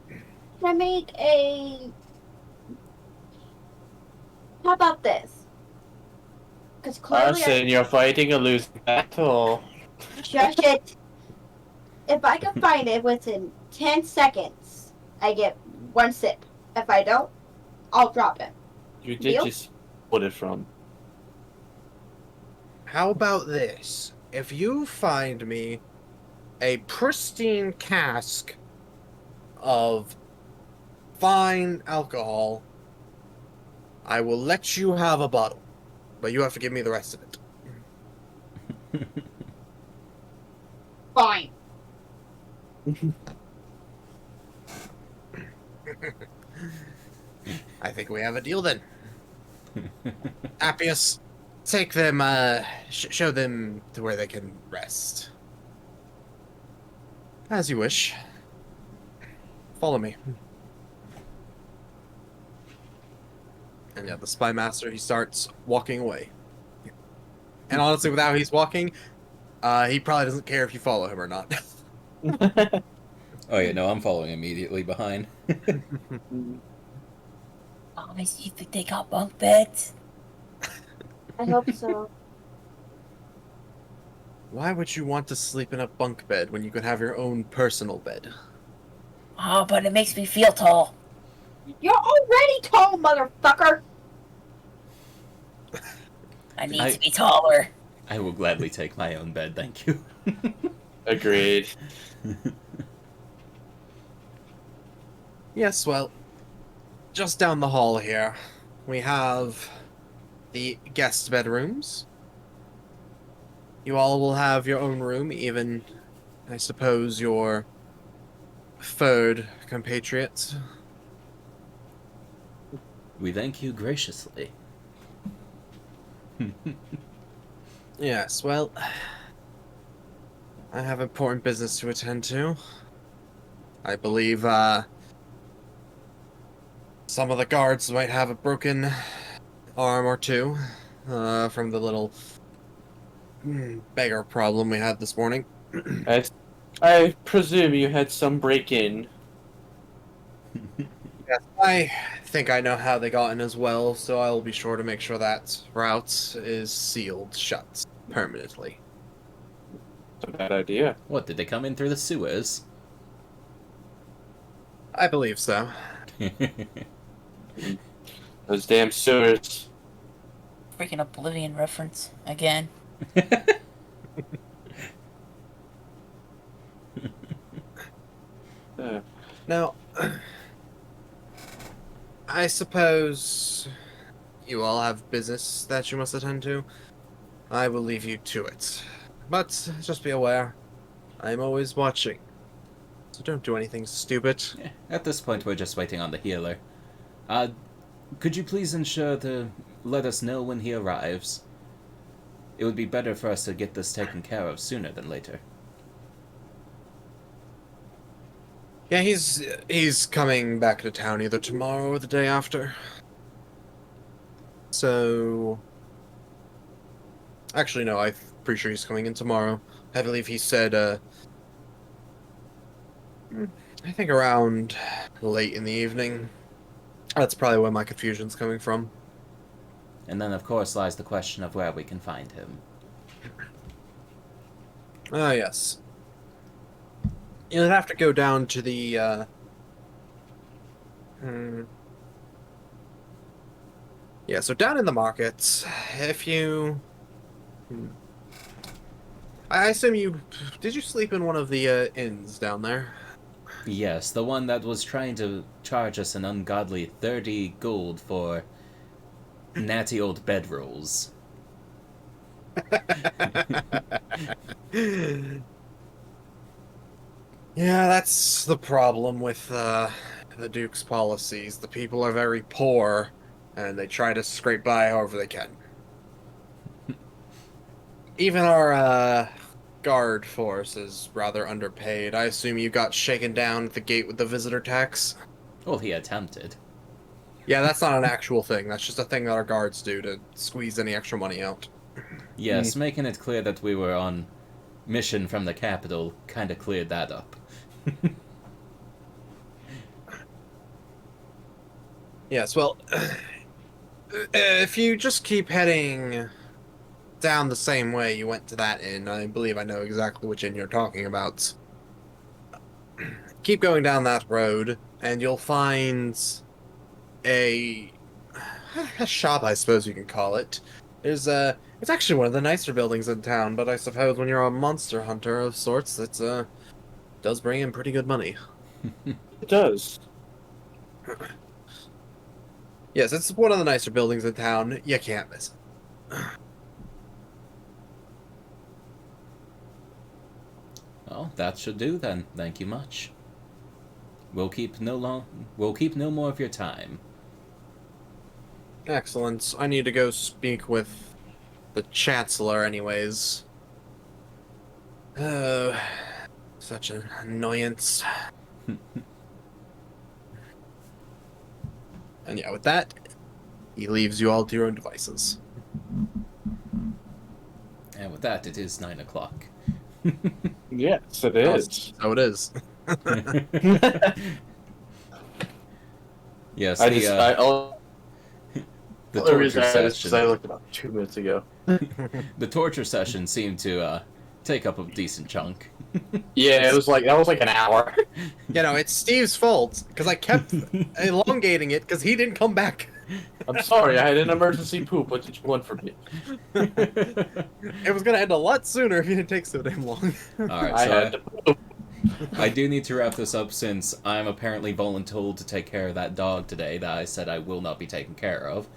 Can I make a... How about this? Because clearly Arson, you're fighting a losing battle. Shush it. If I can find it within 10 seconds, I get one sip. If I don't, I'll drop it. You did Deal? just put it from. How about this? If you find me a pristine cask of fine alcohol, I will let you have a bottle. But you have to give me the rest of it. Fine. I think we have a deal then. Appius, take them, show them to where they can rest. As you wish. Follow me. And yeah, the spy master, he starts walking away. And honestly, with how he's walking, he probably doesn't care if you follow him or not. Oh yeah, no, I'm following immediately behind. Honest, you think they got bunk beds? I hope so. Why would you want to sleep in a bunk bed when you could have your own personal bed? Oh, but it makes me feel tall. You're already tall, motherfucker. I need to be taller. I will gladly take my own bed, thank you. Agreed. Yes, well, just down the hall here, we have the guest bedrooms. You all will have your own room, even, I suppose, your furred compatriots. We thank you graciously. Yes, well, I have important business to attend to. I believe, some of the guards might have a broken arm or two, from the little beggar problem we had this morning. I presume you had some break-in. Yes, I think I know how they got in as well, so I'll be sure to make sure that route is sealed shut permanently. It's a bad idea. What, did they come in through the sewers? I believe so. Those damn sewers. Freaking Oblivion reference again. Now, I suppose you all have business that you must attend to. I will leave you to it. But just be aware, I am always watching. So don't do anything stupid. At this point, we're just waiting on the healer. Could you please ensure to let us know when he arrives? It would be better for us to get this taken care of sooner than later. Yeah, he's coming back to town either tomorrow or the day after. So... Actually, no, I'm pretty sure he's coming in tomorrow. I believe he said, I think around late in the evening. That's probably where my confusion's coming from. And then, of course, lies the question of where we can find him. Ah, yes. You'll have to go down to the Yeah, so down in the markets, if you... I assume you... Did you sleep in one of the inns down there? Yes, the one that was trying to charge us an ungodly 30 gold for natty old bedrolls. Yeah, that's the problem with the Duke's policies. The people are very poor, and they try to scrape by however they can. Even our guard force is rather underpaid. I assume you got shaken down at the gate with the visitor tax? Well, he attempted. Yeah, that's not an actual thing. That's just a thing that our guards do to squeeze any extra money out. Yes, making it clear that we were on mission from the capital kind of cleared that up. Yes, well, if you just keep heading down the same way you went to that inn, I believe I know exactly which inn you're talking about. Keep going down that road, and you'll find a shop, I suppose you can call it. It's actually one of the nicer buildings in town, but I suppose when you're a monster hunter of sorts, it does bring in pretty good money. It does. Yes, it's one of the nicer buildings in town. You can't miss it. Well, that should do then. Thank you much. We'll keep no more of your time. Excellent. I need to go speak with the Chancellor anyways. Oh, such an annoyance. And yeah, with that, he leaves you all to your own devices. And with that, it is 9 o'clock. Yes, it is. So it is. Yes, I the torture session. I session. looked about 2 minutes ago. The torture session seemed to take up a decent chunk. Yeah, that was like an hour. You know, it's Steve's fault because I kept elongating it because he didn't come back. I'm sorry, I had an emergency poop. What did you want from me? It was gonna end a lot sooner if you didn't take so damn long. Alright, so I do need to wrap this up since I'm apparently voluntold to take care of that dog today that I said I will not be taken care of.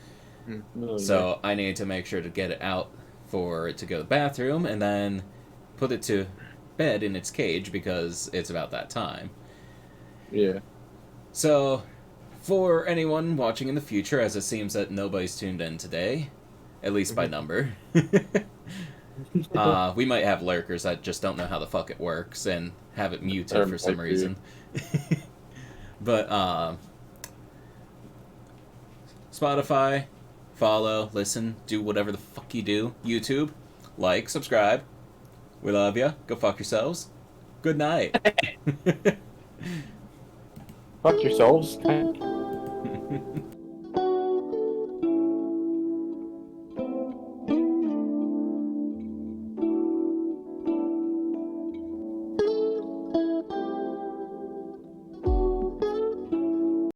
So I need to make sure to get it out for it to go to the bathroom and then put it to bed in its cage because it's about that time. Yeah. So, for anyone watching in the future, as it seems that nobody's tuned in today, at least by number, we might have lurkers that just don't know how the fuck it works and have it muted for some reason. But, Spotify, follow, listen, do whatever the fuck you do. YouTube, like, subscribe. We love ya. Go fuck yourselves. Good night. Fuck yourselves.